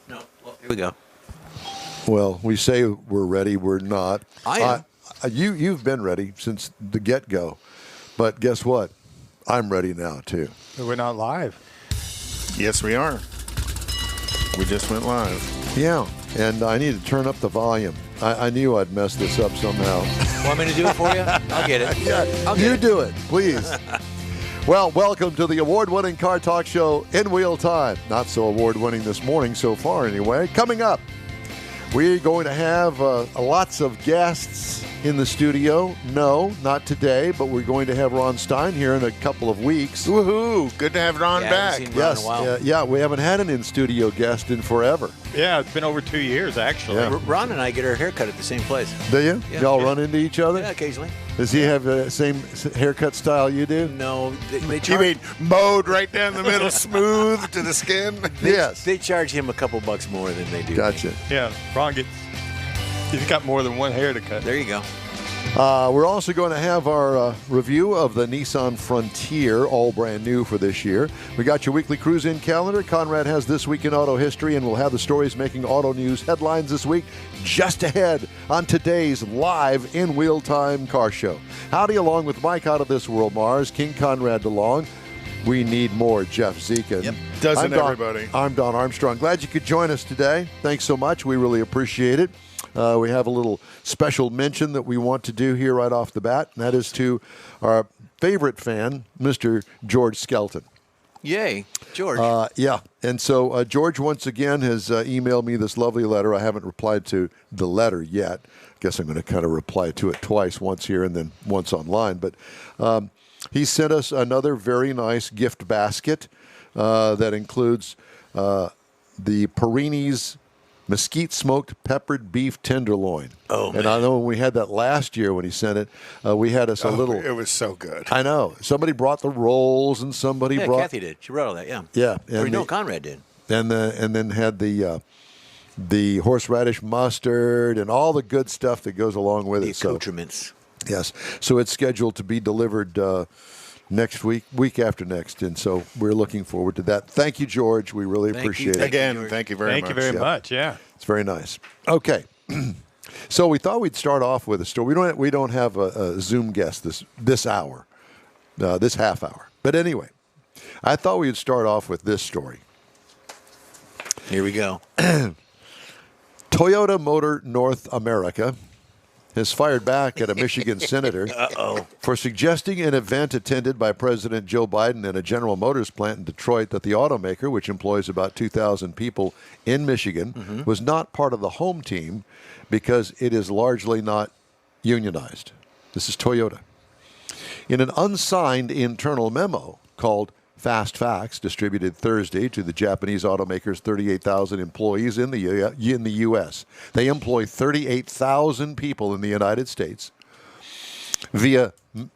No. Well, here we go. Well, we say we're ready. We're not. I am. You've been ready since the get-go. But guess what? I'm ready now, too. We're not live. Yes, we are. We just went live. Yeah, and I need to turn up the volume. I knew I'd mess this up somehow. Want me to do it for you? I'll get it. Yeah, you do it, please. Well, welcome to the award-winning car talk show in wheel time. Not so award-winning this morning so far, anyway. Coming up, we're going to have lots of guests in the studio. No, not today, but we're going to have Ron Stein here in a couple of weeks. Woohoo! Good to have Ron back. Yes, yeah, we haven't had an in-studio guest in forever. Yeah, it's been over 2 years, actually. Yeah. Ron and I get our haircut at the same place. Do you? Yeah. Y'all run into each other? Yeah, occasionally. Does he have the same haircut style you do? No, they You charge, mean mowed right down the middle, smooth to the skin? Yes. they charge him a couple bucks more than they do me. Gotcha. Yeah, Ron he's got more than one hair to cut. There you go. We're also going to have our review of the Nissan Frontier, all brand new for this year. We got your weekly cruise-in calendar. Conrad has This Week in Auto History, and we'll have the stories making auto news headlines this week just ahead on today's live in-wheel time car show. Howdy, along with Mike out of this world, Mars, King Conrad DeLong. We need more Jeff Zekin. Yep. Doesn't everybody? I'm Don Armstrong. Glad you could join us today. Thanks so much. We really appreciate it. We have a little special mention that we want to do here right off the bat, and that is to our favorite fan, Mr. George Skelton. Yay, George. Yeah, and so George once again has emailed me this lovely letter. I haven't replied to the letter yet. I guess I'm going to kind of reply to it twice, once here and then once online. But he sent us another very nice gift basket that includes the Perini's mesquite smoked peppered beef tenderloin. Oh, and man. I know when we had that last year when he sent it, we had us a little. It was so good. I know. Somebody brought the rolls, and somebody yeah, brought. Kathy did. She wrote all that, yeah. Yeah, Or no, Conrad did. and then had the horseradish mustard and all the good stuff that goes along with The it. So accoutrements. yes, so it's scheduled to be delivered next week after next, and so we're looking forward to that. Thank you, George. We really Thank you. appreciate it. Again, thank you very much. Thank you very much, yeah. It's very nice. Okay. So we thought we'd start off with a story. We don't have a Zoom guest this hour, this half hour. But anyway, I thought we'd start off with this story. Here we go. Toyota Motor North America has fired back at a Michigan senator for suggesting an event attended by President Joe Biden in a General Motors plant in Detroit that the automaker, which employs about 2,000 people in Michigan, was not part of the home team because it is largely not unionized. This is Toyota. In an unsigned internal memo called Fast Facts, distributed Thursday to the Japanese automaker's 38,000 employees in the U.S. They employ 38,000 people in the United States. Via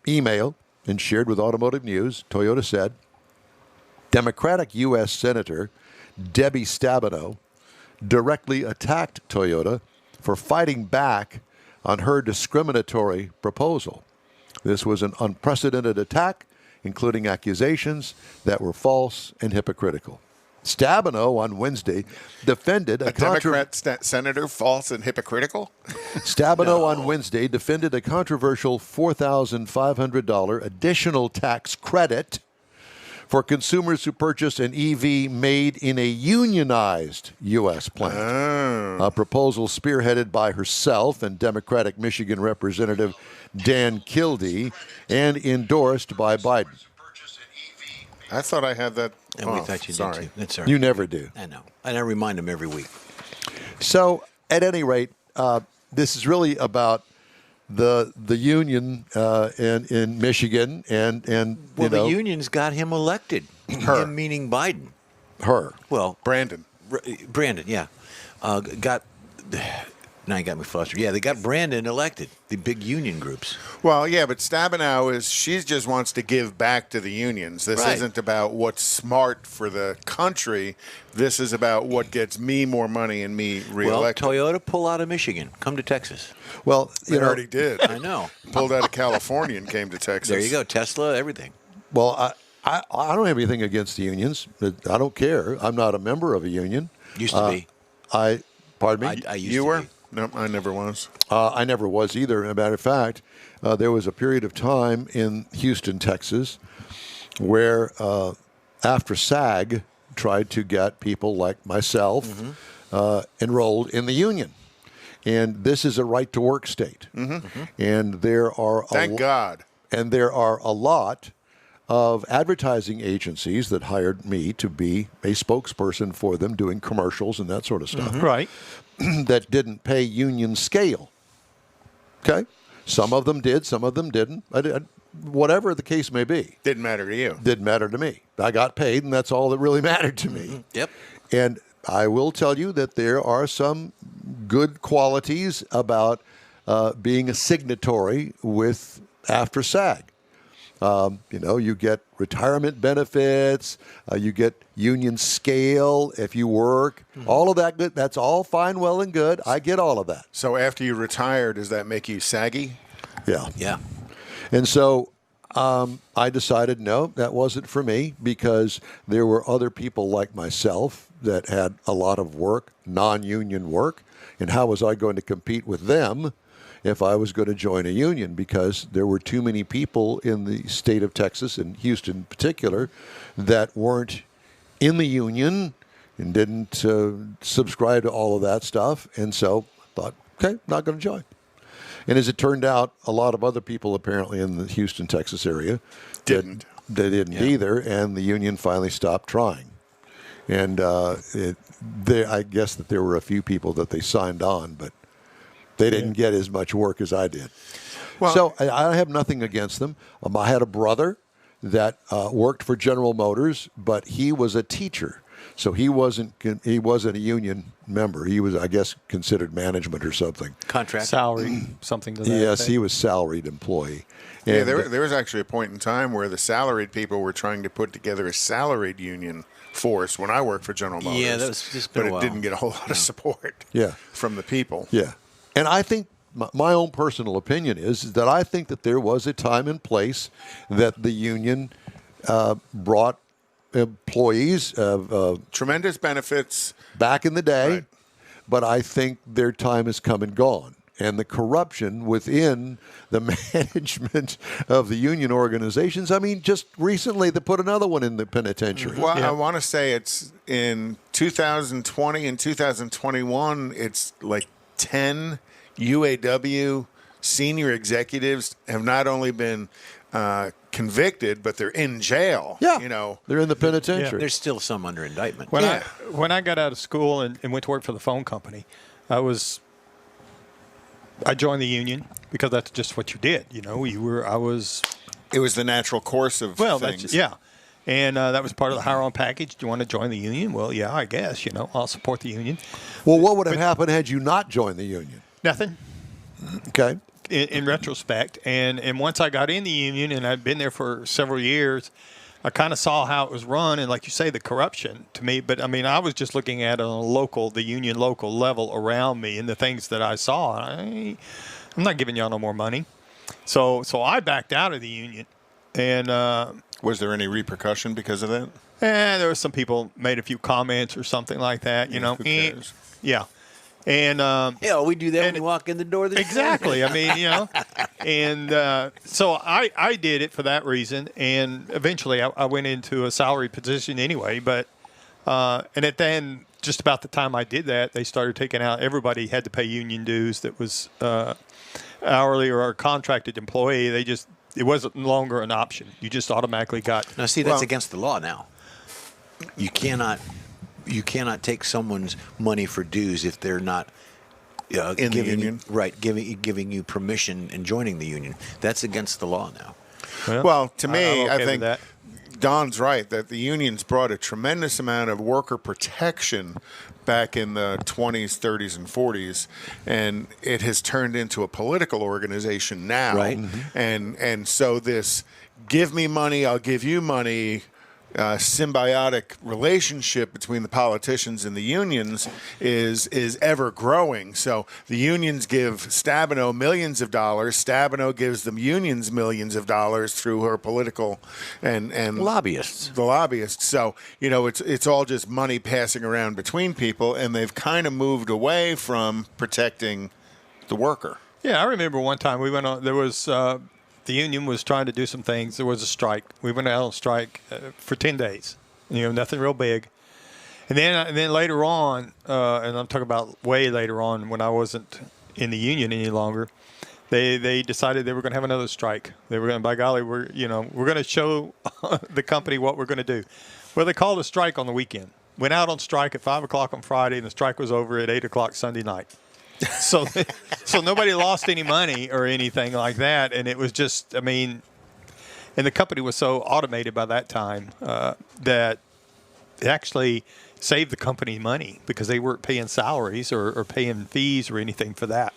email and shared with Automotive News, Toyota said, Democratic U.S. Senator Debbie Stabenow directly attacked Toyota for fighting back on her discriminatory proposal. This was an unprecedented attack, including accusations that were false and hypocritical. Stabenow on Wednesday defended A Democrat senator, false and hypocritical? Stabenow on Wednesday defended a controversial $4,500 additional tax credit for consumers who purchase an EV made in a unionized U.S. plant. A proposal spearheaded by herself and Democratic Michigan Representative Dan Kildee and endorsed by Biden. I thought I had that. And we thought you did too. That's all right. You never do. I know. And I remind him every week. So, at any rate, this is really about the union in Michigan and Well, the union's got him elected. Her. Him meaning Biden. her. Well, Brandon. Brandon, yeah. Now you got me flustered. Yeah, they got Brandon elected, the big union groups. Well, yeah, but Stabenow she just wants to give back to the unions. This Right. isn't about what's smart for the country. This is about what gets me more money and me Well, reelected. Toyota, pull out of Michigan. Come to Texas. Well, They already did. I know. Pulled out of California and came to Texas. There you go. Tesla, everything. Well, I don't have anything against the unions. I don't care. I'm not a member of a union. Used to be. Pardon me? I used You to were? be. No, I never was. I never was either. As a matter of fact, there was a period of time in Houston, Texas, where after SAG tried to get people like myself enrolled in the union. And this is a right-to-work state. And there are Thank God. And there are a lot of advertising agencies that hired me to be a spokesperson for them, doing commercials and that sort of stuff. Right. That didn't pay union scale. Okay? Some of them did, some of them didn't. Whatever the case may be. Didn't matter to you. Didn't matter to me. I got paid, and that's all that really mattered to me. Yep. And I will tell you that there are some good qualities about being a signatory with after SAG. You get retirement benefits, you get union scale if you work, all of that good. That's all fine, well, and good. I get all of that. So after you retire, does that make you saggy? Yeah. Yeah. And so I decided, no, that wasn't for me, because there were other people like myself that had a lot of work, non-union work, and how was I going to compete with them if I was going to join a union? Because there were too many people in the state of Texas, and Houston in particular, that weren't in the union and didn't subscribe to all of that stuff. And so I thought, okay, not going to join. And as it turned out, a lot of other people apparently in the Houston, Texas area Didn't. They didn't either, and the union finally stopped trying. And I guess that there were a few people that they signed on, but they didn't get as much work as I did. Well- So I have nothing against them. I had a brother that worked for General Motors, but he was a teacher. So he wasn't a union member. He was, I guess, considered management or something. Contract. Salary, something to that. Yes, effect. he was salaried employee. Yeah, And, there was actually a point in time where the salaried people were trying to put together a salaried union force when I worked for General Motors. Yeah, that was just been but a while. it didn't get a whole lot of support Yeah. from the people. Yeah. And I think my own personal opinion is that I think that there was a time and place that the union brought employees Tremendous benefits. back in the day, Right. but I think their time has come and gone. And the corruption within the management of the union organizations. I mean, just recently they put another one in the penitentiary. Well, I want to say it's in 2020 and 2021, it's like 10 UAW senior executives have not only been convicted, but they're in jail. Yeah, You know, they're in the penitentiary. There's still some under indictment. When I got out of school and went to work for the phone company, I joined the union because that's just what you did. You know, it was the natural course of things. And that was part of the hire-on package. Do you want to join the union? Well, yeah, I guess. You know, I'll support the union. Well, what would have happened had you not joined the union? Nothing. Okay. In retrospect, and once I got in the union and I'd been there for several years, I kind of saw how it was run, and like you say, the corruption to me. But I mean, I was just looking at it on the union local level around me and the things that I saw. I'm not giving y'all no more money, so I backed out of the union. And Was there any repercussion because of that? there were some people made a few comments or something like that. You know, Who cares? yeah. And Yeah, we do that when we walk in the door. exactly. I mean, you know, and so I did it for that reason. And eventually I went into a salary position anyway. But and at then, just about the time I did that, they started taking out, everybody had to pay union dues that was hourly or a contracted employee. It wasn't longer an option. You just automatically got. Now, see, that's against the law now. You cannot take someone's money for dues if they're not In the union? Right, giving you permission and joining the union. That's against the law now. Well, to me, I'm okay I with think that. Don's right that the unions brought a tremendous amount of worker protection back in the 20s, 30s, and 40s, and it has turned into a political organization now. Right. And so this give me money, I'll give you money symbiotic relationship between the politicians and the unions is ever growing. So the unions give Stabenow millions of dollars. Stabenow gives the unions millions of dollars through her political and Lobbyists. The lobbyists. So it's all just money passing around between people, and they've kind of moved away from protecting the worker. Yeah, I remember one time we went on. There was the union was trying to do some things. There was a strike. We went out on strike for 10 days. Nothing real big. And then later on, and I'm talking about way later on when I wasn't in the union any longer, they decided they were going to have another strike. They were going to, by golly, we're going to show the company what we're going to do. Well, they called a strike on the weekend. Went out on strike at 5 o'clock on Friday, and the strike was over at 8 o'clock Sunday night. So nobody lost any money or anything like that, and it was just, and the company was so automated by that time that it actually saved the company money because they weren't paying salaries or paying fees or anything for that.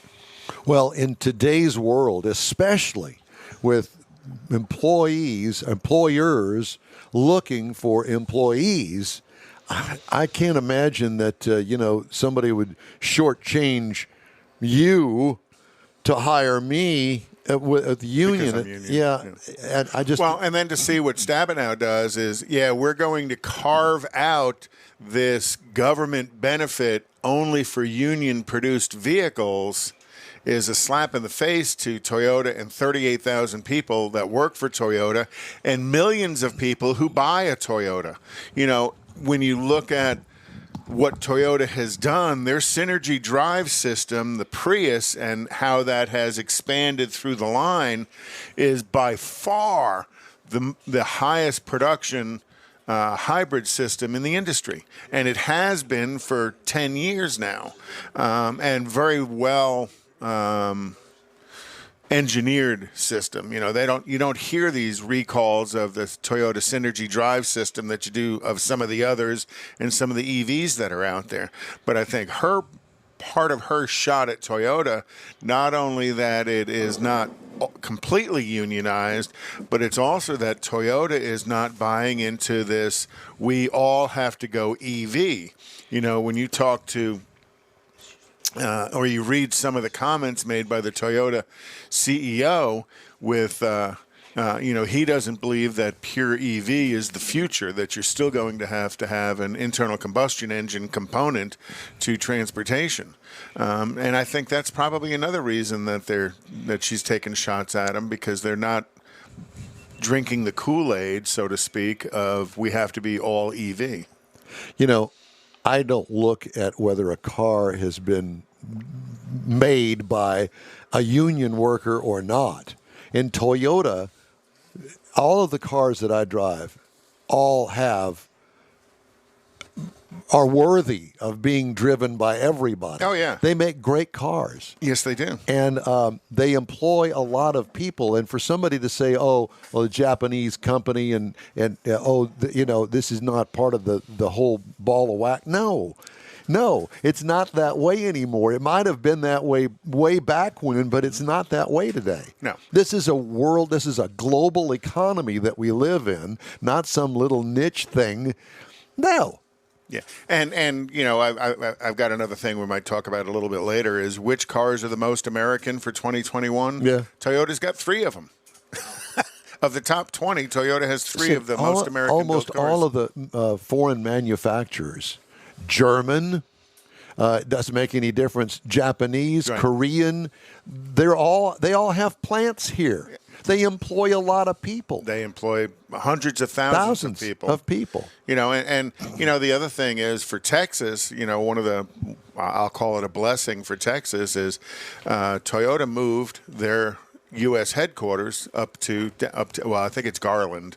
Well, in today's world, especially with employers looking for employees, I can't imagine that somebody would shortchange you to hire me at the union. Yeah, and I just and then to see what Stabenow does is, we're going to carve out this government benefit only for union-produced vehicles. Is a slap in the face to Toyota and 38,000 people that work for Toyota and millions of people who buy a Toyota. When you look at what Toyota has done, their Synergy drive system, the Prius, and how that has expanded through the line is by far the highest production hybrid system in the industry. And it has been for 10 years now, and very well engineered system. You don't hear these recalls of the Toyota Synergy drive system that you do of some of the others and some of the EVs that are out there. But I think part of her shot at Toyota, not only that it is not completely unionized, but it's also that Toyota is not buying into this, we all have to go EV. When you talk to or you read some of the comments made by the Toyota CEO with, he doesn't believe that pure EV is the future, that you're still going to have an internal combustion engine component to transportation. And I think that's probably another reason that she's taking shots at him, because they're not drinking the Kool-Aid, so to speak, of we have to be all EV. I don't look at whether a car has been made by a union worker or not. In Toyota, all of the cars that I drive are worthy of being driven by everybody. Oh, yeah. They make great cars. Yes, they do. And they employ a lot of people. And for somebody to say, the Japanese company this is not part of the whole ball of wax. No, it's not that way anymore. It might have been that way back when, but it's not that way today. No. This is a global economy that we live in, not some little niche thing. No. Yeah, and I've got another thing we might talk about a little bit later is which cars are the most American for 2021. Yeah. Toyota's got 3 of them. Of the top 20, Toyota has 3 of the most American almost built cars. all of the foreign manufacturers, German, doesn't make any difference, Japanese, right. Korean, they all have plants here. They employ a lot of people. They employ hundreds of thousands of people. And the other thing is for Texas, one of the, I'll call it a blessing for Texas, is Toyota moved their U.S. headquarters up to I think it's Garland,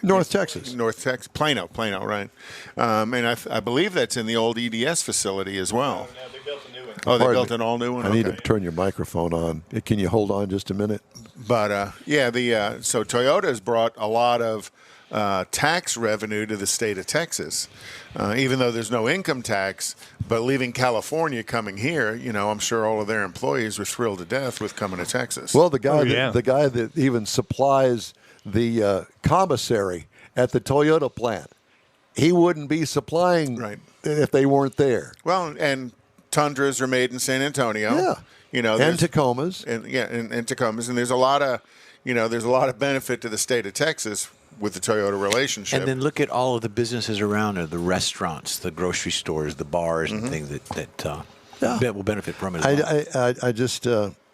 North Texas, Plano, right? And I believe that's in the old EDS facility as well. No, they built a new one. Oh, they built an all new one. I need to turn your microphone on. Can you hold on just a minute? But so Toyota has brought a lot of tax revenue to the state of Texas, even though there's no income tax. But leaving California, coming here, I'm sure all of their employees were thrilled to death with coming to Texas. Well, the guy that even supplies the commissary at the Toyota plant. He wouldn't be supplying Right. if they weren't there. Well, and Tundras are made in San Antonio. Yeah. You know, And Tacomas. and Tacomas, and there's a lot of benefit to the state of Texas with the Toyota relationship. And then look at all of the businesses around there, the restaurants, the grocery stores, the bars, and things that will benefit from it. As well. I just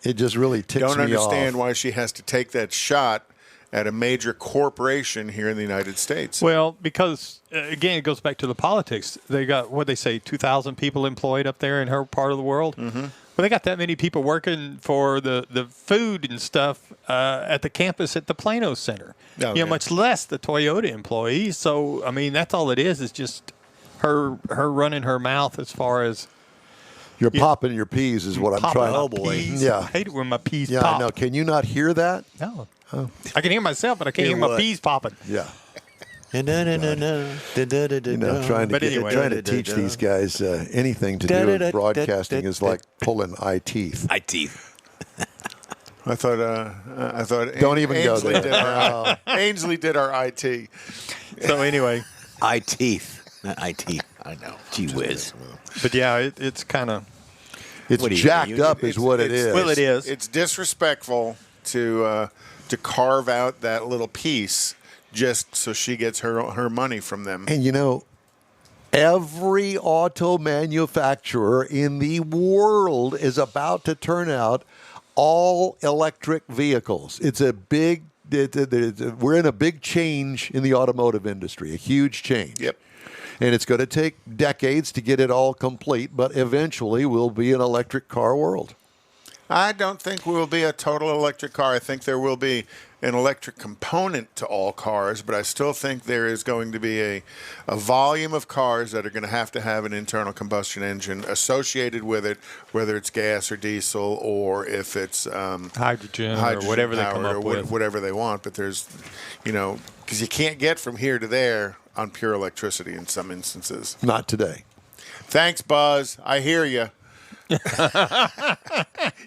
it just really ticks Don't me understand off. why she has to take that shot at a major corporation here in the United States. Well, because again, it goes back to the politics. They got what they say, 2,000 people employed up there in her part of the world. Mm-hmm. Well, they got that many people working for the food and stuff at the campus at the Plano Center. Oh, yeah. Much less the Toyota employees. So, I mean, that's all it is just her running her mouth as far as You're popping your peas is what I'm popping trying. my Oh boy, peas. yeah, I hate it when my peas yeah. pop. I know. Can you not hear that? No. I can hear myself, but I can't hear my what? peas popping. Yeah. You You know, trying to teach these guys anything to do with broadcasting is like pulling eye teeth. eye teeth. I thought. Don't even go Ainsley there. Did Ainsley did our IT. So anyway, Eye teeth, not eye teeth. I know. Gee whiz. but yeah, it's kind of. It's What are you, jacked union? up, is what it is. Well, it is. It's disrespectful to carve out that little piece just so she gets her money from them. And you know, every auto manufacturer in the world is about to turn out all electric vehicles. It's a big. We're in a big change in the automotive industry, a huge change. Yep. And it's going to take decades to get it all complete, but eventually we'll be an electric car world. I don't think we will be a total electric car. I think there will be an electric component to all cars, but I still think there is going to be a volume of cars that are going to have an internal combustion engine associated with it, whether it's gas or diesel or if it's Hydrogen or whatever they come powered up or with. whatever they want. But there's, because you can't get from here to there on pure electricity in some instances. Not today. Thanks, Buzz. I hear you.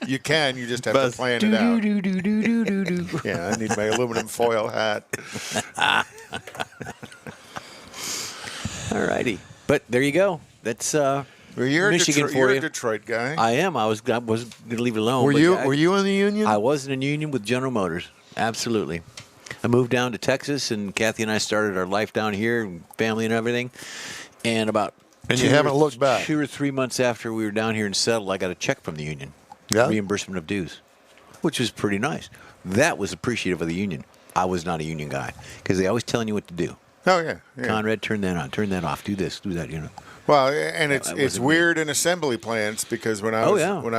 You can. You just have to plan it out. Yeah, I need my aluminum foil hat. All righty. But there you go. That's Well, you're Michigan you're for a you. Detroit guy. I am. I wasn't going to leave it alone. Were but you I- were you in the union? I was in a union with General Motors. Absolutely. I moved down to Texas, and Kathy and I started our life down here, and family and everything. And about And you haven't looked back. 2 or 3 months after we were down here and settled, I got a check from the union. Yeah? Reimbursement of dues, which was pretty nice. That was appreciative of the union. I was not a union guy because they always telling you what to do. Oh yeah, yeah. Conrad, turn that on, turn that off, do this, do that. Well, and it's that it's wasn't weird in assembly plants because when I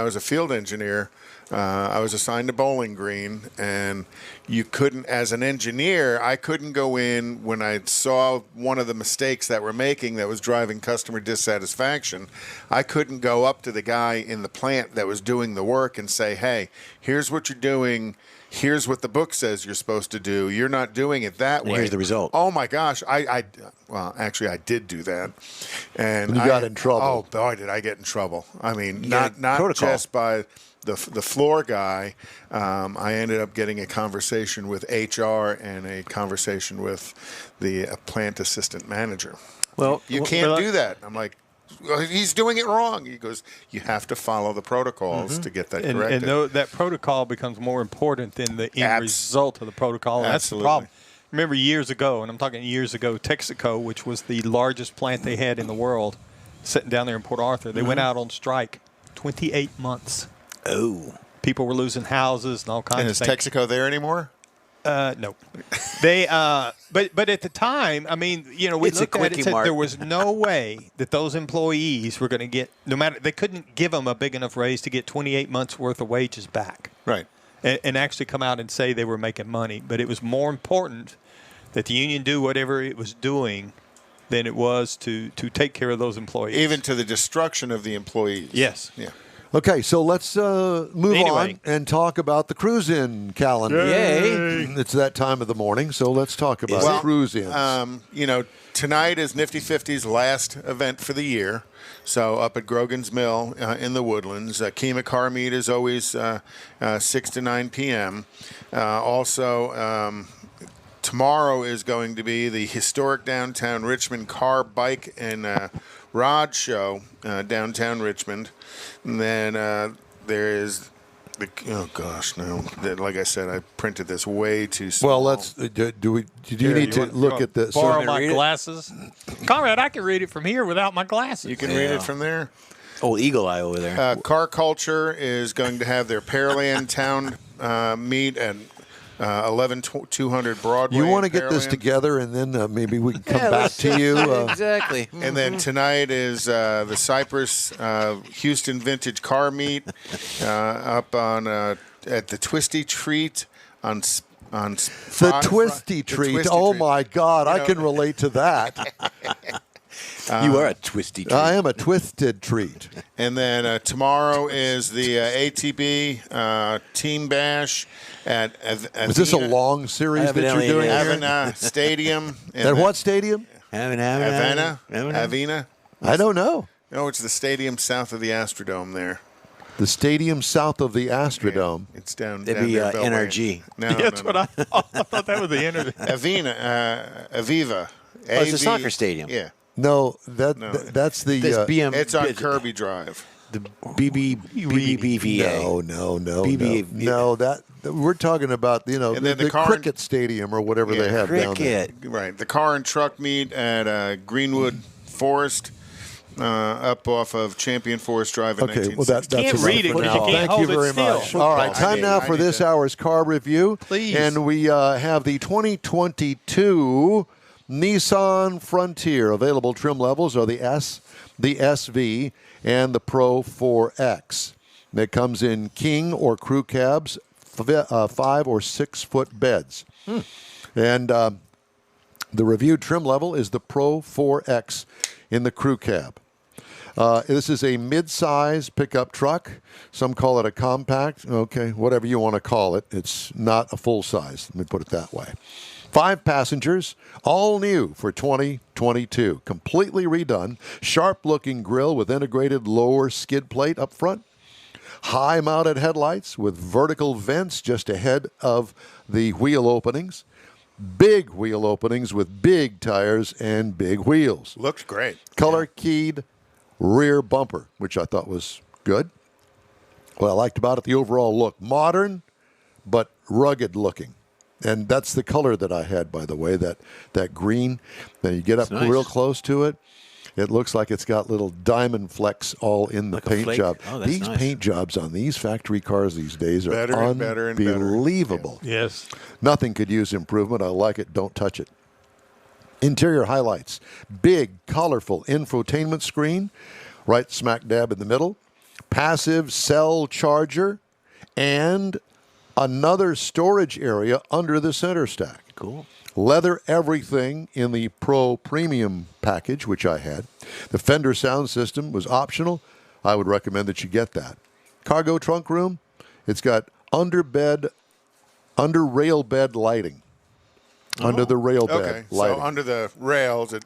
was a field engineer, I was assigned to Bowling Green, and you couldn't, as an engineer, I couldn't go in when I saw one of the mistakes that we're making that was driving customer dissatisfaction. I couldn't go up to the guy in the plant that was doing the work and say, "Hey, here's what you're doing. Here's what the book says you're supposed to do. You're not doing it that way. here's the result." Oh my gosh, well, actually, I did do that, and You got in trouble. Oh boy, did I get in trouble! I mean, got not protocol. just by the floor guy. I ended up getting a conversation with HR and a conversation with the plant assistant manager. Well, You can't do that. I'm like, well, he's doing it wrong. He goes, you have to follow the protocols to get that And corrected. that protocol becomes more important than the end Abs- result of the protocol. And that's the Absolutely. problem. Remember years ago, and I'm talking years ago, Texaco, which was the largest plant they had in the world, sitting down there in Port Arthur, they went out on strike 28 months. Oh. People were losing houses and all kinds And of is things. Texaco there anymore? No. They but at the time, I mean, we It's a looked at it quickie and said mart. there was no way that those employees were going to get they couldn't give them a big enough raise to get 28 months worth of wages back. Right. And actually come out and say they were making money, but it was more important that the union do whatever it was doing than it was to take care of those employees. Even to the destruction of the employees. Yes. Yeah. Okay, so let's move Anyway. on and talk about the cruise-in calendar. Yay. It's that time of the morning, so let's talk about Well, cruise-ins. Tonight is Nifty 50's last event for the year. So up at Grogan's Mill in the Woodlands. Kima Car Meet is always 6 to 9 p.m. Also, Tomorrow is going to be the historic downtown Richmond car, bike, and rod show downtown Richmond. And then there is like I said, I printed this way too small. Well, let's. Do you need to look at the? Borrow my glasses, Conrad. I can read it from here without my glasses. You can read it from there. Oh, Eagle Eye over there. Car Culture is going to have their Pearland Town meet at 11200 Broadway. You want to get Pearland. this together, and then maybe we can come back to you. Exactly. And then tonight is the Cypress Houston Vintage Car Meet up on at the Twisty Treat on The Twisty Treat. Oh my God, I can relate to that. You are a twisty treat. I am a twisted treat. And then tomorrow is the ATB Team Bash at Avena. Is this a long series that you're doing here? Avena Stadium. At what stadium? Avena. I don't know. No, it's the stadium south of the Astrodome there. The stadium south of the Astrodome. Yeah, it's down. That'd down be near Beltway. NRG. No, That's what I thought. I thought that was the energy. Avena, Aviva. Oh, it's a soccer stadium. Yeah. No, that's the. This BM. It's on Kirby Drive. The BBVA. No. BBVA. That we're talking about. And then the cricket stadium or whatever they have down there. Cricket. Right. The car and truck meet at Greenwood Forest. Up off of Champion Forest Drive in Okay, 1960. well that's Can't enough read it for 'cause now. you can't Thank hold you it very still. much. All right, time now for this hour's car review. Please. And we have the 2022 Nissan Frontier. Available trim levels are the S, the SV, and the Pro 4X. It comes in king or crew cabs, 5 or 6 foot beds. And the reviewed trim level is the Pro 4X in the crew cab. This is a mid-size pickup truck. Some call it a compact. Okay, whatever you want to call it. It's not a full size. Let me put it that way. 5 passengers, all new for 2022. Completely redone. Sharp-looking grille with integrated lower skid plate up front. High-mounted headlights with vertical vents just ahead of the wheel openings. Big wheel openings with big tires and big wheels. Looks great. Color-keyed rear bumper, which I thought was good. What I liked about it, the overall look. Modern, but rugged looking. And that's the color that I had, by the way, that green. Then you get up nice. real close to it. It looks like it's got little diamond flecks all in the Like a paint flake? job. Oh, that's These nice. paint jobs on these factory cars these days are Better and better and better. unbelievable. Yes. Nothing could use improvement. I like it. Don't touch it. Interior highlights. Big, colorful infotainment screen right smack dab in the middle. Passive cell charger and another storage area under the center stack. Cool. Leather everything in the Pro Premium package, which I had. The Fender sound system was optional. I would recommend that you get that. Cargo trunk room. It's got under rail bed lighting. Under the rail bed Okay, lighting. so under the rails, it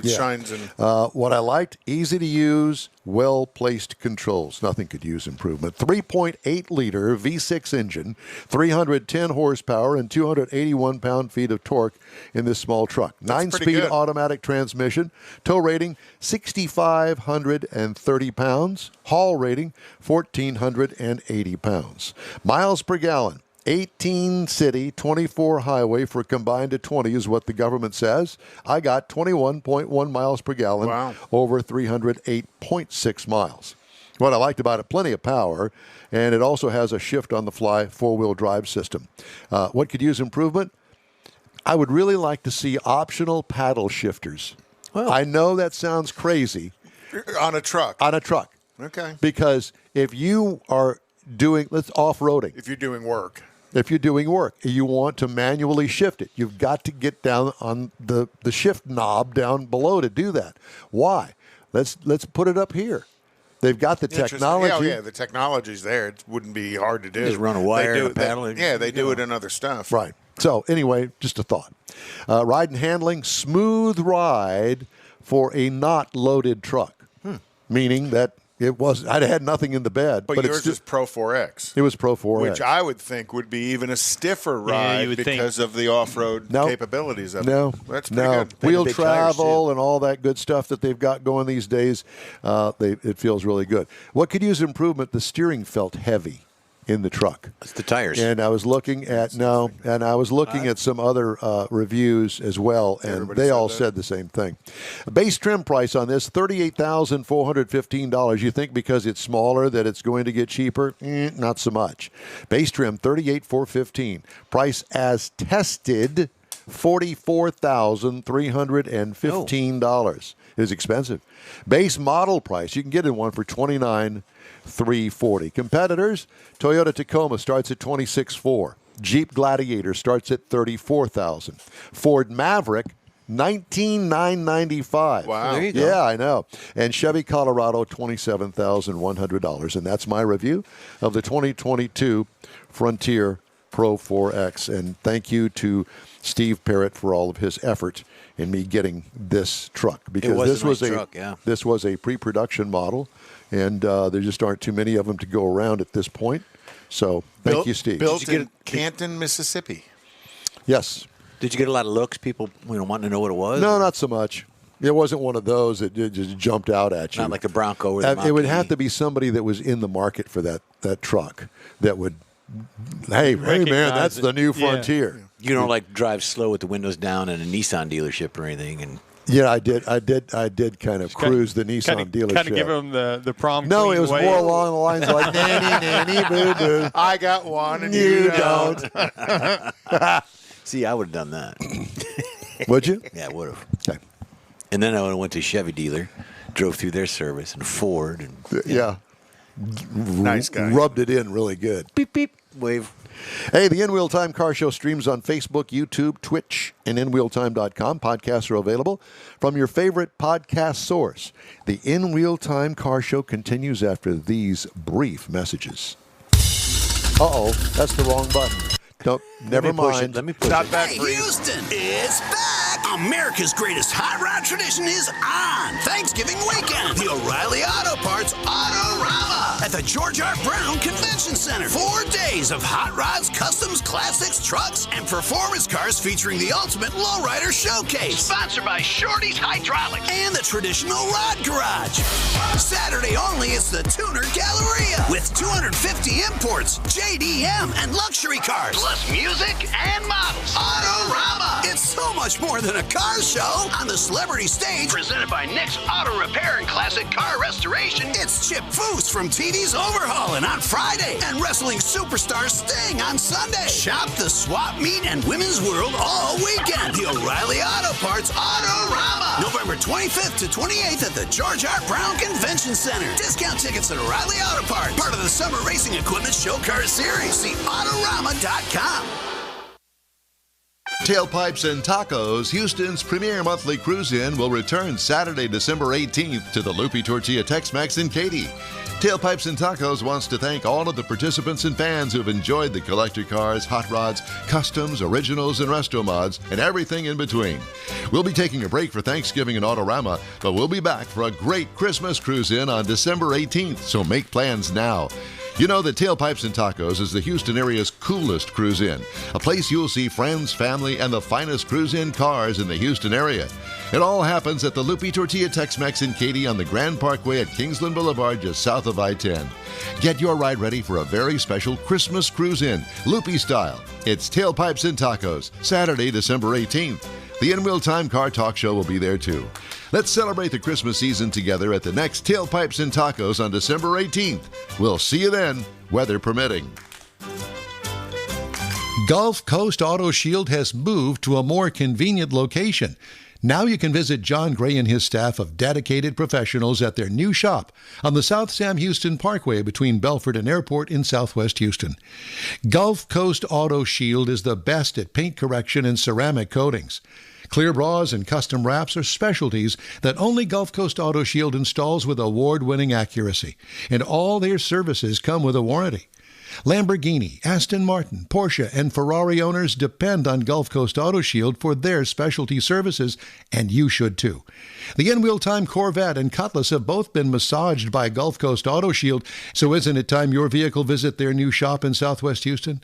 shines in. What I liked, easy to use, well-placed controls. Nothing could use improvement. 3.8-liter V6 engine, 310 horsepower, and 281 pound-feet of torque in this small truck. That's pretty 9-speed good. automatic transmission. Tow rating, 6,530 pounds. Haul rating, 1,480 pounds. Miles per gallon. 18 city, 24 highway for combined to 20 is what the government says. I got 21.1 miles per gallon Wow. over 308.6 miles. What I liked about it, plenty of power, and it also has a shift-on-the-fly four-wheel drive system. What could use improvement? I would really like to see optional paddle shifters. Well, I know that sounds crazy. On a truck. On a truck. Okay. Because if you are doing, let's off-roading. If you're doing work. If you're doing work, you want to manually shift it. You've got to get down on the shift knob down below to do that. Why? Let's put it up here. They've got the technology. Yeah, the technology's there. It wouldn't be hard to do. Just run a wire They do and a paddle. they do it in other stuff. Right. So anyway, just a thought. Ride and handling, smooth ride for a not loaded truck. Meaning that It was. I had nothing in the bed. But yours is Pro 4X. It was Pro 4X. Which I would think would be even a stiffer ride because of the off-road capabilities of it. That's pretty good. Wheel travel and all that good stuff that they've got going these days, it feels really good. What could use improvement? The steering felt heavy in the truck. It's the tires. And I was looking at some other reviews as well, and they all said the same thing. Base trim price on this, $38,415. You think because it's smaller that it's going to get cheaper? Not so much. Base trim, $38,415. Price as tested, $44,315. It is expensive. Base model price, you can get in one for $29,340. Competitors, Toyota Tacoma starts at $26,400. Jeep Gladiator starts at $34,000. Ford Maverick, $19,995. Wow. There you go. Yeah, I know. And Chevy Colorado, $27,100. And that's my review of the 2022 Frontier Pro 4X. And thank you to Steve Parrott for all of his effort in me getting this truck, because this was a pre-production model, and there just aren't too many of them to go around at this point. So thank you, Steve. Built in Canton, Mississippi. Yes. Did you get a lot of looks? People wanting to know what it was? No, not so much. It wasn't one of those that just jumped out at you. Not like the Bronco or the Mach-E. It would have to be somebody that was in the market for that truck that would, hey man, that's the new Frontier. Yeah. You don't drive slow with the windows down in a Nissan dealership or anything, and yeah, I did kind of cruise the Nissan dealership. Kind of give them the prom. No, it was way. more along the lines like nanny boo boo. I got one and you don't. See, I would have done that. Would you? Yeah, I would have. Okay. And then I went to a Chevy dealer, drove through their service, and Ford, and yeah. Nice guy. Rubbed it in really good. Beep beep, wave. Hey, the In Wheel Time Car Show streams on Facebook, YouTube, Twitch, and InWheelTime.com. Podcasts are available from your favorite podcast source. The In Wheel Time Car Show continues after these brief messages. Uh-oh, that's the wrong button. Never mind. Let me push Not it. that Hey, brief. Houston, it's back! America's greatest hot rod tradition is on Thanksgiving weekend. The O'Reilly Auto Parts Autorama at the George R. Brown Convention Center. 4 days of hot rods, customs, classics, trucks, and performance cars featuring the ultimate lowrider showcase. Sponsored by Shorty's Hydraulics and the Traditional Rod Garage. Saturday only, it's the Tuner Galleria with 250 imports, JDM, and luxury cars. Plus music and models. Autorama. It's so much more than a car show. On the celebrity stage, presented by Nick's Auto Repair and Classic Car Restoration, it's Chip Foose from TV's Overhauling on Friday and wrestling superstar Sting on Sunday. Shop the swap meet and women's world all weekend. The O'Reilly Auto Parts Autorama. November 25th to 28th at the George R. Brown Convention Center. Discount tickets at O'Reilly Auto Parts. Part of the Summer Racing Equipment Show Car Series. See Autorama.com. Tailpipes and Tacos, Houston's premier monthly cruise-in, will return Saturday, December 18th to the Loopy Tortilla Tex-Mex in Katy. Tailpipes and Tacos wants to thank all of the participants and fans who've enjoyed the collector cars, hot rods, customs, originals, and resto mods, and everything in between. We'll be taking a break for Thanksgiving and Autorama, but we'll be back for a great Christmas cruise-in on December 18th, so make plans now. You know that Tailpipes and Tacos is the Houston area's coolest cruise-in, a place you'll see friends, family, and the finest cruise-in cars in the Houston area. It all happens at the Loopy Tortilla Tex-Mex in Katy on the Grand Parkway at Kingsland Boulevard, just south of I-10. Get your ride ready for a very special Christmas cruise-in, Loopy style. It's Tailpipes and Tacos, Saturday, December 18th. The In Wheel Time Car Talk Show will be there too. Let's celebrate the Christmas season together at the next Tailpipes and Tacos on December 18th. We'll see you then, weather permitting. Gulf Coast Auto Shield has moved to a more convenient location. Now you can visit John Gray and his staff of dedicated professionals at their new shop on the South Sam Houston Parkway between Belford and Airport in Southwest Houston. Gulf Coast Auto Shield is the best at paint correction and ceramic coatings. Clear bras and custom wraps are specialties that only Gulf Coast Auto Shield installs with award-winning accuracy, and all their services come with a warranty. Lamborghini, Aston Martin, Porsche, and Ferrari owners depend on Gulf Coast Auto Shield for their specialty services, and you should too. The in-wheel time Corvette and Cutlass have both been massaged by Gulf Coast Auto Shield, so isn't it time your vehicle visit their new shop in Southwest Houston?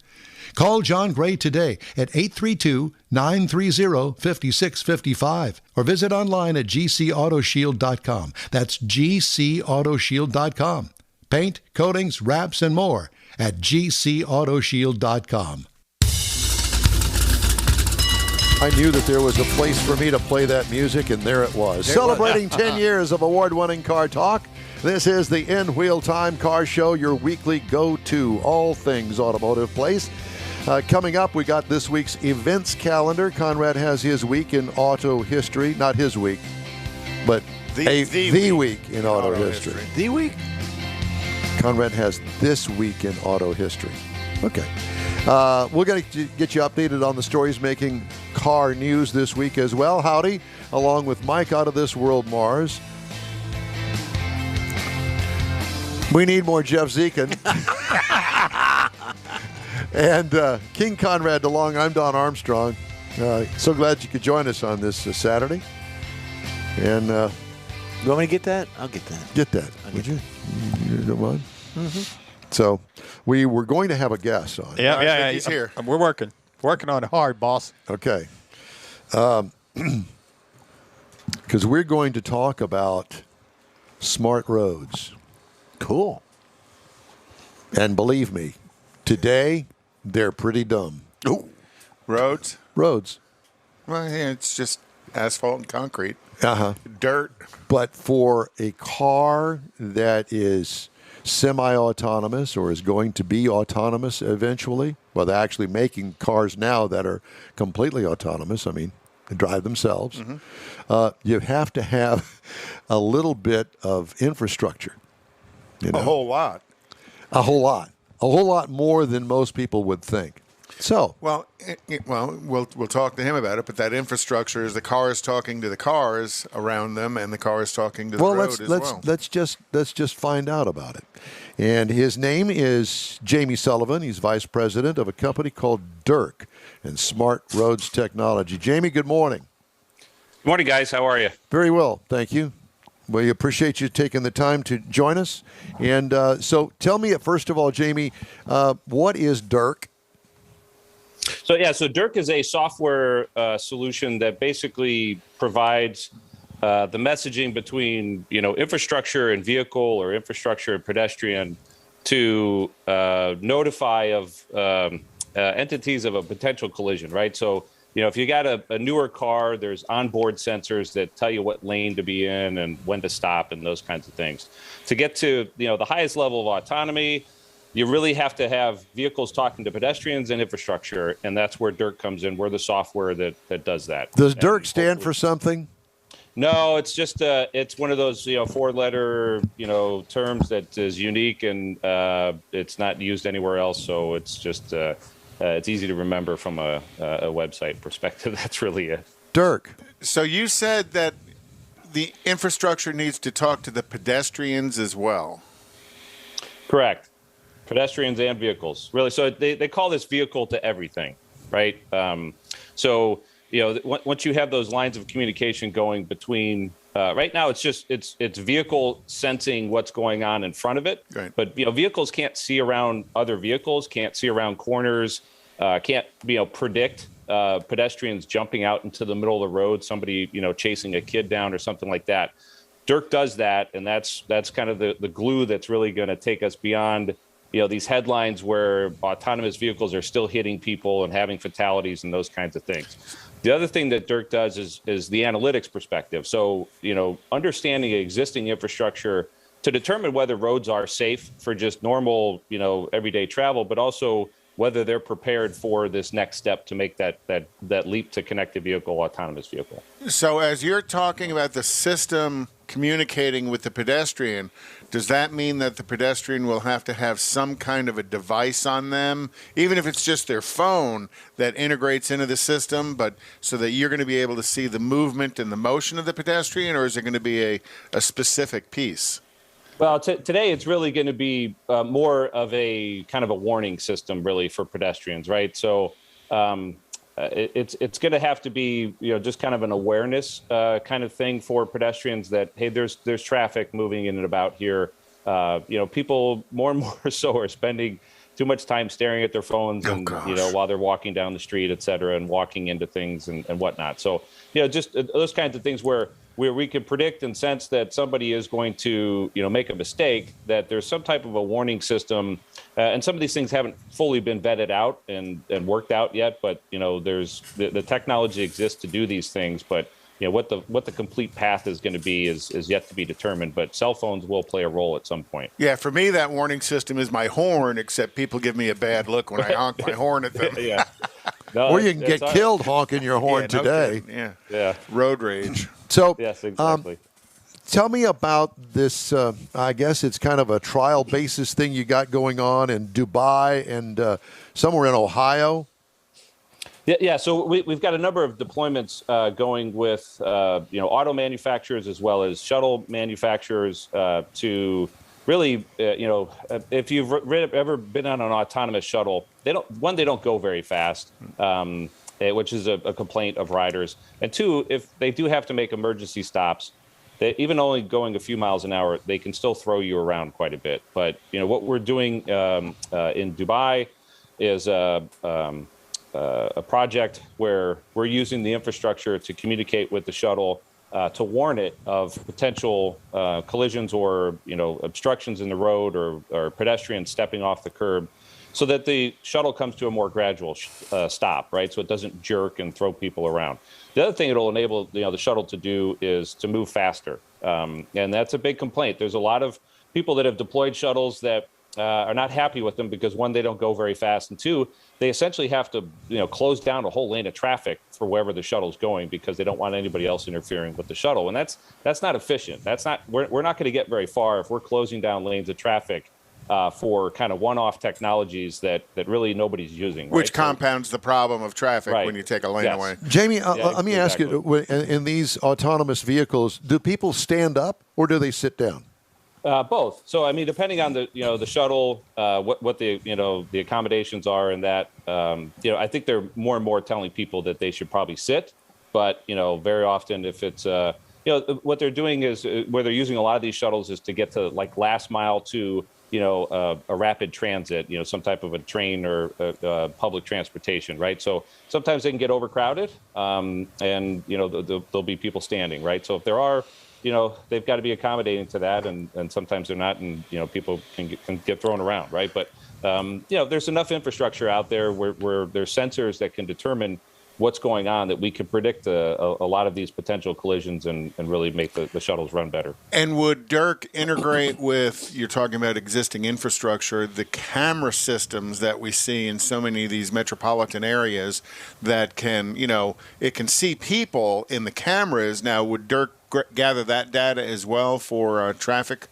Call John Gray today at 832-930-5655 or visit online at gcautoshield.com. That's gcautoshield.com. Paint, coatings, wraps, and more at gcautoshield.com. I knew that there was a place for me to play that music, and there it was. Celebrating 10 years of award-winning car talk, this is the In-Wheel Time Car Show, your weekly go-to, all things automotive place. Coming up, we got this week's events calendar. Conrad has his week in auto history. Not his week, but the week in auto history. The week? Conrad has this week in auto history. Okay. We're going to get you updated on the stories making car news this week as well. Howdy, along with Mike out of This World Mars. We need more Jeff Zekin. And King Conrad DeLong, I'm Don Armstrong. So glad you could join us on this Saturday. And You want me to get that? I'll get that. get that, would you? You don't mind? Mm-hmm. So we were going to have a guest on. Yeah, He's here. We're working on it hard, boss. Okay. Because we're going to talk about smart roads. Cool. And believe me, today they're pretty dumb. Ooh. Roads? Roads. Well, yeah, it's just asphalt and concrete. Uh-huh. Dirt. But for a car that is semi-autonomous or is going to be autonomous eventually, well, they're actually making cars now that are completely autonomous. I mean, they drive themselves. Mm-hmm. You have to have a little bit of infrastructure. You know? A whole lot. A whole lot. A whole lot more than most people would think. So, Well, we'll talk to him about it, but that infrastructure is the cars talking to the cars around them, and the cars talking to the road as well. let's just find out about it. And his name is Jamie Sullivan. He's vice president of a company called Dirk and Smart Roads Technology. Jamie, good morning. Good morning, guys. How are you? Very well, thank you. We appreciate you taking the time to join us. And so tell me, first of all, Jamie, what is Dirk? So Dirk is a software solution that basically provides the messaging between, infrastructure and vehicle or infrastructure and pedestrian to notify of entities of a potential collision, right? So, if you got a newer car, there's onboard sensors that tell you what lane to be in and when to stop and those kinds of things. To get to, the highest level of autonomy, you really have to have vehicles talking to pedestrians and infrastructure, and that's where Dirk comes in. We're the software that does that. Does Dirk stand for something? No, it's just it's one of those four-letter terms that is unique and it's not used anywhere else. So it's just it's easy to remember from a website perspective. That's really it. Dirk. So you said that the infrastructure needs to talk to the pedestrians as well. Correct. Pedestrians and vehicles, really. So they call this vehicle to everything, right? So once you have those lines of communication going between, right now it's vehicle sensing what's going on in front of it. Right. But vehicles can't see around other vehicles, can't see around corners, can't predict pedestrians jumping out into the middle of the road, somebody chasing a kid down or something like that. Dirk does that, and that's kind of the glue that's really going to take us beyond these headlines where autonomous vehicles are still hitting people and having fatalities and those kinds of things. The other thing that Dirk does is the analytics perspective. So, understanding existing infrastructure to determine whether roads are safe for just normal, everyday travel, but also whether they're prepared for this next step to make that leap to connected vehicle, autonomous vehicle. So as you're talking about the system communicating with the pedestrian, does that mean that the pedestrian will have to have some kind of a device on them, even if it's just their phone that integrates into the system, but so that you're going to be able to see the movement and the motion of the pedestrian, or is it going to be a specific piece? Well, today it's really going to be more of a kind of a warning system, really, for pedestrians, right? So it's going to have to be, just kind of an awareness kind of thing for pedestrians that, hey, there's traffic moving in and about here. People more and more so are spending too much time staring at their phones and, while they're walking down the street, et cetera, and walking into things and whatnot. So, just those kinds of things where we can predict and sense that somebody is going to, make a mistake, that there's some type of a warning system. And some of these things haven't fully been vetted out and worked out yet, but, there's the technology exists to do these things, but what the complete path is going to be is yet to be determined, but cell phones will play a role at some point. Yeah, for me, that warning system is my horn, except people give me a bad look when I honk my horn at them. Yeah. No, or you can get killed honking your horn today. Yeah. Road rage. So, yes, exactly. Tell me about this. I guess it's kind of a trial basis thing you got going on in Dubai and somewhere in Ohio. Yeah. So we've got a number of deployments going with auto manufacturers as well as shuttle manufacturers to really if you've ever been on an autonomous shuttle, they don't go very fast, which is a complaint of riders, and two, if they do have to make emergency stops, even only going a few miles an hour, they can still throw you around quite a bit. But what we're doing in Dubai is a project where we're using the infrastructure to communicate with the shuttle to warn it of potential collisions or obstructions in the road or pedestrians stepping off the curb, so that the shuttle comes to a more gradual stop, right? So it doesn't jerk and throw people around. The other thing it'll enable the shuttle to do is to move faster, and that's a big complaint. There's a lot of people that have deployed shuttles that are not happy with them because, one, they don't go very fast, and two, they essentially have to close down a whole lane of traffic for wherever the shuttle's going because they don't want anybody else interfering with the shuttle, and that's not efficient. We're not going to get very far if we're closing down lanes of traffic for kind of one-off technologies that really nobody's using. Which compounds the problem of traffic when you take a lane away. Jamie, let me ask you, in these autonomous vehicles, do people stand up or do they sit down? Both. So, I mean, depending on the shuttle, what the the accommodations are, and that I think they're more and more telling people that they should probably sit. But very often, if it's what they're doing is where they're using a lot of these shuttles is to get to like last mile to a rapid transit, some type of a train or public transportation, right? So sometimes they can get overcrowded, and there'll be people standing, right? So if there are they've got to be accommodating to that, and sometimes they're not, and people can get thrown around, right? But there's enough infrastructure out there where there's sensors that can determine what's going on, that we can predict a lot of these potential collisions and really make the shuttles run better. And would Dirk integrate with, you're talking about existing infrastructure, the camera systems that we see in so many of these metropolitan areas that can, it can see people in the cameras. Now, would Dirk gather that data as well for traffic?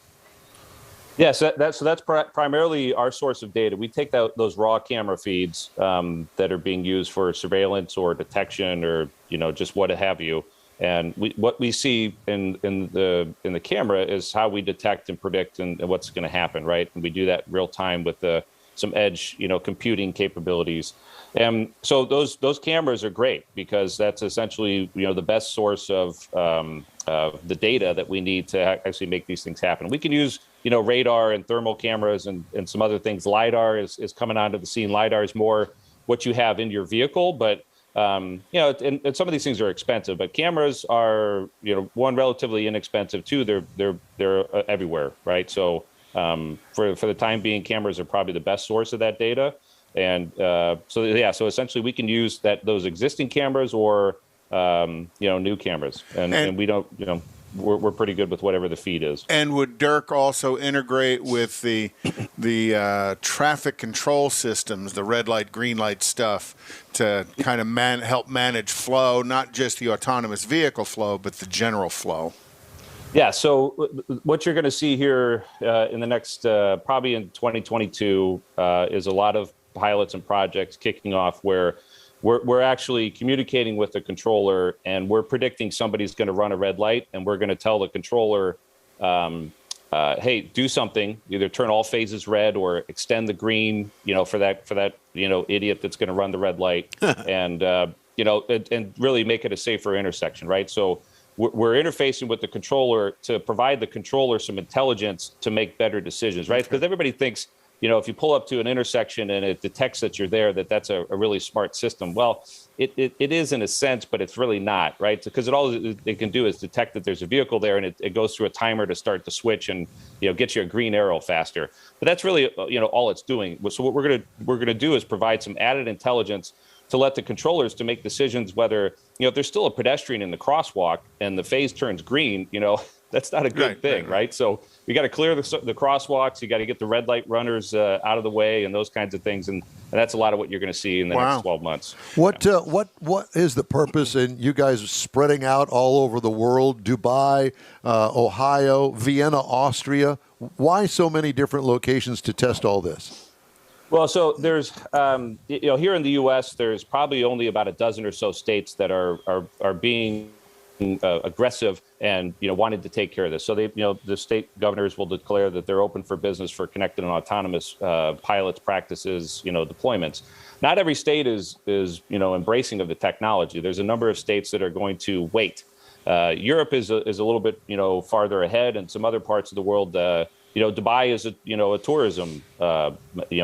Yes, that's primarily our source of data. We take those raw camera feeds that are being used for surveillance or detection or just what have you, and what we see in the camera is how we detect and predict and what's going to happen, right? And we do that real time with some edge computing capabilities. And so those cameras are great because that's essentially the best source of the data that we need to actually make these things happen. We can use radar and thermal cameras and some other things. LiDAR is coming onto the scene. LiDAR is more what you have in your vehicle, but and some of these things are expensive. But cameras are one, relatively inexpensive. Two, they're everywhere, right? So for the time being, cameras are probably the best source of that data. And so essentially we can use those existing cameras or new cameras, and we don't we're pretty good with whatever the feed is. And would Dirk also integrate with the traffic control systems, the red light, green light stuff, to kind of help manage flow, not just the autonomous vehicle flow, but the general flow? Yeah, so what you're going to see here in the next, probably in 2022, is a lot of pilots and projects kicking off where we're actually communicating with the controller, and we're predicting somebody's going to run a red light, and we're going to tell the controller hey, do something, either turn all phases red or extend the green, for that, idiot that's going to run the red light, and, and really make it a safer intersection, right? So we're interfacing with the controller to provide the controller some intelligence to make better decisions, right? Because everybody thinks, if you pull up to an intersection and it detects that you're there, that's a really smart system. Well, it is in a sense, but it's really not, right? Because all it can do is detect that there's a vehicle there, and it goes through a timer to start the switch and get you a green arrow faster. But that's really all it's doing. So what we're gonna do is provide some added intelligence to let the controllers to make decisions whether if there's still a pedestrian in the crosswalk and the phase turns green, that's not a good thing, right? So we got to clear the crosswalks. You got to get the red light runners out of the way and those kinds of things. And that's a lot of what you're going to see in the next 12 months. What is the purpose in you guys spreading out all over the world? Dubai, Ohio, Vienna, Austria. Why so many different locations to test all this? Well, so there's, here in the U.S., there's probably only about a dozen or so states that are being aggressive and wanted to take care of this. So they, the state governors will declare that they're open for business for connected and autonomous pilots, practices, deployments. Not every state is embracing of the technology. There's a number of states that are going to wait. Europe is a little bit farther ahead, and some other parts of the world. Dubai is a tourism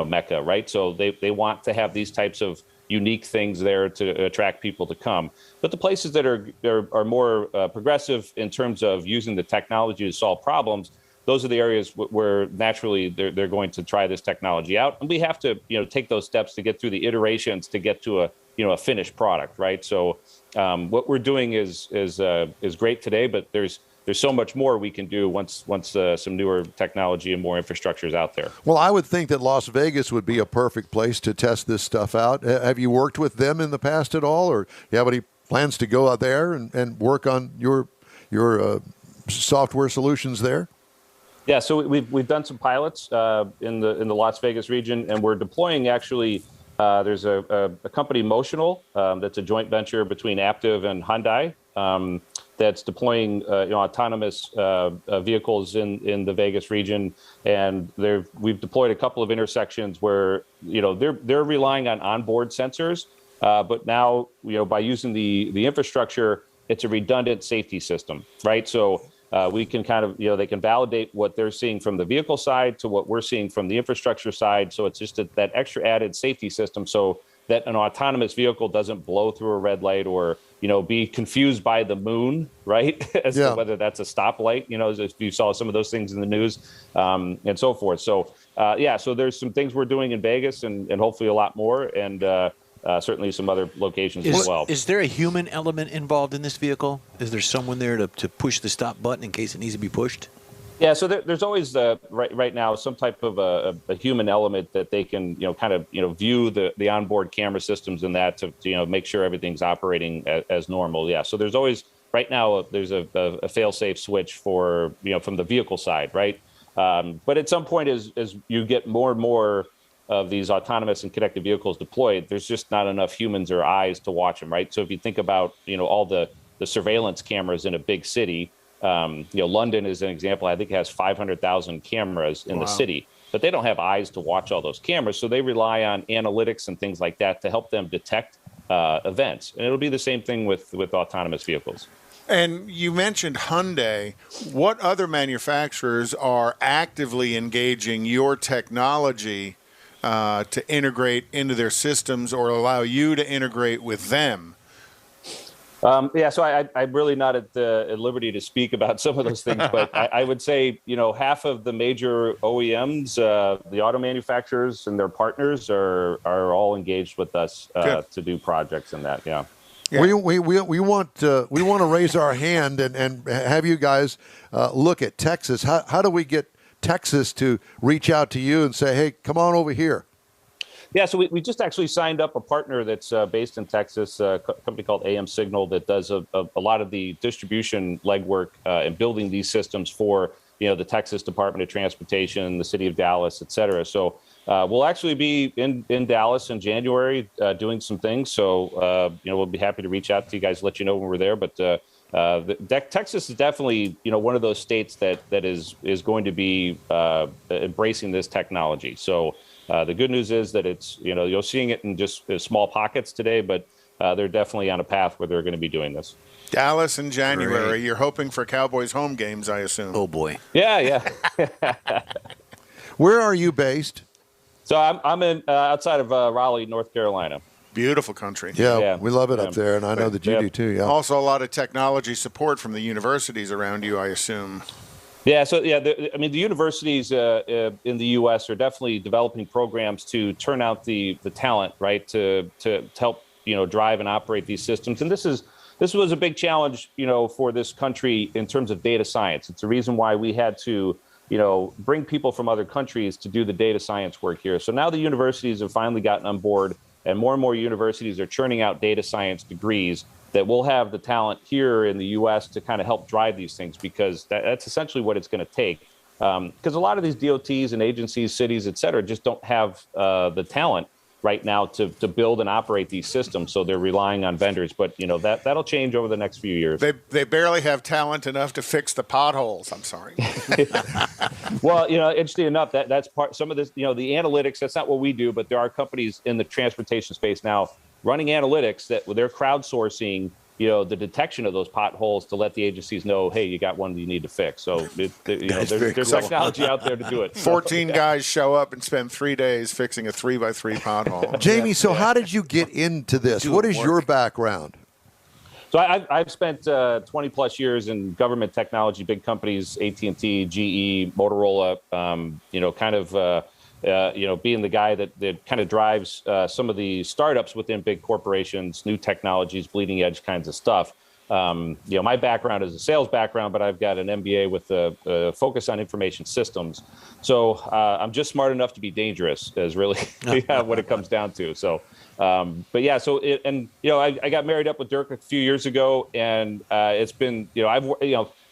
mecca, right? So they want to have these types of unique things there to attract people to come. But the places that are more progressive in terms of using the technology to solve problems, those are the areas where naturally they're going to try this technology out. And we have to take those steps to get through the iterations to get to a finished product, right? So what we're doing is great today, but there's so much more we can do once some newer technology and more infrastructure is out there. Well, I would think that Las Vegas would be a perfect place to test this stuff out. Have you worked with them in the past at all, or do you have any plans to go out there and work on your software solutions there? Yeah, so we've done some pilots in the Las Vegas region, and we're deploying actually. There's a company, Motional, that's a joint venture between Aptiv and Hyundai. That's deploying autonomous vehicles in the Vegas region, and we've deployed a couple of intersections where they're relying on onboard sensors, but now by using the infrastructure, it's a redundant safety system, right? So we can kind of they can validate what they're seeing from the vehicle side to what we're seeing from the infrastructure side. So it's just that extra added safety system, so that an autonomous vehicle doesn't blow through a red light or be confused by the moon, right? As to whether that's a stoplight, as you saw some of those things in the news, and so forth. So, so there's some things we're doing in Vegas and hopefully a lot more, and certainly some other locations as well. Is there a human element involved in this vehicle? Is there someone there to push the stop button in case it needs to be pushed? Yeah, so there's always right now some type of a human element that they can view the onboard camera systems and that to make sure everything's operating as normal. Yeah, so there's always right now there's a fail-safe switch for from the vehicle side, right? But at some point as you get more and more of these autonomous and connected vehicles deployed, there's just not enough humans or eyes to watch them, right? So if you think about all the surveillance cameras in a big city. London is an example. I think it has 500,000 cameras in the city, but they don't have eyes to watch all those cameras. So they rely on analytics and things like that to help them detect events. And it'll be the same thing with autonomous vehicles. And you mentioned Hyundai. What other manufacturers are actively engaging your technology to integrate into their systems or allow you to integrate with them? So I'm really not at liberty to speak about some of those things, but I would say, half of the major OEMs, the auto manufacturers and their partners are all engaged with us to do projects in that. Yeah. Yeah. We want to raise our hand and have you guys look at Texas. How do we get Texas to reach out to you and say, hey, come on over here? Yeah, so we just actually signed up a partner that's based in Texas, a company called AM Signal that does a lot of the distribution legwork and building these systems for the Texas Department of Transportation, the city of Dallas, et cetera. So we'll actually be in Dallas in January doing some things. So we'll be happy to reach out to you guys, let you know when we're there. But Texas is definitely, one of those states that is going to be embracing this technology. So the good news is that it's, you're seeing it in just small pockets today, but they're definitely on a path where they're going to be doing this. Dallas in January. Great. You're hoping for Cowboys home games, I assume. Oh boy. Yeah. Where are you based? So I'm in outside of Raleigh, North Carolina. Beautiful country. Yeah, we love it up there, and I know that you do too. Yeah. Also, a lot of technology support from the universities around you, I assume. Yeah, so the universities in the U.S. are definitely developing programs to turn out the talent, right, to help drive and operate these systems. And this was a big challenge, for this country in terms of data science. It's the reason why we had to bring people from other countries to do the data science work here. So now the universities have finally gotten on board, and more universities are churning out data science degrees that will have the talent here in the U.S. to kind of help drive these things, because that's essentially what it's going to take. Because a lot of these DOTs and agencies, cities, et cetera, just don't have the talent right now to build and operate these systems. So they're relying on vendors. But, that'll change over the next few years. They barely have talent enough to fix the potholes. I'm sorry. Well, interesting enough, that's part, some of this, the analytics, that's not what we do, but there are companies in the transportation space now running analytics that they're crowdsourcing, the detection of those potholes to let the agencies know, hey, you got one that you need to fix. So there's technology out there to do it. 14 guys show up and spend 3 days fixing a 3x3 pothole. Jamie, so how did you get into this? What is your background? So I've spent 20 plus years in government technology, big companies, AT&T, GE, Motorola, being the guy that kind of drives some of the startups within big corporations, new technologies, bleeding edge kinds of stuff. My background is a sales background, but I've got an MBA with a focus on information systems. So I'm just smart enough to be dangerous, is really what it comes down to. So, I got married up with Dirk a few years ago, and it's been,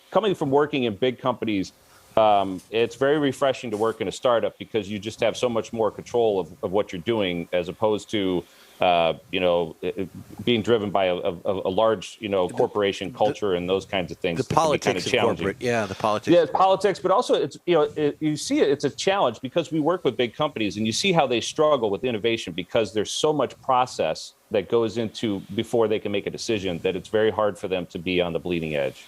coming from working in big companies, it's very refreshing to work in a startup, because you just have so much more control of what you're doing, as opposed to being driven by a large, corporation culture and those kinds of things. The politics of corporate, the politics. Yeah, politics, but also it's you see it's a challenge, because we work with big companies, and you see how they struggle with innovation, because there's so much process that goes into before they can make a decision, that it's very hard for them to be on the bleeding edge.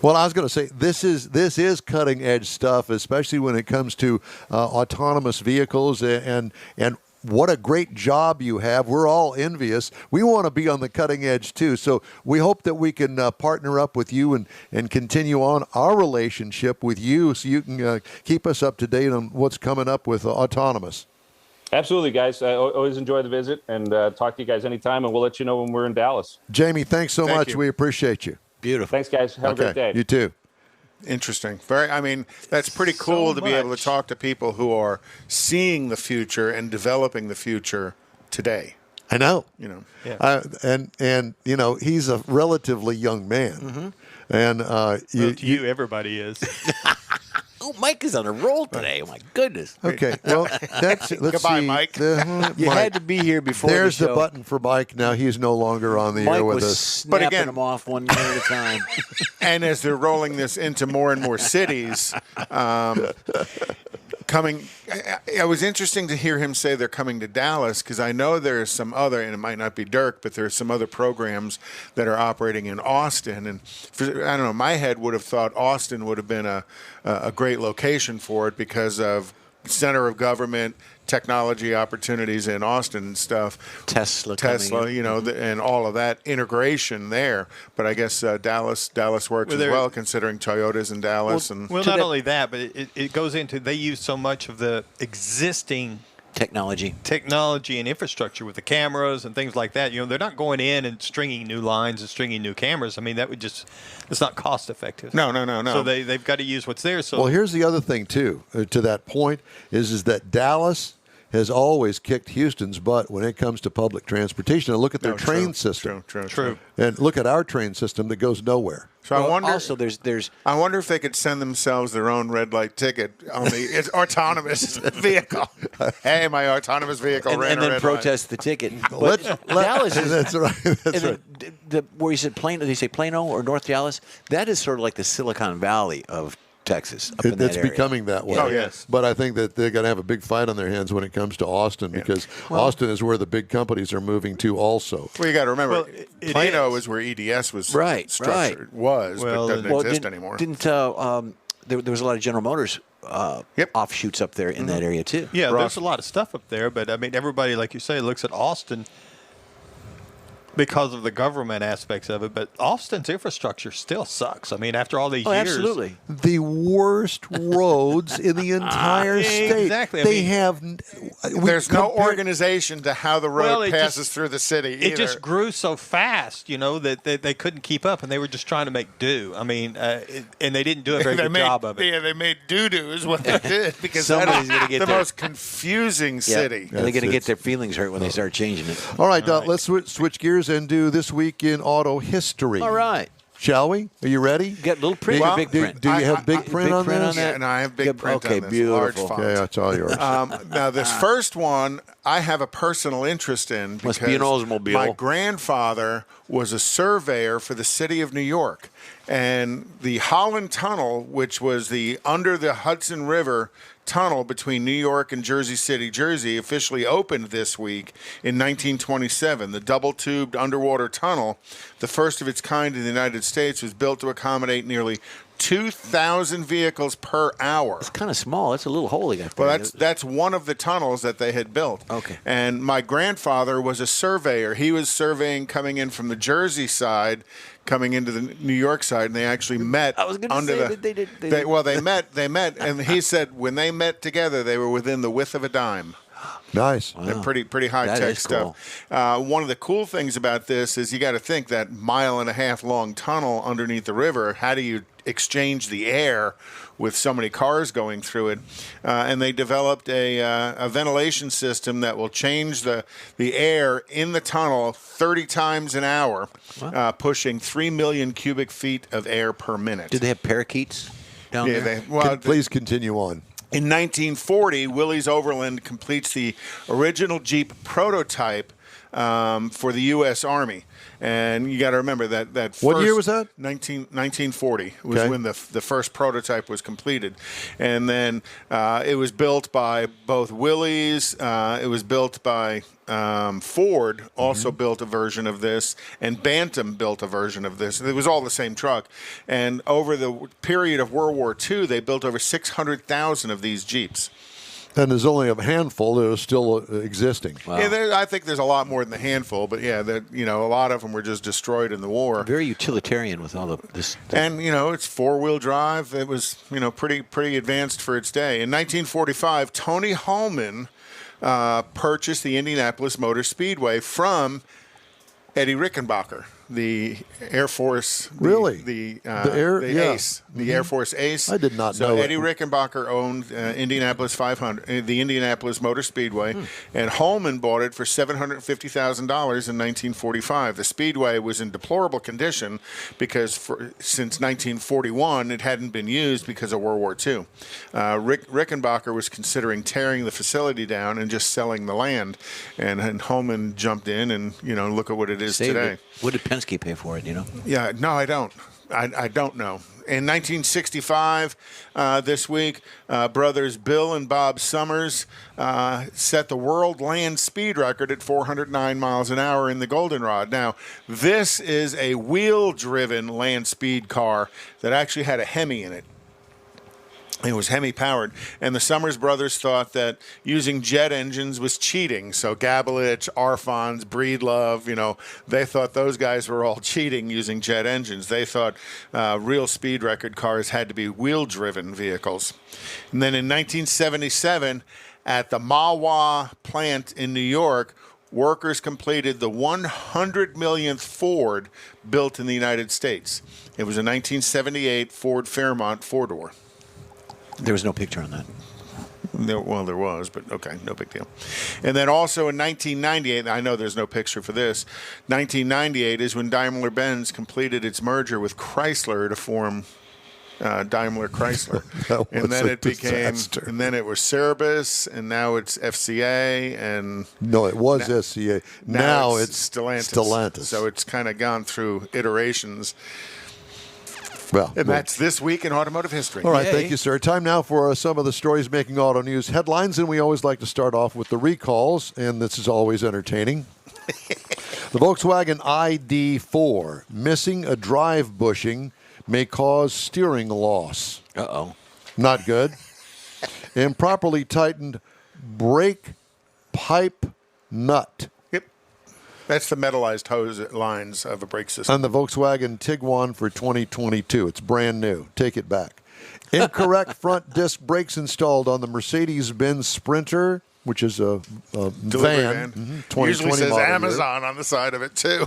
Well, I was going to say, this is cutting edge stuff, especially when it comes to autonomous vehicles, and what a great job you have. We're all envious. We want to be on the cutting edge too. So we hope that we can partner up with you and continue on our relationship with you, so you can keep us up to date on what's coming up with autonomous. Absolutely, guys. I always enjoy the visit, and talk to you guys anytime, and we'll let you know when we're in Dallas. Jamie, thanks so much. You. We appreciate you. Beautiful. Thanks, guys. Have a great day. You too. Interesting. That's pretty cool to be able to talk to people who are seeing the future and developing the future today. I know. Yeah. And he's a relatively young man. Mm-hmm. And everybody is. Oh, Mike is on a roll today. Oh, my goodness. Okay. Well, let's Goodbye, see. Mike. You had to be here before There's the show. the button for Mike. Now he's no longer on the Mike air with was us. snapping them off one year at a time. And as they're rolling this into more and more cities, it was interesting to hear him say they're coming to Dallas, because I know there's some other, and it might not be Dirk, but there's some other programs that are operating in Austin. And I don't know, my head would have thought Austin would have been a great location for it, because of center of government, technology opportunities in Austin and stuff. Tesla, and all of that integration there. But I guess Dallas works as well, considering Toyota's in Dallas. Well, not only that, but it goes into, they use so much of the existing technology and infrastructure with the cameras and things like that. They're not going in and stringing new lines and stringing new cameras. I mean, that would it's not cost effective. No. So they've got to use what's there. So Well, here's the other thing too. To that point is that Dallas has always kicked Houston's butt when it comes to public transportation. And look at their train system. True. And look at our train system that goes nowhere. So I wonder. Also, there's. I wonder if they could send themselves their own red light ticket on the autonomous vehicle. Hey, my autonomous vehicle ran and a then red protest the ticket. But Dallas is That's right. That's right. where you said Plano. Did you say Plano or North Dallas? That is sort of like the Silicon Valley of Texas. Up in that It's area. becoming that way. Oh, yes. But I think that they're going to have a big fight on their hands when it comes to Austin because Austin is where the big companies are moving to also. Well, you got to remember, Well, it Plano is. is where EDS was Right. structured. Was, Well, but doesn't exist anymore. There was a lot of General Motors offshoots up there in that area too. Yeah, Ross. there's a lot of stuff up there, but I mean, everybody, like you say, looks at Austin because of the government aspects of it. But Austin's infrastructure still sucks. I mean, after all these Oh, years, absolutely. The worst roads in the entire state. Exactly. I They mean, have. There's no organization to how the road Well, it passes just- through the city either. it just grew so fast, that they couldn't keep up, and they were just trying to make do. I mean, and they didn't do a very good job of it. Yeah, they made doo-doo is what they did because Somebody's that's gonna get the their- most confusing city. And they're going to get their feelings hurt when they start changing it. All right, let's switch gears and do This Week in Auto History. All right. Shall we? Are you ready? Get little print or big print? Do you have big print on this? Yeah, and I have big print okay, on this, beautiful. large font. Okay, that's all yours. Now, this first one I have a personal interest in because Must be an Oldsmobile. my grandfather was a surveyor for the city of New York. And the Holland Tunnel, which was the under the Hudson River tunnel between New York and Jersey City, Jersey, officially opened this week in 1927. The double-tubed underwater tunnel, the first of its kind in the United States, was built to accommodate nearly 2,000 vehicles per hour. It's kind of small. It's a little hole they got Well, there. that's one of the tunnels that they had built. Okay. And my grandfather was a surveyor. He was surveying coming in from the Jersey side, coming into the New York side, and they actually met. I was gonna under say the. that they did- they they- did. well, they met, and he said when they met together, they were within the width of a dime. Nice. They're pretty high That tech is stuff. One of the cool things about this is you got to think that 1.5 mile long tunnel underneath the river. How do you exchange the air with so many cars going through it? And they developed a ventilation system that will change the air in the tunnel 30 times an hour, pushing 3 million cubic feet of air per minute. Did they have parakeets down there? Please continue on. In 1940, Willys Overland completes the original Jeep prototype for the U.S. Army. And you got to remember that first, What year was that? 1940 was Okay. when the first prototype was completed. And then it was built by both Willys, it was built by Ford, also built a version of this, and Bantam built a version of this. It was all the same truck. And over the period of World War II, they built over 600,000 of these Jeeps. And there's only a handful that are still existing. Wow. Yeah, I think there's a lot more than a handful, but yeah, a lot of them were just destroyed in the war. Very utilitarian with all of this. And it's 4-wheel drive. It was pretty advanced for its day. In 1945, Tony Hallman purchased the Indianapolis Motor Speedway from Eddie Rickenbacker, the Air Force. Really? The Ace. The Air Force Ace. I did not so know it. Eddie Rickenbacker owned Indianapolis 500, the Indianapolis Motor Speedway, and Holman bought it for $750,000 in 1945. The Speedway was in deplorable condition because since 1941 it hadn't been used because of World War II. Rickenbacker was considering tearing the facility down and just selling the land, and Holman jumped in and look at what it is Saved today. it. What did Penske pay for it? Yeah, no, I don't. I don't know. In 1965, this week, brothers Bill and Bob Summers set the world land speed record at 409 miles an hour in the Goldenrod. Now, this is a wheel-driven land speed car that actually had a Hemi in it. It was Hemi powered, and the Summers brothers thought that using jet engines was cheating. So Gabelich, Arfons, Breedlove, they thought those guys were all cheating using jet engines. They thought real speed record cars had to be wheel-driven vehicles. And then in 1977, at the Mahwah plant in New York, workers completed the 100 millionth Ford built in the United States. It was a 1978 Ford Fairmont four-door. There was no picture on that. There was, but okay, no big deal. And then also in 1998, I know there's no picture for this, 1998 is when Daimler-Benz completed its merger with Chrysler to form Daimler Chrysler. And then it became, and then it was Cerebus, and now it's FCA, and no, it was SCA. Now it's Stellantis. So it's kind of gone through iterations. Well, and that's this week in automotive history. All right, thank you, sir. Time now for some of the stories making auto news headlines, and we always like to start off with the recalls, and this is always entertaining. The Volkswagen ID4 missing a drive bushing may cause steering loss. Uh-oh. Not good. Improperly tightened brake pipe nut. Yep. That's the metallized hose lines of a brake system. On the Volkswagen Tiguan for 2022. It's brand new. Take it back. Incorrect front disc brakes installed on the Mercedes-Benz Sprinter, which is a van. 2020 Usually says model Amazon on the side of it, too.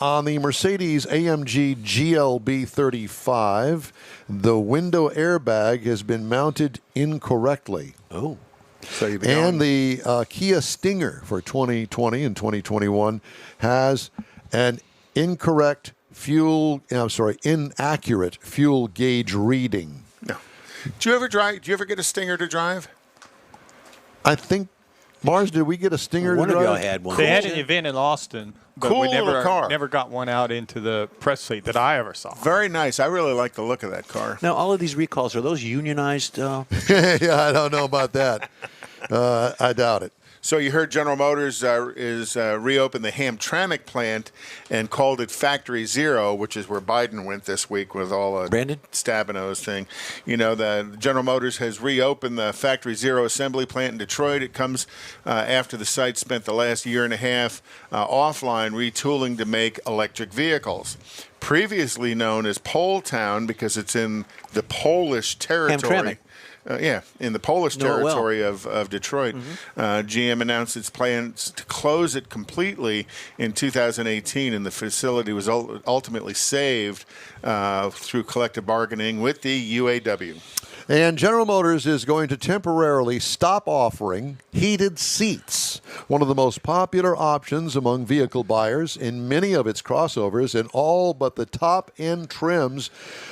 On the Mercedes AMG GLB 35, the window airbag has been mounted incorrectly. Oh. So and the Kia Stinger for 2020 and 2021 has an inaccurate fuel gauge reading. No. Do you ever get a Stinger to drive? I think, Mars, did we get a Stinger one to drive? One of y'all had one. They had an event in Austin, but cool we car. never got one out into the press seat that I ever saw. Very nice. I really like the look of that car. Now, all of these recalls, are those unionized? Yeah, I don't know about that. I doubt it. So you heard General Motors reopened the Hamtramck plant and called it Factory Zero, which is where Biden went this week with all the Stabeno's thing. You know, the General Motors has reopened the Factory Zero assembly plant in Detroit. It comes after the site spent the last year and a half offline retooling to make electric vehicles. Previously known as Pole Town because it's in the Polish territory. In the Polish territory of Detroit. GM announced its plans to close it completely in 2018, and the facility was ultimately saved through collective bargaining with the UAW. And General Motors is going to temporarily stop offering heated seats, one of the most popular options among vehicle buyers in many of its crossovers and all but the top-end trims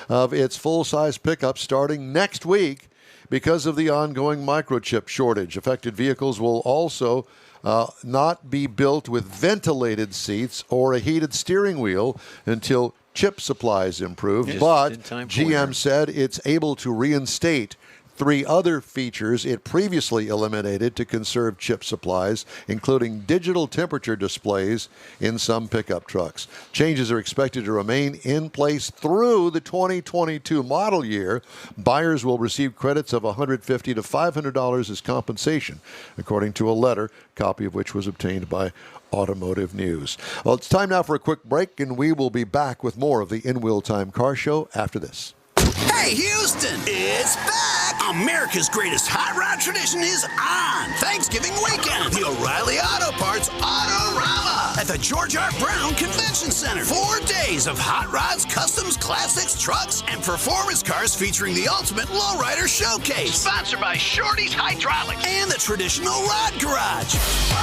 of its full-size pickups starting next week. Because of the ongoing microchip shortage, affected vehicles will also not be built with ventilated seats or a heated steering wheel until chip supplies improve. But GM said it's able to reinstate 3 other features it previously eliminated to conserve chip supplies, including digital temperature displays in some pickup trucks. Changes are expected to remain in place through the 2022 model year. Buyers will receive credits of $150 to $500 as compensation, according to a letter, copy of which was obtained by Automotive News. Well, it's time now for a quick break, and we will be back with more of the In Wheel Time Car Show after this. Hey, Houston, it's back! America's greatest hot rod tradition is on Thanksgiving weekend. The O'Reilly Auto Parts Autorama at the George R. Brown Convention Center. 4 days of hot rods, customs, classics, trucks, and performance cars featuring the ultimate lowrider showcase. Sponsored by Shorty's Hydraulics and the Traditional Rod Garage.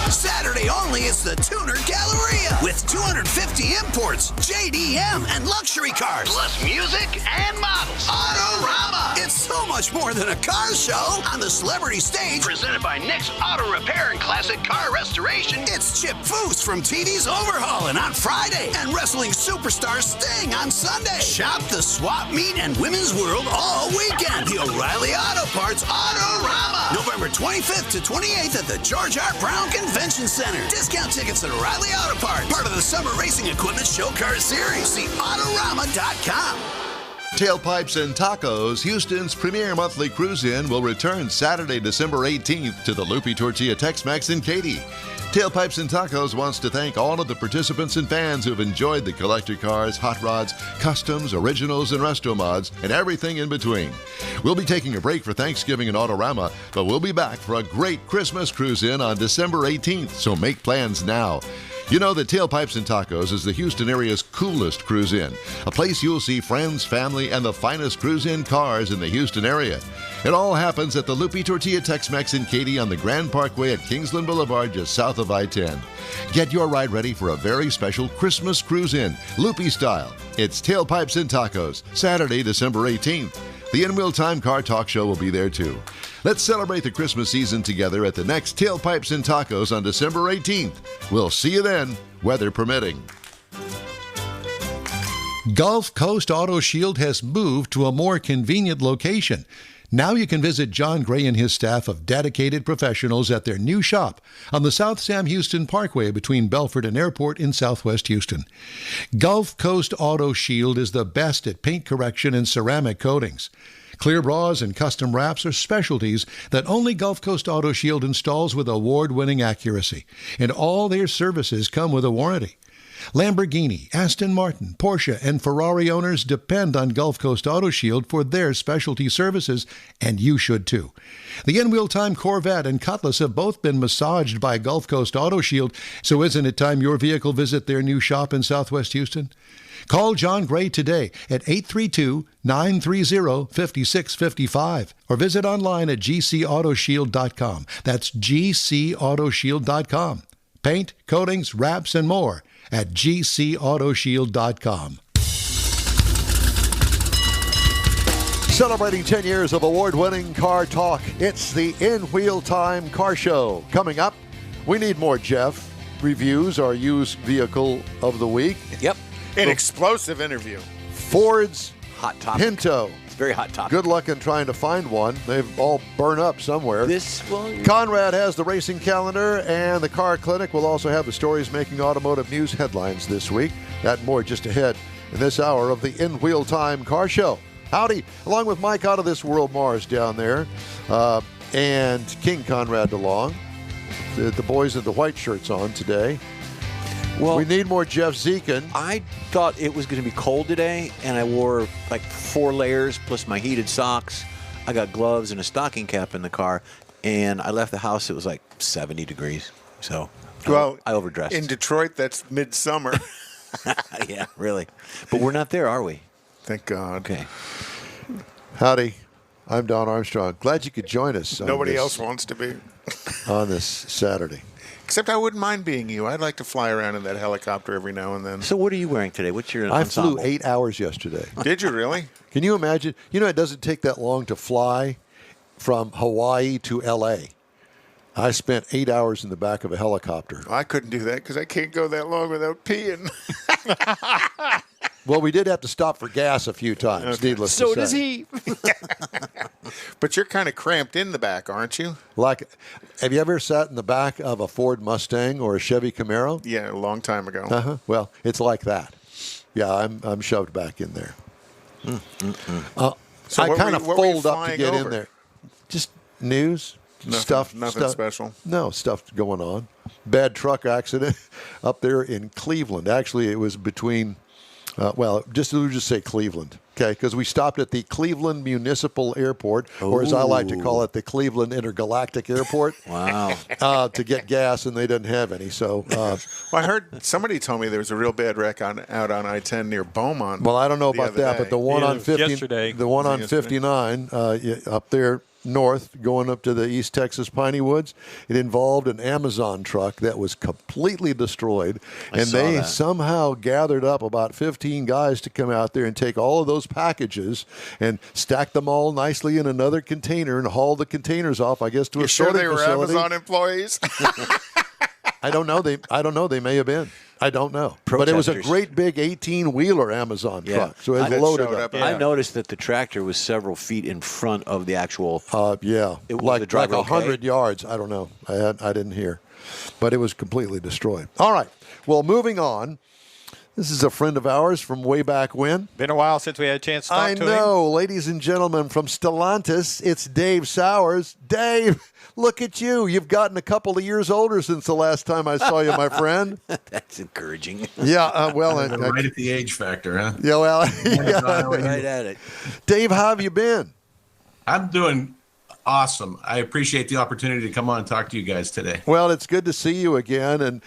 Saturday only, it's the Tuner Galleria with 250 imports, JDM, and luxury cars, plus music and models. Autorama. It's so much more than a car show. On the celebrity stage, presented by Nick's Auto Repair and Classic Car Restoration, it's Chip Foose from TV's Overhauling on Friday and wrestling superstar Sting on Sunday. Shop the swap meet and women's world all weekend. The O'Reilly Auto Parts Autorama. November 25th to 28th at the George R. Brown Convention Center. Discount tickets at O'Reilly Auto Parts. Part of the Summer Racing Equipment Show Car Series. See Autorama.com. Tailpipes and Tacos, Houston's premier monthly cruise-in, will return Saturday, December 18th to the Loopy Tortilla Tex-Mex in Katy. Tailpipes and Tacos wants to thank all of the participants and fans who've enjoyed the collector cars, hot rods, customs, originals, and resto mods, and everything in between. We'll be taking a break for Thanksgiving and Autorama, but we'll be back for a great Christmas cruise-in on December 18th, so make plans now. You know that Tailpipes and Tacos is the Houston area's coolest cruise-in, a place you'll see friends, family, and the finest cruise-in cars in the Houston area. It all happens at the Lupi Tortilla Tex-Mex in Katy on the Grand Parkway at Kingsland Boulevard, just south of I-10. Get your ride ready for a very special Christmas cruise-in, Lupi style. It's Tailpipes and Tacos, Saturday, December 18th. The In-Wheel Time Car Talk Show will be there too. Let's celebrate the Christmas season together at the next Tailpipes and Tacos on December 18th. We'll see you then, weather permitting. Gulf Coast Auto Shield has moved to a more convenient location. Now you can visit John Gray and his staff of dedicated professionals at their new shop on the South Sam Houston Parkway between Belford and Airport in Southwest Houston. Gulf Coast Auto Shield is the best at paint correction and ceramic coatings. Clear bras and custom wraps are specialties that only Gulf Coast Auto Shield installs with award-winning accuracy, and all their services come with a warranty. Lamborghini, Aston Martin, Porsche, and Ferrari owners depend on Gulf Coast Auto Shield for their specialty services, and you should too. The In-Wheel Time Corvette and Cutlass have both been massaged by Gulf Coast Auto Shield, so isn't it time your vehicle visit their new shop in Southwest Houston? Call John Gray today at 832-930-5655 or visit online at gcautoshield.com. That's gcautoshield.com. Paint, coatings, wraps, and more at gcautoshield.com. Celebrating 10 years of award-winning car talk, it's the In-Wheel Time Car Show. Coming up, we need more Jeff reviews, our used vehicle of the week. Yep. An explosive interview. Ford's Hot topic. Pinto. It's very hot topic. Good luck in trying to find one. They've all burned up somewhere. Well, Conrad has the racing calendar, and the car clinic will also have the stories making automotive news headlines this week. That and more just ahead in this hour of the In-Wheel Time Car Show. Howdy, along with Mike Out of This World Mars down there, and King Conrad DeLong. The boys in the white shirts on today. well, We need more Jeff Zekin. I thought it was going to be cold today, and I wore like 4 layers plus my heated socks. I got gloves and a stocking cap in the car, and I left the house. It was like 70 degrees. So Well, I overdressed. In Detroit, that's midsummer. Yeah, really. But we're not there, are we? Thank God. Okay. Howdy, I'm Don Armstrong. Glad you could join us. Nobody else wants to be. on this Saturday. Except I wouldn't mind being you. I'd like to fly around in that helicopter every now and then. So what are you wearing today? What's your I ensemble? flew 8 hours yesterday. Did you really? Can you imagine? You know, it doesn't take that long to fly from Hawaii to L.A. I spent 8 hours in the back of a helicopter. I couldn't do that because I can't go that long without peeing. Well, we did have to stop for gas a few times, needless to say. So does he. But you're kind of cramped in the back, aren't you? Like, have you ever sat in the back of a Ford Mustang or a Chevy Camaro? Yeah, a long time ago. Well, it's like that. Yeah, I'm shoved back in there. So I what kind of were you fold up to flying get over? in there. Just news, Nothing stuff. special? No, stuff going on. Bad truck accident up there in Cleveland. Actually, it was between, we'll just say Cleveland, okay? Because we stopped at the Cleveland Municipal Airport, or as I like to call it, the Cleveland Intergalactic Airport. Wow. To get gas, and they didn't have any. So, Well, I heard somebody told me there was a real bad wreck out on I-10 near Beaumont. well, I don't know the about other that, day. but the one Yeah, on 50, yesterday. the one on Yesterday. 59 up there north, going up to the East Texas Piney Woods, it involved an Amazon truck that was completely destroyed, and saw they that. somehow gathered up about 15 guys to come out there and take all of those packages and stack them all nicely in another container and haul the containers off, I guess, to You a sure sorting they were facility. Amazon employees? I don't know. They may have been. I don't know. But it was a Protesters. great big 18-wheeler Amazon Yeah. truck, so it was That loaded showed up. up. I noticed that the tractor was several feet in front of the actual. Yeah, It was the like driver okay? 100 yards. I don't know. I didn't hear, but it was completely destroyed. All right. Well, moving on. This is a friend of ours from way back when. Been a while since we had a chance to talk I to him. know, ladies and gentlemen, from Stellantis, it's Dave Sowers. Dave, look at you. You've gotten a couple of years older since the last time I saw you, my friend. That's encouraging. Yeah, well, Right at the age factor, huh? yeah, well, yeah. Right at it. Dave, how have you been? I'm doing awesome. I appreciate the opportunity to come on and talk to you guys today. Well, it's good to see you again. And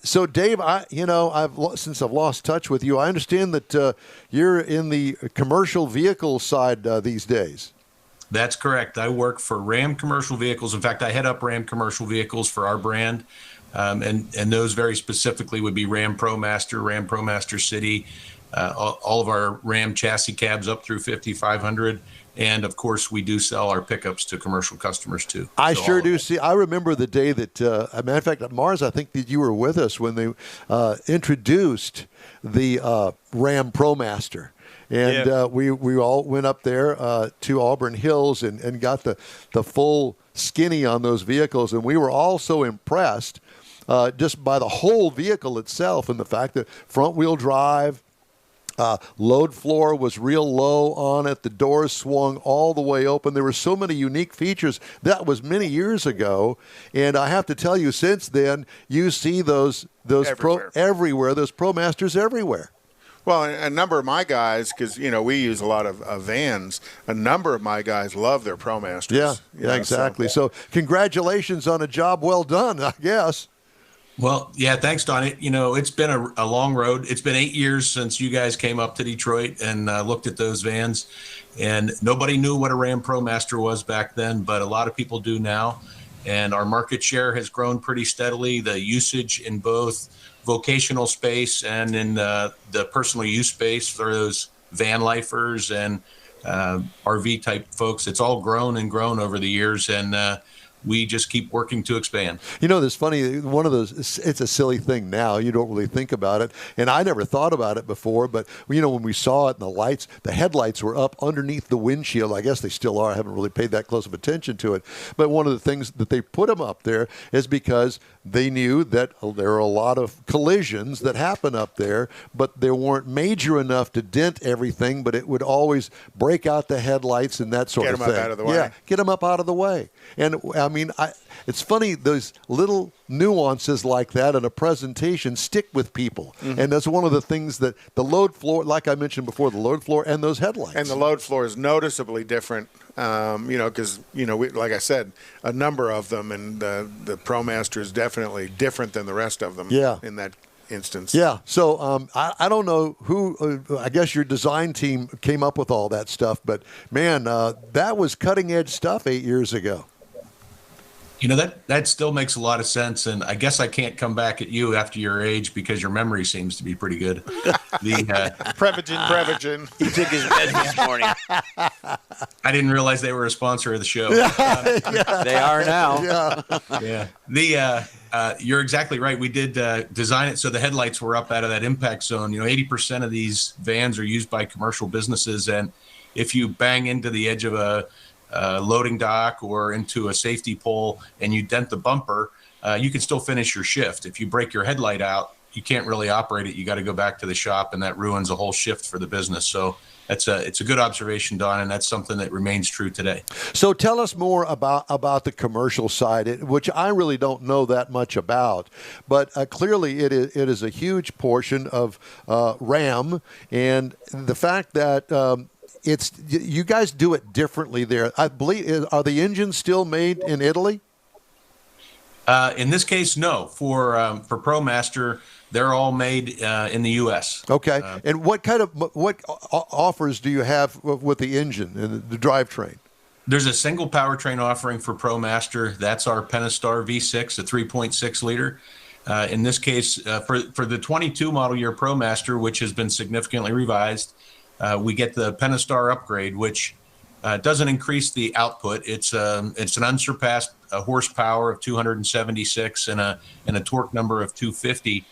so, Dave, since I've lost touch with you, I understand that you're in the commercial vehicle side these days. That's correct. I work for Ram Commercial Vehicles. In fact, I head up Ram Commercial Vehicles for our brand. And those very specifically would be Ram ProMaster City, all of our Ram chassis cabs up through 5,500. And, of course, we do sell our pickups to commercial customers, too. I sure do see. I remember the day that, as a matter of fact, Mars, I think that you were with us when they introduced the Ram ProMaster. And we all went up there to Auburn Hills and got the full skinny on those vehicles. And we were all so impressed just by the whole vehicle itself and the fact that front-wheel drive, load floor was real low on it. The doors swung all the way open. There were so many unique features. That was many years ago. And I have to tell you, since then, you see those everywhere, those ProMasters everywhere. Well, a number of my guys, because, we use a lot of vans, a number of my guys love their ProMasters. Yeah, exactly. So congratulations on a job well done, I guess. Well, yeah, thanks, Don. It's been a long road. It's been 8 years since you guys came up to Detroit and looked at those vans. And nobody knew what a Ram ProMaster was back then, but a lot of people do now. And our market share has grown pretty steadily. The usage in both vocational space and in the personal use space for those van lifers and RV type folks, it's all grown and grown over the years. And we just keep working to expand. This funny, one of those, it's a silly thing now. You don't really think about it. And I never thought about it before, but, when we saw it and the headlights were up underneath the windshield. I guess they still are. I haven't really paid that close of attention to it. But one of the things that they put them up there is because they knew that there are a lot of collisions that happen up there, but they weren't major enough to dent everything, but it would always break out the headlights and that sort of thing. Get them up out of the way. Yeah, get them up out of the way. And it's funny, those little nuances like that in a presentation stick with people. Mm-hmm. And that's one of the things that the load floor, like I mentioned before, the load floor and those headlights. And the load floor is noticeably different, because, like I said, a number of them, and the ProMaster is definitely different than the rest of them in that instance. Yeah. So I don't know who, I guess your design team came up with all that stuff, but, man, that was cutting-edge stuff 8 years ago. That still makes a lot of sense, and I guess I can't come back at you after your age because your memory seems to be pretty good. Prevagen. He took his meds this morning. I didn't realize they were a sponsor of the show. They are now. Yeah. You're exactly right. We did design it so the headlights were up out of that impact zone. 80% of these vans are used by commercial businesses, and if you bang into the edge of a loading dock or into a safety pole and you dent the bumper, you can still finish your shift. If you break your headlight out, you can't really operate it. You got to go back to the shop, and that ruins a whole shift for the business. So it's a good observation, Don, and that's something that remains true today. So tell us more about the commercial side, which I really don't know that much about, but clearly it is a huge portion of Ram, and the fact that you guys do it differently there. I believe, are the engines still made in Italy? In this case, no. For ProMaster, they're all made in the U.S. Okay. And what offers do you have with the engine and the drivetrain? There's a single powertrain offering for ProMaster. That's our Pentastar V6, a 3.6 liter. In this case, for the 22 model year ProMaster, which has been significantly revised, we get the Pentastar upgrade, which doesn't increase the output. It's an unsurpassed horsepower of 276 and a torque number of 250.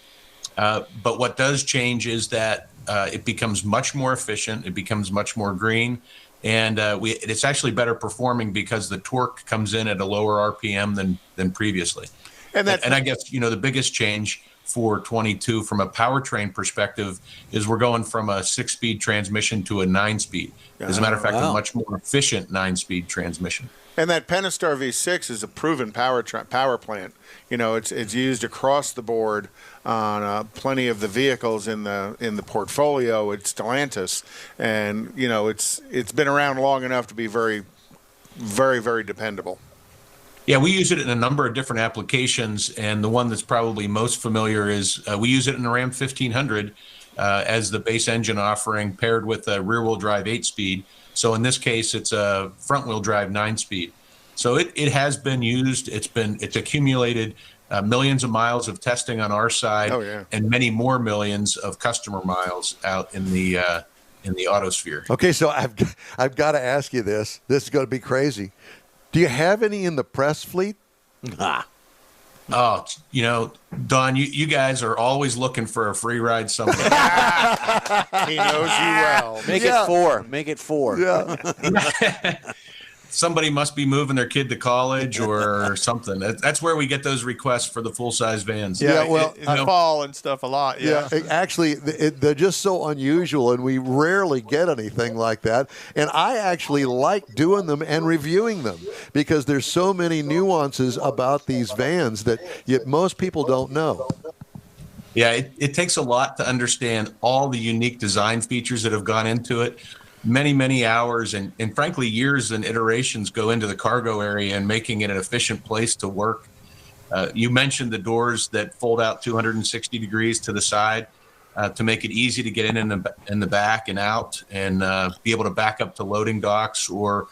But what does change is that it becomes much more efficient. It becomes much more green, and it's actually better performing because the torque comes in at a lower RPM than previously. And I guess the biggest change for 22 from a powertrain perspective is we're going from a 6-speed transmission to a 9-speed. As a matter of fact, a much more efficient 9-speed transmission. And that Pentastar V6 is a proven power plant. It's used across the board on plenty of the vehicles in the portfolio at Stellantis, and it's been around long enough to be very very, very dependable. Yeah, we use it in a number of different applications, and the one that's probably most familiar is we use it in the Ram 1500 as the base engine offering paired with a rear-wheel drive 8-speed. So in this case, it's a front-wheel drive 9-speed. So it has been used. It's accumulated millions of miles of testing on our side, and many more millions of customer miles out in the autosphere. Okay, so I've got to ask you this. This is going to be crazy. Do you have any in the press fleet? Oh, Don, you guys are always looking for a free ride somewhere. He knows you well. Make it 4. Make it 4. Yeah. Somebody must be moving their kid to college or something. That's where we get those requests for the full-size vans. Yeah, well, I fall and stuff a lot. Yeah, actually, they're just so unusual, and we rarely get anything like that. And I actually like doing them and reviewing them because there's so many nuances about these vans that most people don't know. Yeah, it takes a lot to understand all the unique design features that have gone into it. Many hours and frankly years and iterations go into the cargo area and making it an efficient place to work. You mentioned the doors that fold out 260 degrees to the side to make it easy to get in the back and out and be able to back up to loading docks or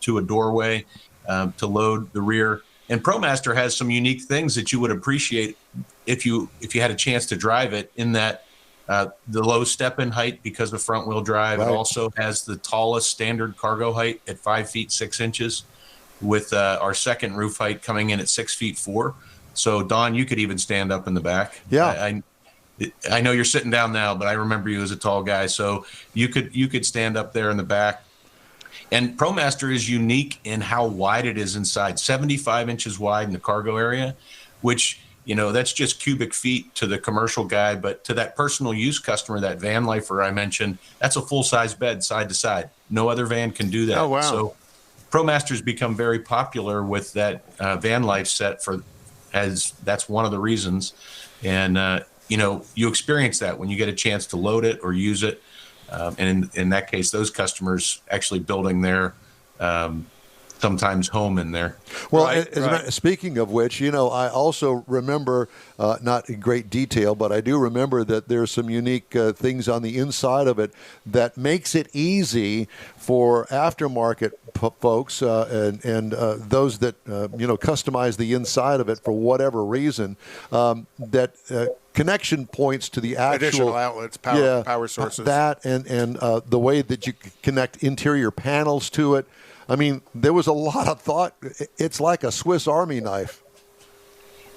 to a doorway to load the rear. And ProMaster has some unique things that you would appreciate if you had a chance to drive it, in that the low step-in height because of front-wheel drive. Right. It also has the tallest standard cargo height at 5 feet 6 inches, with our second roof height coming in at 6 feet 4. So, Don, you could even stand up in the back. Yeah, I know you're sitting down now, but I remember you as a tall guy, so you could stand up there in the back. And ProMaster is unique in how wide it is inside, 75 inches wide in the cargo area, which, that's just cubic feet to the commercial guy, but to that personal use customer, that van lifer I mentioned, that's a full-size bed side to side. No other van can do that. Oh, wow. So ProMaster's become very popular with that van life set as that's one of the reasons. And, you experience that when you get a chance to load it or use it. And in that case, those customers actually building their sometimes home in there. Well, speaking of which, I also remember, not in great detail, but I do remember that there's some unique things on the inside of it that makes it easy for aftermarket folks and those that, customize the inside of it for whatever reason, that connection points to the actual additional outlets, power sources. That and the way that you connect interior panels to it. I mean, there was a lot of thought. It's like a Swiss Army knife.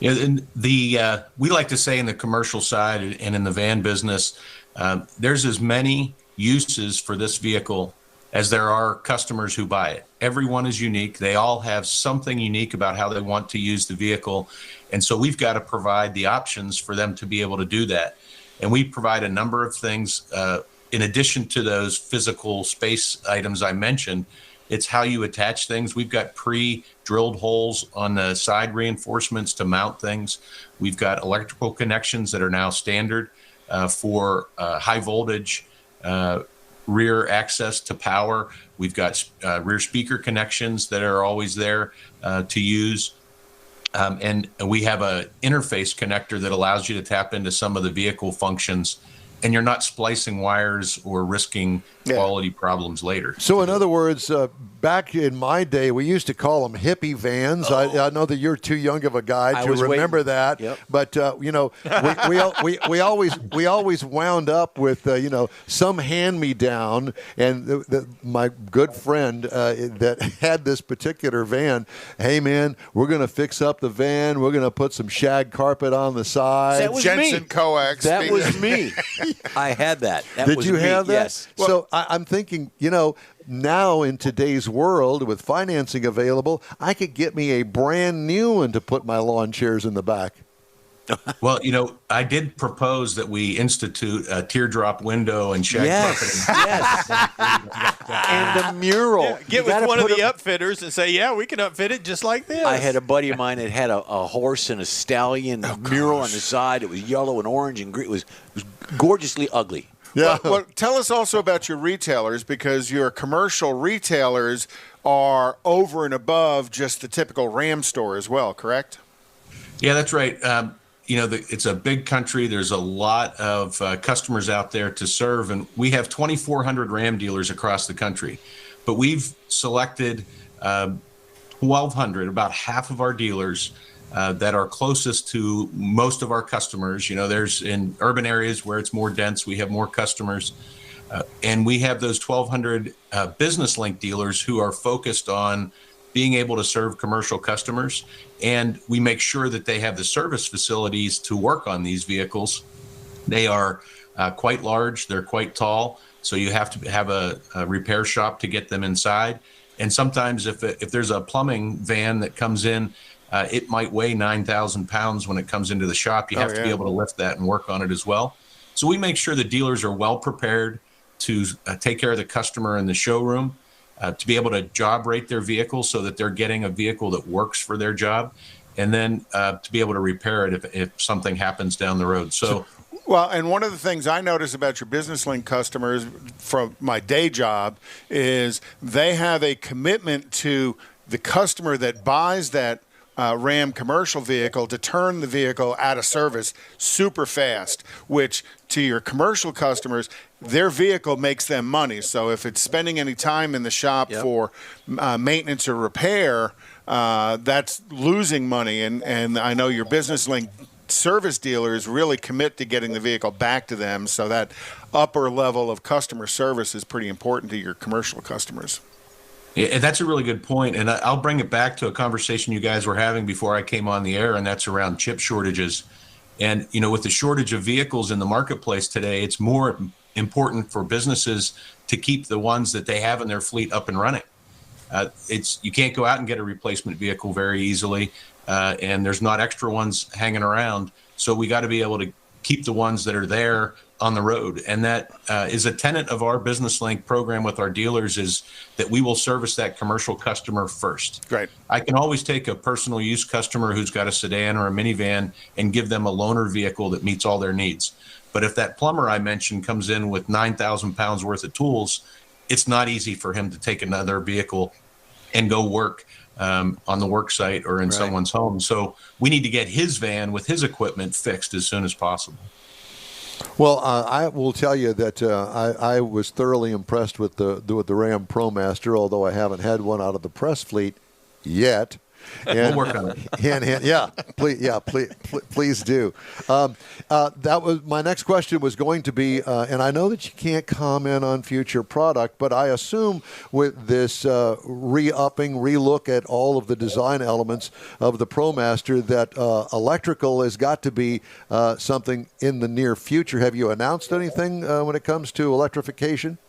Yeah, and we like to say in the commercial side and in the van business, there's as many uses for this vehicle as there are customers who buy it. Everyone is unique. They all have something unique about how they want to use the vehicle. And so we've got to provide the options for them to be able to do that. And we provide a number of things in addition to those physical space items I mentioned. It's how you attach things. We've got pre-drilled holes on the side reinforcements to mount things. We've got electrical connections that are now standard for high voltage rear access to power. We've got rear speaker connections that are always there to use. And we have an interface connector that allows you to tap into some of the vehicle functions, and you're not splicing wires or risking quality problems later. So in other words, back in my day, we used to call them hippie vans. I know that you're too young of a guy to remember that. Yep. But, we always wound up with, some hand-me-down. And my good friend that had this particular van, hey, man, we're going to fix up the van. We're going to put some shag carpet on the side. That was Jensen me. Coax. That was me. I had that. Did you have that? Yes. So I'm thinking, now in today's world with financing available, I could get me a brand new one to put my lawn chairs in the back. Well, I did propose that we institute a teardrop window and shag carpeting. Yes. And a mural. Yeah, get with one of the upfitters and say, we can upfit it just like this. I had a buddy of mine that had a horse and a stallion mural on the side. It was yellow and orange and green. It was gorgeously ugly. Yeah. Well, tell us also about your retailers, because your commercial retailers are over and above just the typical Ram store as well, correct? Yeah, that's right. It's a big country. There's a lot of customers out there to serve, and we have 2,400 Ram dealers across the country. But we've selected 1,200, about half of our dealers that are closest to most of our customers. There's in urban areas where it's more dense, we have more customers. And we have those 1,200 business link dealers who are focused on being able to serve commercial customers. And we make sure that they have the service facilities to work on these vehicles. They are quite large. They're quite tall. So you have to have a repair shop to get them inside. And sometimes if there's a plumbing van that comes in, it might weigh 9,000 pounds when it comes into the shop. You have to be able to lift that and work on it as well. So we make sure the dealers are well prepared to take care of the customer in the showroom, to be able to job rate their vehicle so that they're getting a vehicle that works for their job, and then to be able to repair it if something happens down the road. Well, and one of the things I notice about your Business Link customers from my day job is they have a commitment to the customer that buys that Ram commercial vehicle to turn the vehicle out of service super fast, which to your commercial customers, their vehicle makes them money. So if it's spending any time in the shop for maintenance or repair, that's losing money. And I know your Business Link service dealers really commit to getting the vehicle back to them. So that upper level of customer service is pretty important to your commercial customers. Yeah, that's a really good point. And I'll bring it back to a conversation you guys were having before I came on the air, and that's around chip shortages. And, with the shortage of vehicles in the marketplace today, it's more important for businesses to keep the ones that they have in their fleet up and running. You can't go out and get a replacement vehicle very easily, and there's not extra ones hanging around. So we got to be able to keep the ones that are there on the road. And that is a tenet of our Business Link program with our dealers, is that we will service that commercial customer first. Right. I can always take a personal use customer who's got a sedan or a minivan and give them a loaner vehicle that meets all their needs. But if that plumber I mentioned comes in with 9,000 pounds worth of tools, it's not easy for him to take another vehicle and go work on the work site or in someone's home. So we need to get his van with his equipment fixed as soon as possible. Well, I will tell you that I was thoroughly impressed with the Ram ProMaster, although I haven't had one out of the press fleet yet. And we'll work on it. Please do. That was my next question was going to be, and I know that you can't comment on future product, but I assume with this relook at all of the design elements of the ProMaster that electrical has got to be something in the near future. Have you announced anything when it comes to electrification?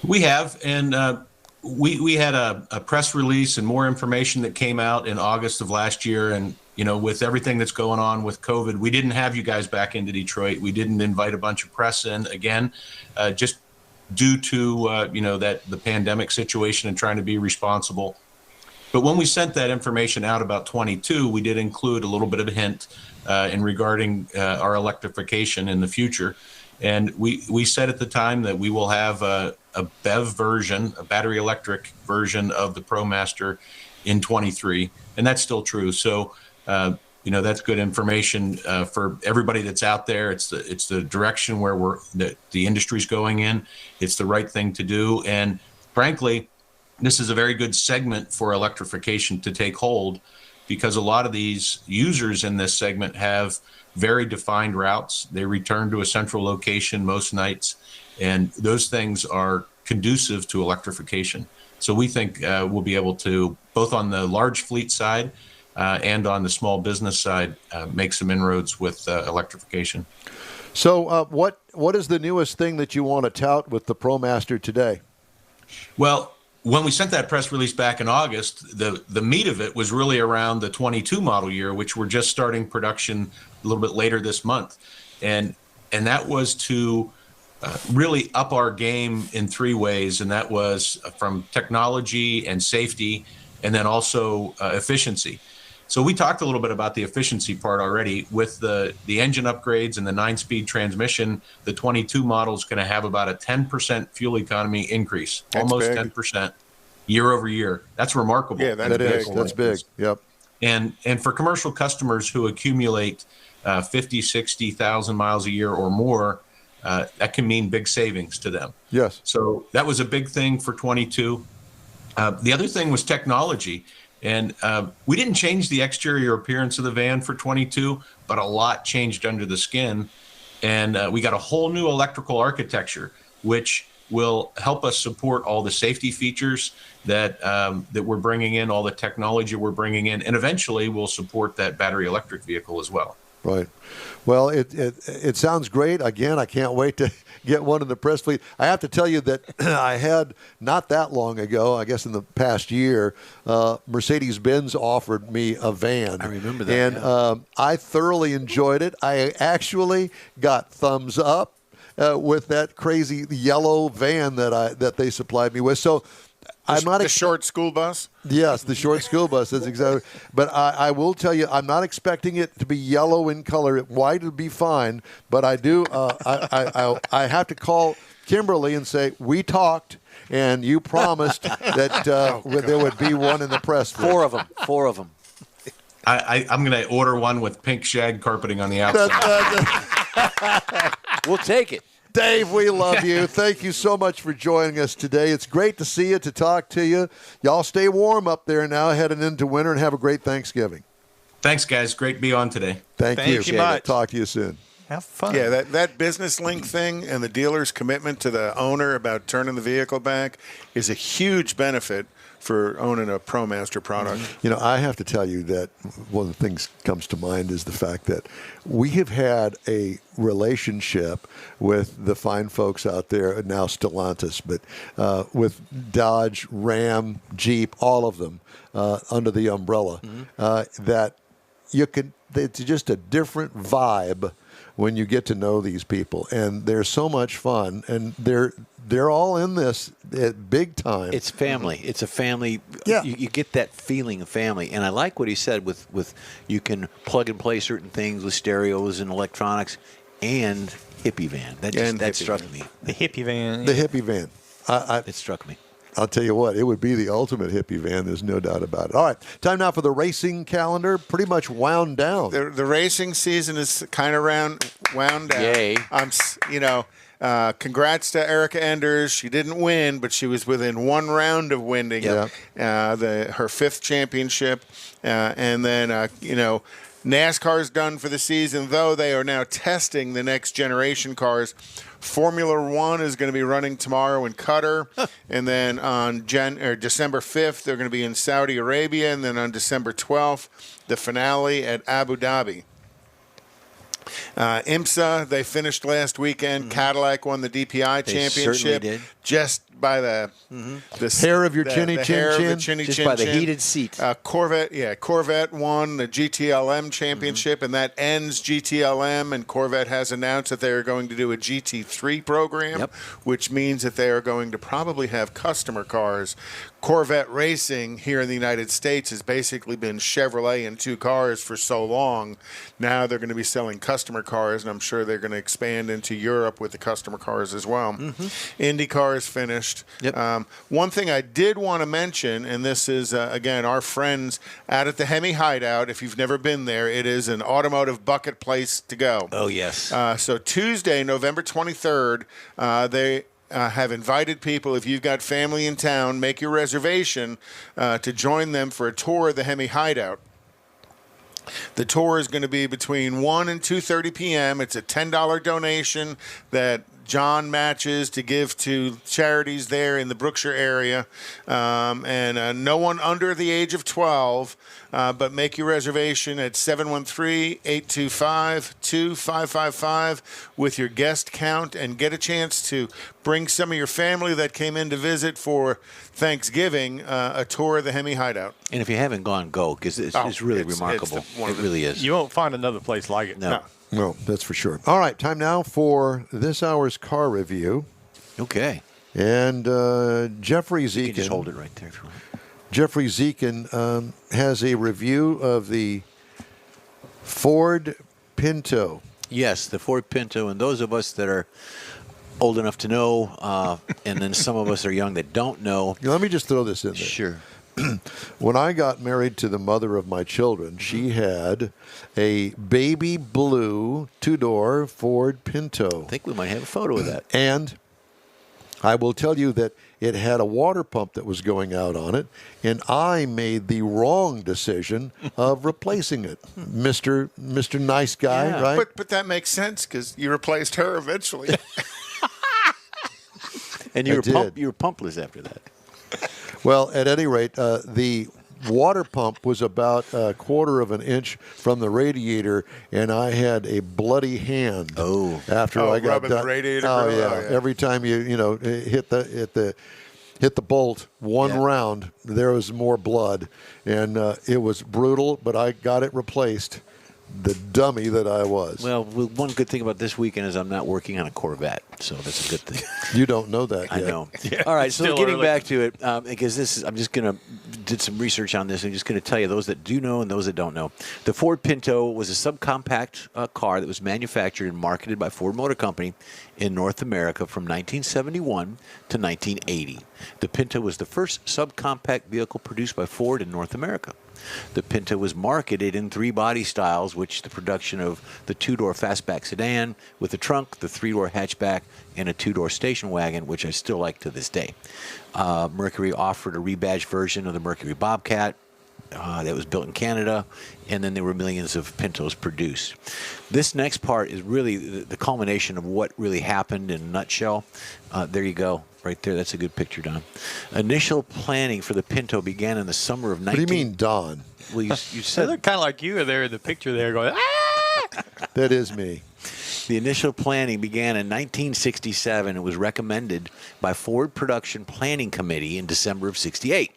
We have, and we had a press release and more information that came out in August of last year. And, with everything that's going on with COVID, we didn't have you guys back into Detroit. We didn't invite a bunch of press in again, just due to, that the pandemic situation and trying to be responsible. But when we sent that information out about 22, we did include a little bit of a hint in regarding our electrification in the future. And we said at the time that we will have a BEV version, a battery electric version of the ProMaster in 23, and that's still true. So, that's good information for everybody that's out there. It's the direction where the industry's going in. It's the right thing to do, and frankly, this is a very good segment for electrification to take hold, because a lot of these users in this segment have very defined routes. They return to a central location most nights, and those things are conducive to electrification. So we think we'll be able to, both on the large fleet side and on the small business side, make some inroads with electrification. So what is the newest thing that you want to tout with the ProMaster today? Well, when we sent that press release back in August, the meat of it was really around the 22 model year, which we're just starting production a little bit later this month. And that was to really up our game in three ways. And that was from technology and safety, and then also efficiency. So we talked a little bit about the efficiency part already. With the engine upgrades and the 9-speed transmission, the 22 model is going to have about a 10% fuel economy increase, That's almost big. 10%. year over year. That's remarkable. Yeah, that's That big. is. That's big. Yep. And for commercial customers who accumulate 50, 60,000 miles a year or more, that can mean big savings to them. Yes. So that was a big thing for 22. The other thing was technology. And we didn't change the exterior appearance of the van for 22, but a lot changed under the skin. And we got a whole new electrical architecture, which will help us support all the safety features that we're bringing in, all the technology we're bringing in, and eventually we'll support that battery electric vehicle as well. Right. Well, it sounds great. Again, I can't wait to get one in the press fleet. I have to tell you that I had not that long ago, I guess in the past year, Mercedes-Benz offered me a van. I remember that. And I thoroughly enjoyed it. I actually got thumbs up with that crazy yellow van that they supplied me with. So I'm not the short school bus. Yes, the short school bus. That's exactly. But I will tell you, I'm not expecting it to be yellow in color. White would be fine. But I do. I have to call Kimberly and say we talked, and you promised that there would be one in the press. Four of them. I'm going to order one with pink shag carpeting on the outside. We'll take it. Dave, we love you. Thank you so much for joining us today. It's great to see you, to talk to you. Y'all stay warm up there now, heading into winter, and have a great Thanksgiving. Thanks, guys. Great to be on today. Thank you. you much. Talk to you soon. Have fun. Yeah, that business link thing and the dealer's commitment to the owner about turning the vehicle back is a huge benefit for owning a ProMaster product. You know, I have to tell you that one of the things comes to mind is the fact that we have had a relationship with the fine folks out there, now Stellantis, but with Dodge, Ram, Jeep, all of them under the umbrella, that it's just a different vibe when you get to know these people, and they're so much fun, and they're all in this at big time. It's family. It's a family. Yeah. You get that feeling of family. And I like what he said with you can plug and play certain things with stereos and electronics and hippie van. That struck me. The hippie van. The hippie van. It struck me. I'll tell you what, it would be the ultimate hippie van. There's no doubt about it. All right, time now for the racing calendar. Pretty much wound down. The racing season is kind of wound down. Yay. Congrats to Erica Enders. She didn't win, but she was within one round of winning her fifth championship. And then, NASCAR's done for the season, though they are now testing the next generation cars. Formula One is going to be running tomorrow in Qatar. And then on December 5th, they're going to be in Saudi Arabia. And then on December 12th, the finale at Abu Dhabi. IMSA, they finished last weekend. Cadillac won the DPI championship. Certainly did. Just by the hair of your chinny chin. Just by the heated seat. Corvette won the GTLM championship, and that ends GTLM. And Corvette has announced that they are going to do a GT3 program, which means that they are going to probably have customer cars. Corvette racing here in the United States has basically been Chevrolet and two cars for so long. Now they're going to be selling customer cars, and I'm sure they're going to expand into Europe with the customer cars as well. IndyCar is finished. One thing I did want to mention, and this is, again, our friends out at the Hemi Hideout. If you've never been there, it is an automotive bucket place to go. Oh, yes. So Tuesday, November 23rd, they have invited people, if you've got family in town, make your reservation to join them for a tour of the Hemi Hideout. The tour is going to be between 1 and 2:30 p.m. It's a $10 donation that John matches to give to charities there in the Brookshire area. And no one under the age of 12, but make your reservation at 713-825-2555 with your guest count and get a chance to bring some of your family that came in to visit for Thanksgiving a tour of the Hemi Hideout. And if you haven't gone, go, because it's really remarkable. It really is. You won't find another place like it. No. No, that's for sure. All right, time now for this hour's car review. Okay. And Jeffrey Zekin. You can just hold it right there if you want. Jeffrey Zekin has a review of the Ford Pinto. Yes, the Ford Pinto. And those of us that are old enough to know, and then some of us are young that don't know. Let me just throw this in there. Sure. When I got married to the mother of my children, she had a baby blue two-door Ford Pinto. I think we might have a photo of that. And I will tell you that it had a water pump that was going out on it, and I made the wrong decision of replacing it. Mr. Nice Guy, Yeah. right? But that makes sense because you replaced her eventually. And I you did. were pumpless after that. Well, at any rate, the water pump was about a quarter of an inch from the radiator, and I had a bloody hand. After I got rubbing done. the radiator. Oh grill? yeah. Every time you hit the bolt one round, there was more blood, and it was brutal. But I got it replaced. The dummy that I was. Well, one good thing about this weekend is I'm not working on a Corvette, so that's a good thing. You don't know that yet. I know. All right, so Still getting early. back to it, because I'm just going to did some research on this. I'm just going to tell you those that do know and those that don't know. The Ford Pinto was a subcompact car that was manufactured and marketed by Ford Motor Company in North America from 1971 to 1980. The Pinto was the first subcompact vehicle produced by Ford in North America. The Pinto was marketed in 3 body styles, which the production of the 2-door fastback sedan with a trunk, the 3-door hatchback, and a 2-door station wagon, which I still like to this day. Mercury offered a rebadged version of the Mercury Bobcat that was built in Canada, and then there were millions of Pintos produced. This next part is really the culmination of what really happened in a nutshell. There you go. Right there. That's a good picture, Don. Initial planning for the Pinto began in the summer of 19... What do you mean, Don? Well, you They said... look kind of like you are there in the picture there going, ah! That is me. The initial planning began in 1967 and was recommended by Ford Production Planning Committee in December of 68.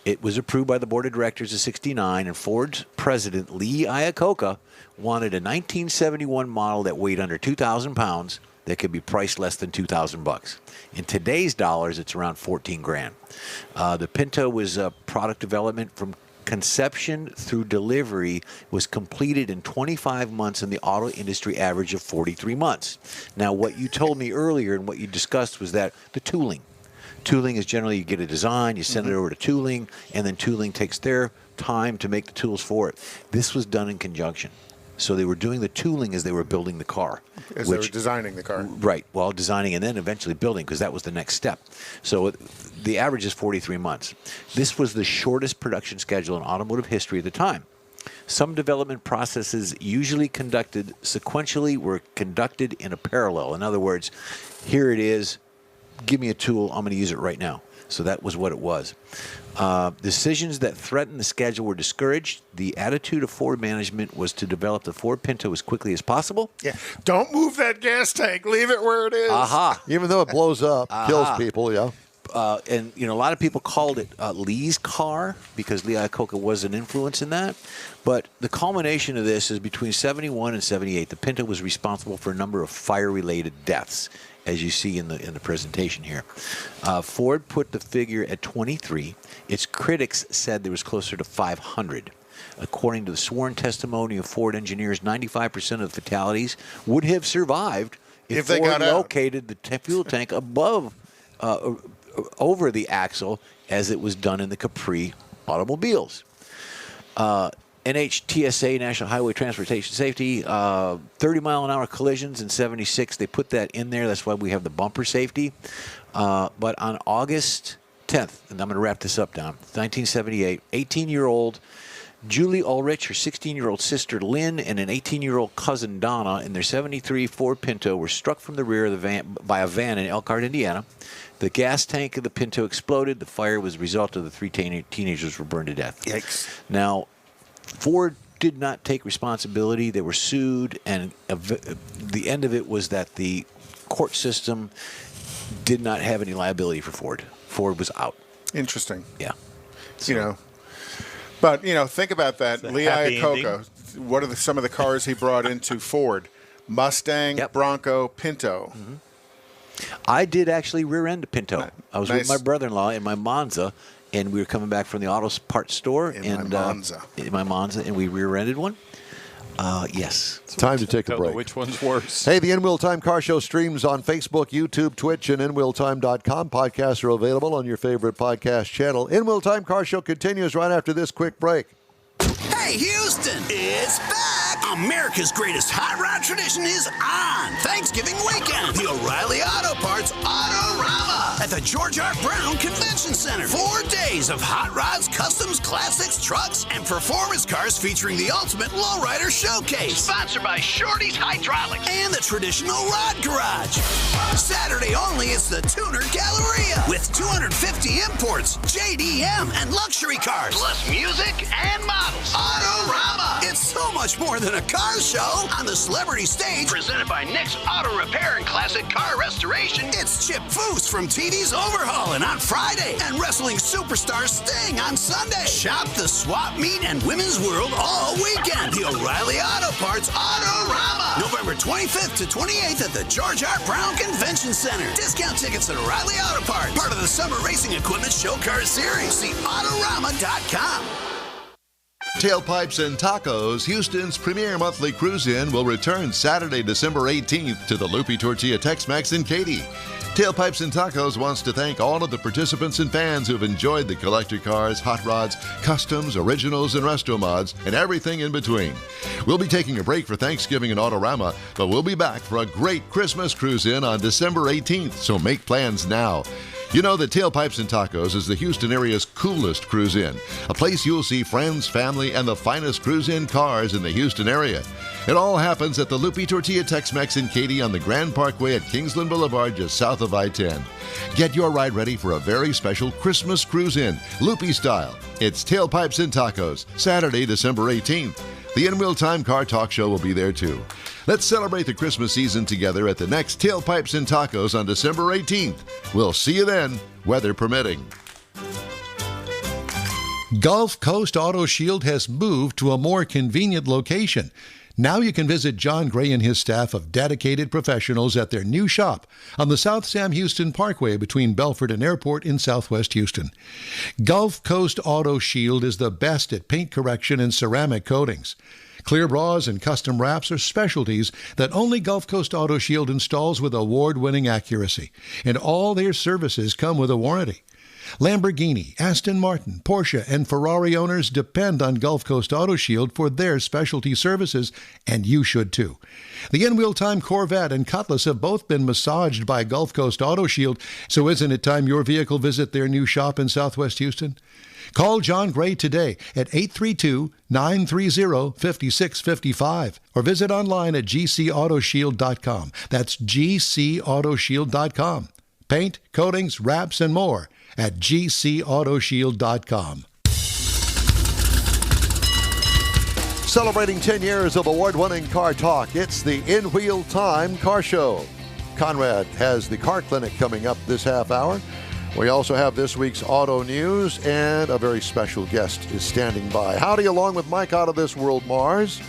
It was approved by the board of directors of 69, and Ford's president, Lee Iacocca, wanted a 1971 model that weighed under 2,000 pounds that could be priced less than $2,000. In today's dollars, it's around 14 grand. The Pinto was product development from conception through delivery was completed in 25 months, and the auto industry average of 43 months. Now, what you told me earlier and what you discussed was that the tooling. Tooling is generally you get a design, you send it over to tooling, and then tooling takes their time to make the tools for it. This was done in conjunction. So they were doing the tooling as they were building the car. As they were designing the car. Right. Well, designing and then eventually building, because that was the next step. So the average is 43 months. This was the shortest production schedule in automotive history at the time. Some development processes usually conducted sequentially were conducted in a parallel. In other words, here it is, give me a tool, I'm going to use it right now. So that was what it was. Decisions that threatened the schedule were discouraged. The attitude of Ford management was to develop the Ford Pinto as quickly as possible. Yeah. Don't move that gas tank. Leave it where it is. Aha. Even though it blows up, kills people, yeah. And, you know, a lot of people called it Lee's car because Lee Iacocca was an influence in that. But the culmination of this is between 71 and 78. The Pinto was responsible for a number of fire-related deaths, as you see in the presentation here. Ford put the figure at 23. Its critics said there was closer to 500. According to the sworn testimony of Ford engineers, 95% of the fatalities would have survived if they Ford got out. located the fuel tank above, over the axle, as it was done in the Capri automobiles. NHTSA, National Highway Transportation Safety, 30-mile-an-hour collisions in 76. They put that in there. That's why we have the bumper safety. But on August 10th, and I'm going to wrap this up, Don, 1978, 18-year-old Julie Ulrich, her 16-year-old sister Lynn, and an 18-year-old cousin Donna in their 73 Ford Pinto were struck from the rear of the van by a van in Elkhart, Indiana. The gas tank of the Pinto exploded. The fire was a result of the 3 teenagers were burned to death. Yikes. Now, Ford did not take responsibility. They were sued, and the end of it was that the court system did not have any liability for Ford. Ford was out. Interesting. Yeah. You know. But, you know, think about that. a Lee happy Iacocca, what are some of the cars he brought into Ford? Mustang, Yep. Bronco, Pinto. Mm-hmm. I did actually rear-end a Pinto. I was with Nice. my brother-in-law in my Monza, and we were coming back from the auto parts store. In my Monza. In my Monza, and we rear-ended one. Yes. Time to take a Don't know break. which one's worse. Hey, the In Wheel Time Car Show streams on Facebook, YouTube, Twitch, and InWheelTime.com. Podcasts are available on your favorite podcast channel. In Wheel Time Car Show continues right after this quick break. Hey, Houston, it's back! America's greatest hot rod tradition is on Thanksgiving weekend. The O'Reilly Auto Parts Autorama at the George R. Brown Convention Center. 4 days of hot rods, customs, classics, trucks, and performance cars featuring the ultimate lowrider showcase. Sponsored by Shorty's Hydraulics and the traditional rod garage. Saturday only, it's the Tuner Galleria with 250 imports, JDM, and luxury cars, plus music and models. Autorama. It's so much more than a car show. On the celebrity stage, presented by Nick's Auto Repair and Classic Car Restoration, it's Chip Foose from TV's Overhauling on Friday and wrestling superstar Sting on Sunday. Shop the swap meet and women's world all weekend. The O'Reilly Auto Parts Autorama. November 25th to 28th at the George R. Brown Convention Center. Discount tickets at O'Reilly Auto Parts. Part of the Summer Racing Equipment Show Car Series. See Autorama.com. Tailpipes and Tacos, Houston's premier monthly cruise-in, will return Saturday, December 18th to the Loopy Tortilla Tex-Mex in Katy. Tailpipes and Tacos wants to thank all of the participants and fans who've enjoyed the collector cars, hot rods, customs, originals, and resto mods, and everything in between. We'll be taking a break for Thanksgiving and Autorama, but we'll be back for a great Christmas cruise-in on December 18th, so make plans now. You know that Tailpipes and Tacos is the Houston area's coolest cruise-in, a place you'll see friends, family, and the finest cruise-in cars in the Houston area. It all happens at the Loopy Tortilla Tex-Mex in Katy on the Grand Parkway at Kingsland Boulevard, just south of I-10. Get your ride ready for a very special Christmas cruise-in, Loopy style. It's Tailpipes and Tacos, Saturday, December 18th. The In Wheel Time Car Talk Show will be there too. Let's celebrate the Christmas season together at the next Tailpipes and Tacos on December 18th. We'll see you then, weather permitting. Gulf Coast Auto Shield has moved to a more convenient location. Now you can visit John Gray and his staff of dedicated professionals at their new shop on the South Sam Houston Parkway between Belford and Airport in Southwest Houston. Gulf Coast Auto Shield is the best at paint correction and ceramic coatings. Clear bras and custom wraps are specialties that only Gulf Coast Auto Shield installs with award-winning accuracy, and all their services come with a warranty. Lamborghini, Aston Martin, Porsche, and Ferrari owners depend on Gulf Coast Auto Shield for their specialty services, and you should too. The In-Wheel Time Corvette and Cutlass have both been massaged by Gulf Coast Auto Shield, so isn't it time your vehicle visit their new shop in Southwest Houston? Call John Gray today at 832-930-5655 or visit online at gcautoshield.com. That's gcautoshield.com. Paint, coatings, wraps, and more at gcautoshield.com. Celebrating 10 years of award-winning car talk, it's the In Wheel Time Car Show. Conrad has the car clinic coming up this half hour. We also have this week's auto news, and a very special guest is standing by. Howdy, along with Mike out of this world, Mars.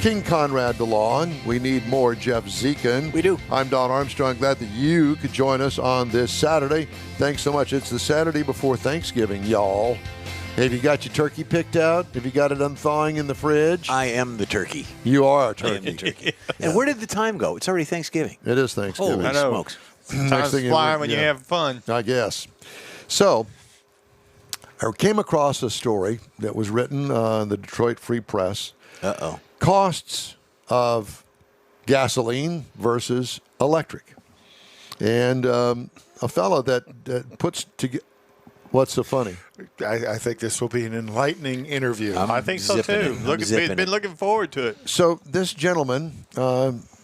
King Conrad DeLong. We need more Jeff Zekin. We do. I'm Don Armstrong. Glad that you could join us on this Saturday. Thanks so much. It's the Saturday before Thanksgiving, y'all. Have you got your turkey picked out? Have you got it unthawing in the fridge? I am the turkey. You are a I turkey. am the turkey. And where did the time go? It's already Thanksgiving. It is Thanksgiving. Holy I know. smokes. Time's thing you flying would- when you yeah. have fun. I guess. So, I came across a story that was written in the Detroit Free Press. Uh-oh. Costs of gasoline versus electric. And a fellow that puts together... What's so funny? I think this will be an enlightening interview. I think so too. Been looking forward to it. So this gentleman,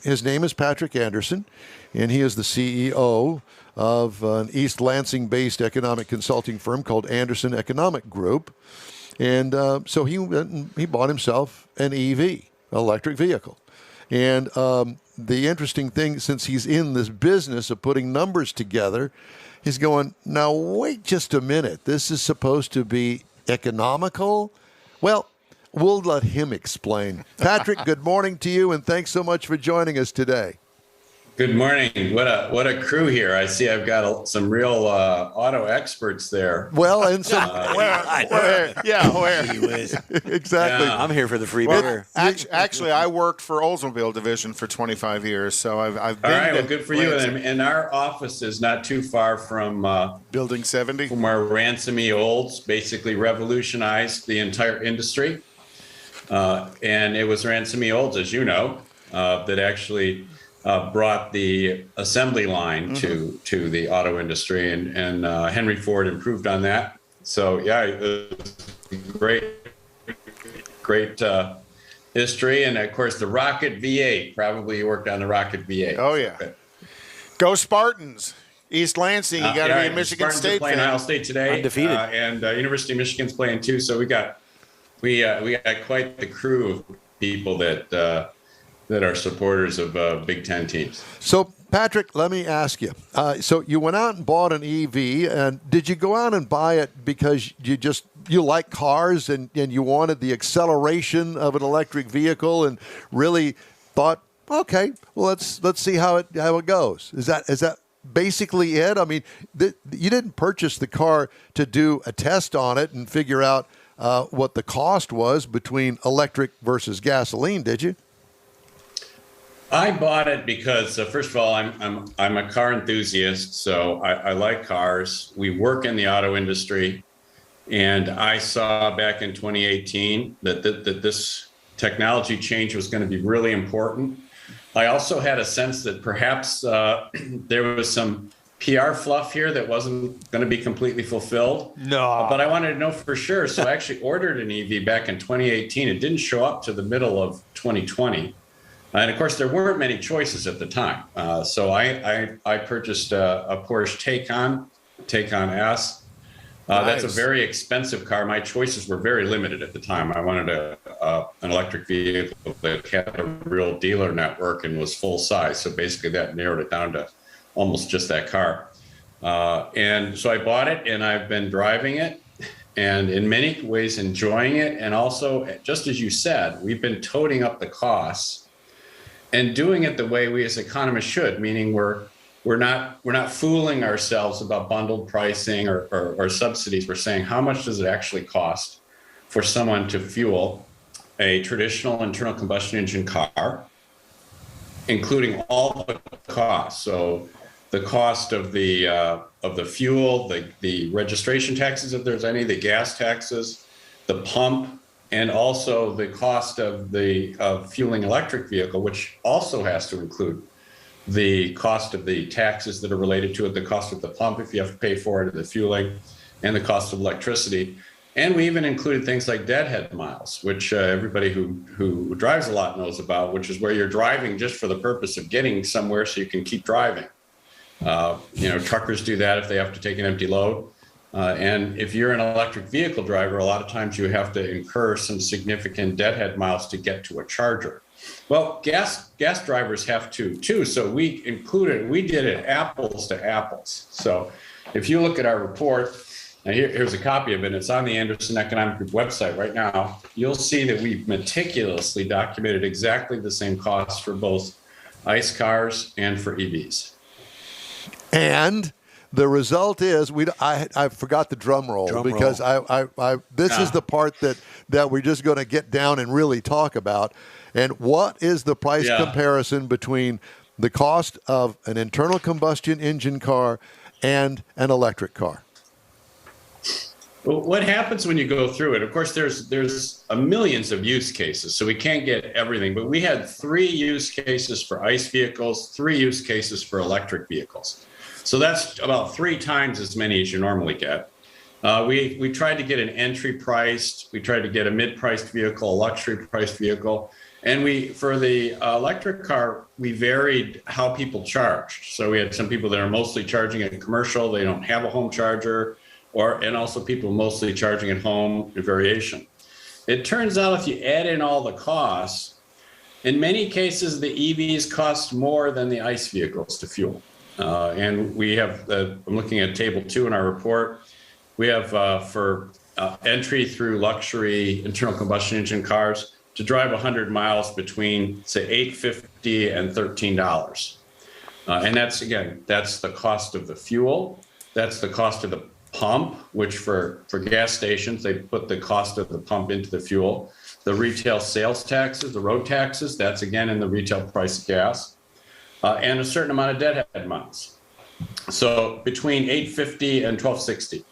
his name is Patrick Anderson, and he is the CEO of an East Lansing-based economic consulting firm called Anderson Economic Group. And so he bought himself an EV, electric vehicle. And the interesting thing, since he's in this business of putting numbers together, he's going, now wait just a minute. This is supposed to be economical? Well, we'll let him explain. Patrick, good morning to you, and thanks so much for joining us today. Good morning. What a crew here. I see I've got some real auto experts there. Well, and some Where? exactly. I'm here for the free Well, beer. actually, I worked for Oldsmobile division for 25 years, so I've been. All right, well, good for you. And our office is not too far from Building 70. from where Ransomie Olds basically revolutionized the entire industry. And it was Ransomie Olds, as you know, that actually brought the assembly line to the auto industry, and Henry Ford improved on that. So yeah, it was great history, and of course the Rocket V8. Probably you worked on the Rocket V8. Oh yeah, go Spartans! East Lansing, you got to be a Michigan Spartans State are playing fan. Ohio State today, Undefeated. and University of Michigan's playing too. So we got quite the crew of people that are supporters of Big Ten teams. So, Patrick, let me ask you. So you went out and bought an EV, and did you go out and buy it because you like cars and you wanted the acceleration of an electric vehicle and really thought, okay, well let's see how it goes? Is that basically it? I mean, you didn't purchase the car to do a test on it and figure out what the cost was between electric versus gasoline, did you? I bought it because, first of all, I'm a car enthusiast, so I like cars. We work in the auto industry, and I saw back in 2018 that this technology change was going to be really important. I also had a sense that perhaps there was some PR fluff here that wasn't going to be completely fulfilled. No. But I wanted to know for sure, so I actually ordered an EV back in 2018. It didn't show up to the middle of 2020. And of course, there weren't many choices at the time. So I purchased a Porsche Taycan S. That's a very expensive car. My choices were very limited at the time. I wanted an electric vehicle that had a real dealer network and was full size. So basically that narrowed it down to almost just that car. And so I bought it, and I've been driving it, and in many ways enjoying it. And also, just as you said, we've been toting up the costs and doing it the way we as economists should, meaning we're not fooling ourselves about bundled pricing or subsidies. We're saying, how much does it actually cost for someone to fuel a traditional internal combustion engine car, including all the costs? So the cost of the fuel, the registration taxes, if there's any, the gas taxes, the pump, and also the cost of fueling electric vehicle, which also has to include the cost of the taxes that are related to it, the cost of the pump if you have to pay for it, the fueling, and the cost of electricity. And we even included things like deadhead miles, which everybody who drives a lot knows about, which is where you're driving just for the purpose of getting somewhere so you can keep driving. Truckers do that if they have to take an empty load. And if you're an electric vehicle driver, a lot of times you have to incur some significant deadhead miles to get to a charger. Well, gas drivers have to too. So we did it apples to apples. So if you look at our report, and here's a copy of it, it's on the Anderson Economic Group website right now, you'll see that we've meticulously documented exactly the same costs for both ICE cars and for EVs. And the result is I forgot the drum roll because this is the part that we're just going to get down and really talk about. And what is the price comparison between the cost of an internal combustion engine car and an electric car? Well, what happens when you go through it? Of course, there's millions of use cases, so we can't get everything. But we had 3 use cases for ICE vehicles, 3 use cases for electric vehicles. So that's about 3 times as many as you normally get. We tried to get an entry priced, we tried to get a mid-priced vehicle, a luxury priced vehicle. And for the electric car, we varied how people charged. So we had some people that are mostly charging at commercial, they don't have a home charger, and also people mostly charging at home, a variation. It turns out if you add in all the costs, in many cases, the EVs cost more than the ICE vehicles to fuel. And we have, I'm looking at table 2 in our report, we have for entry through luxury internal combustion engine cars to drive 100 miles between, say, $8.50 and $13. And that's the cost of the fuel. That's the cost of the pump, which for gas stations, they put the cost of the pump into the fuel. The retail sales taxes, the road taxes, that's again in the retail price of gas, and a certain amount of deadhead miles. So between $850 and $1,260.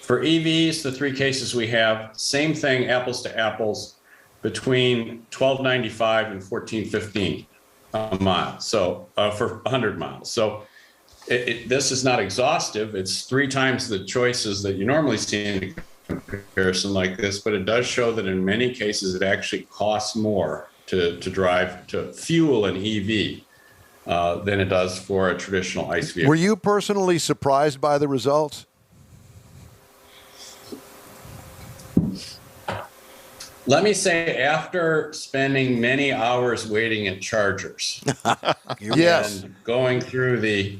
For EVs, the three cases we have, same thing, apples to apples, between $1,295 and $1,415 a mile. So for 100 miles. So this is not exhaustive. It's 3 times the choices that you normally see in a comparison like this, but it does show that in many cases it actually costs more to fuel an EV than it does for a traditional ICE vehicle. Were you personally surprised by the results? Let me say, after spending many hours waiting at chargers, Yes, and going through the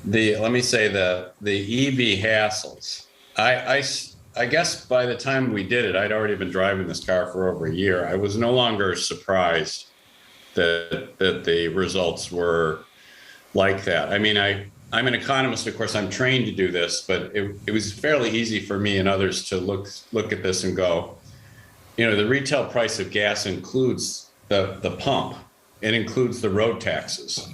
let me say the EV hassles, I guess by the time we did it, I'd already been driving this car for over a year. I was no longer surprised that the results were like that. I mean, I'm an economist, of course. I'm trained to do this, but it was fairly easy for me and others to look at this and go, the retail price of gas includes the pump. It includes the road taxes.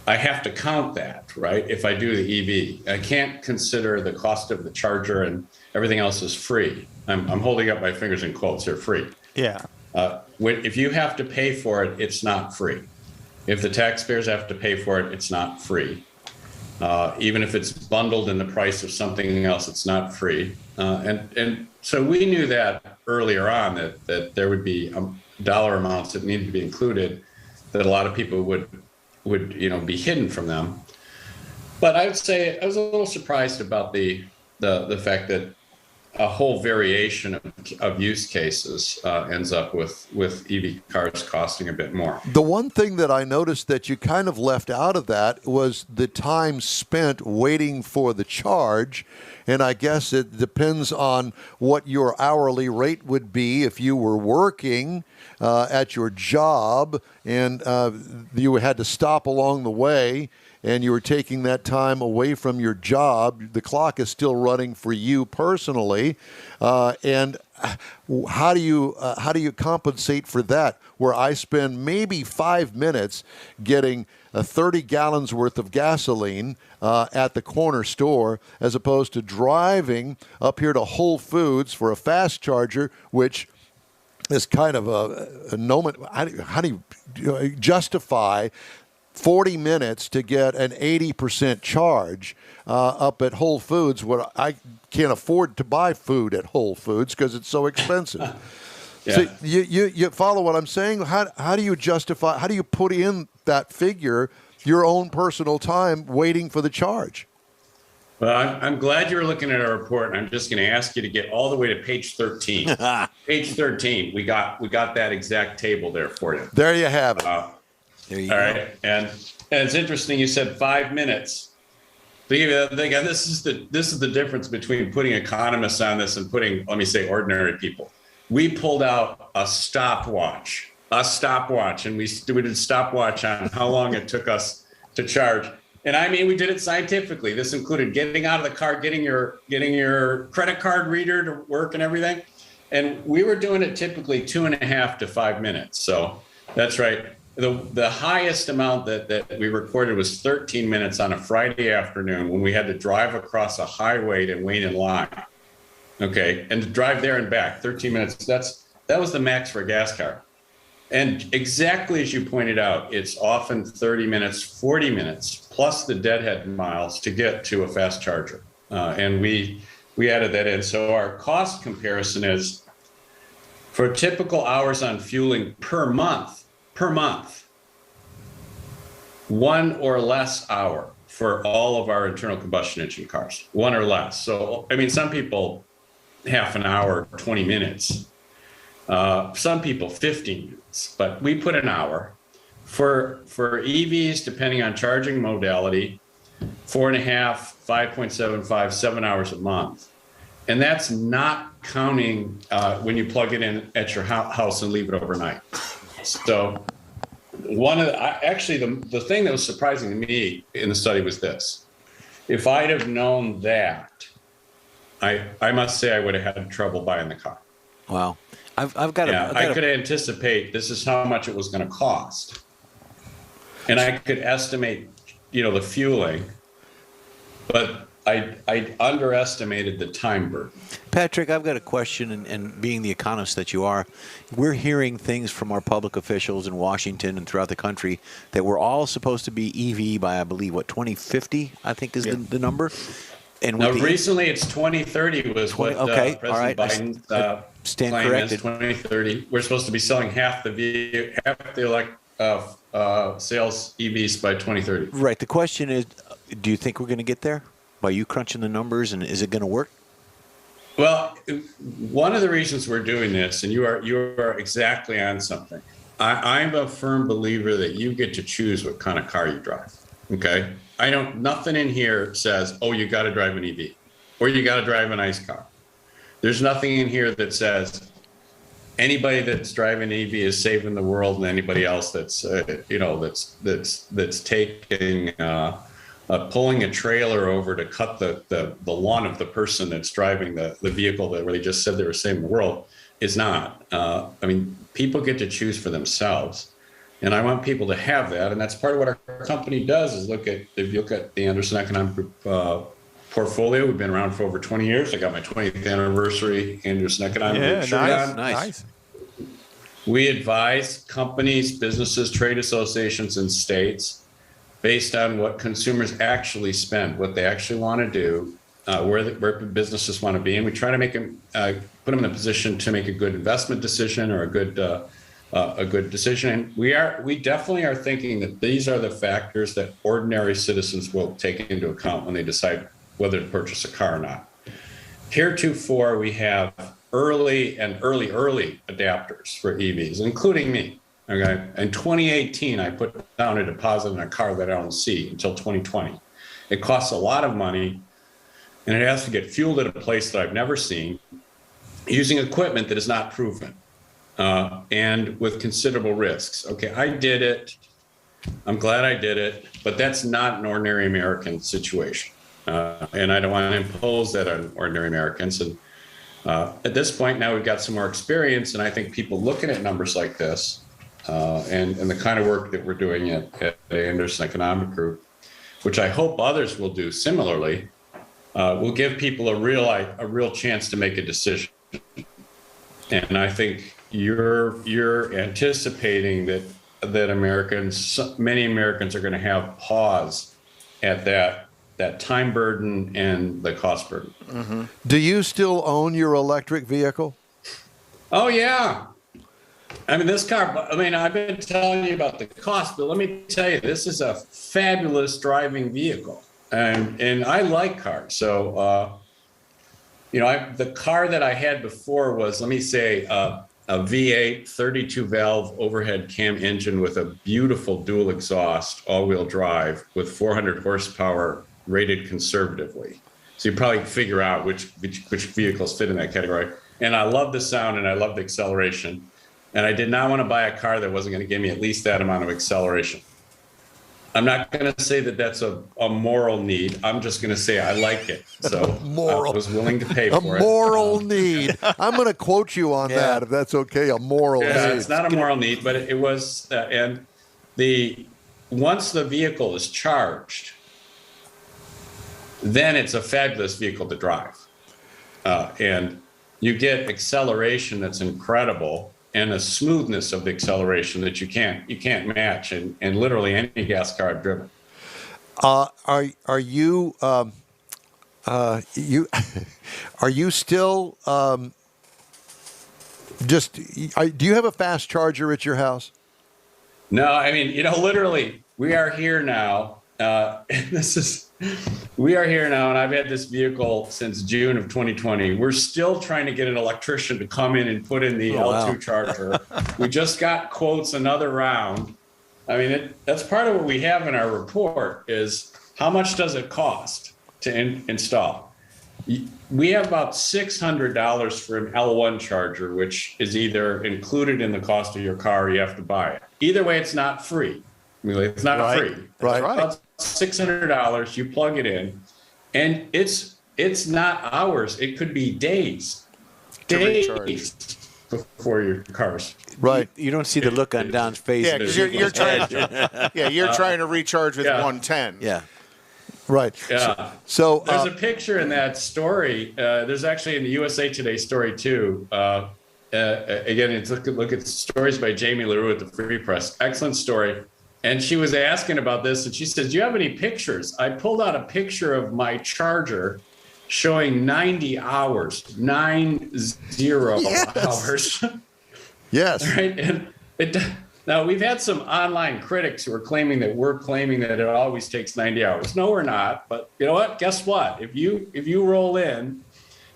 I have to count that, right? If I do the EV, I can't consider the cost of the charger and everything else is free. I'm holding up my fingers in quotes. They're free. Yeah. If you have to pay for it, it's not free. If the taxpayers have to pay for it, it's not free. Even if it's bundled in the price of something else, it's not free. And so we knew that earlier on that there would be dollar amounts that needed to be included, that a lot of people would be hidden from them. But I would say I was a little surprised about the fact that a whole variation of use cases ends up with EV cars costing a bit more. The one thing that I noticed that you kind of left out of that was the time spent waiting for the charge. And I guess it depends on what your hourly rate would be if you were working at your job and you had to stop along the way and you were taking that time away from your job. The clock is still running for you personally. And how do you compensate for that? Where I spend maybe 5 minutes getting 30 gallons worth of gasoline at the corner store, as opposed to driving up here to Whole Foods for a fast charger, which is kind of a no. How do you justify 40 minutes to get an 80% charge up at Whole Foods, where I can't afford to buy food at Whole Foods because it's so expensive? Yeah. So you follow what I'm saying? How do you justify, how do you put in that figure, your own personal time waiting for the charge? Well, I'm glad you were looking at our report, and I'm just going to ask you to get all the way to page 13. Page 13, we got that exact table there for you. There you have it. There you go. All right, and it's interesting. You said 5 minutes. This is the difference between putting economists on this and putting, let me say, ordinary people. We pulled out a stopwatch, and we did a stopwatch on how long it took us to charge. And I mean, we did it scientifically. This included getting out of the car, getting your credit card reader to work and everything. And we were doing it typically 2.5 to 5 minutes. So that's right. The highest amount that we recorded was 13 minutes on a Friday afternoon when we had to drive across a highway to wait in line. Okay, and to drive there and back, 13 minutes. That was the max for a gas car. And exactly as you pointed out, it's often 30 minutes, 40 minutes, plus the deadhead miles to get to a fast charger. And we added that in. So our cost comparison is for typical hours on fueling per month, 1 or less hour for all of our internal combustion engine cars, 1 or less. So, I mean, some people half an hour, 20 minutes. Some people 15 minutes, but we put an hour. For EVs, depending on charging modality, 4.5, 5.75, 7 hours a month. And that's not counting when you plug it in at your house and leave it overnight. So Actually, the thing that was surprising to me in the study was this. If I'd have known that, I must say I would have had trouble buying the car. Wow. I could anticipate this is how much it was going to cost. And I could estimate, the fueling, but I underestimated the time burden. Patrick, I've got a question, and being the economist that you are, we're hearing things from our public officials in Washington and throughout the country that we're all supposed to be EV by, I believe, 2050, I think is the number. And recently it's 2030 was what President Biden stand claim corrected. is 2030. We're supposed to be selling half the sales EVs by 2030. Right. The question is, do you think we're going to get there by you crunching the numbers, and is it going to work? Well, one of the reasons we're doing this, and you are exactly on something. I'm a firm believer that you get to choose what kind of car you drive. Okay. Nothing in here says, oh, you got to drive an EV or you got to drive an ICE car. There's nothing in here that says anybody that's driving an EV is saving the world and anybody else that's, that's taking, pulling a trailer over to cut the lawn of the person that's driving the vehicle where they just said they were saving the world is not. People get to choose for themselves. And I want people to have that. And that's part of what our company does is if you look at the Anderson Economic Group portfolio, we've been around for over 20 years. I got my 20th anniversary Anderson Economic Group shirt on. Nice. We advise companies, businesses, trade associations, and states based on what consumers actually spend, what they actually want to do, where businesses want to be. And we try to make them, put them in a position to make a good investment decision or a good decision. And we definitely are thinking that these are the factors that ordinary citizens will take into account when they decide whether to purchase a car or not. Heretofore, we have early adapters for EVs, including me. Okay. In 2018, I put down a deposit in a car that I don't see until 2020. It costs a lot of money, and it has to get fueled at a place that I've never seen, using equipment that is not proven. And with considerable risks. Okay, I did it. I'm glad I did it, but that's not an ordinary American situation. And I don't want to impose that on ordinary Americans. And at this point now we've got some more experience, and I think people looking at numbers like this and the kind of work that we're doing at the Anderson Economic Group, which I hope others will do similarly, will give people a real chance to make a decision. And I think you're anticipating that many Americans are going to have pause at that time burden and the cost burden. Mm-hmm. Do you still own your electric vehicle? Oh yeah. This car, I've been telling you about the cost, but let me tell you, this is a fabulous driving vehicle. And I like cars. So, the car that I had before was, let me say, a V8 32 valve overhead cam engine with a beautiful dual exhaust all-wheel drive with 400 horsepower rated conservatively. So you probably figure out which vehicles fit in that category. And I love the sound and I love the acceleration. And I did not want to buy a car that wasn't going to give me at least that amount of acceleration. I'm not going to say that that's a moral need. I'm just going to say I like it. So I was willing to pay for it. A moral need. I'm going to quote you on that, if that's okay. A moral need. It's not a moral need, but it was. Once the vehicle is charged, then it's a fabulous vehicle to drive. And you get acceleration that's incredible, and a smoothness of the acceleration that you can't match in literally any gas car I've driven. Are you still do you have a fast charger at your house? No, literally, we are here now. We are here now, and I've had this vehicle since June of 2020. We're still trying to get an electrician to come in and put in the L2 charger. We just got quotes another round. That's part of what we have in our report is how much does it cost to install? We have about $600 for an L1 charger, which is either included in the cost of your car or you have to buy it. Either way, it's not free. I mean, it's not free. Right. About $600, you plug it in, and it's not hours. It could be days before your car's. Right. You don't see the look on Don's face. Yeah, because you're trying. You're trying to recharge with 110. Yeah. Right. Yeah. So there's a picture in that story. There's actually in the USA Today story too. Again, it's look at stories by Jamie LaRue at the Free Press. Excellent story. And she was asking about this, and she says, "Do you have any pictures?" I pulled out a picture of my charger showing 90 hours, 90 hours. Yes. Right. And now we've had some online critics who are claiming that we're claiming that it always takes 90 hours. No, we're not. But you know what? Guess what? If you roll in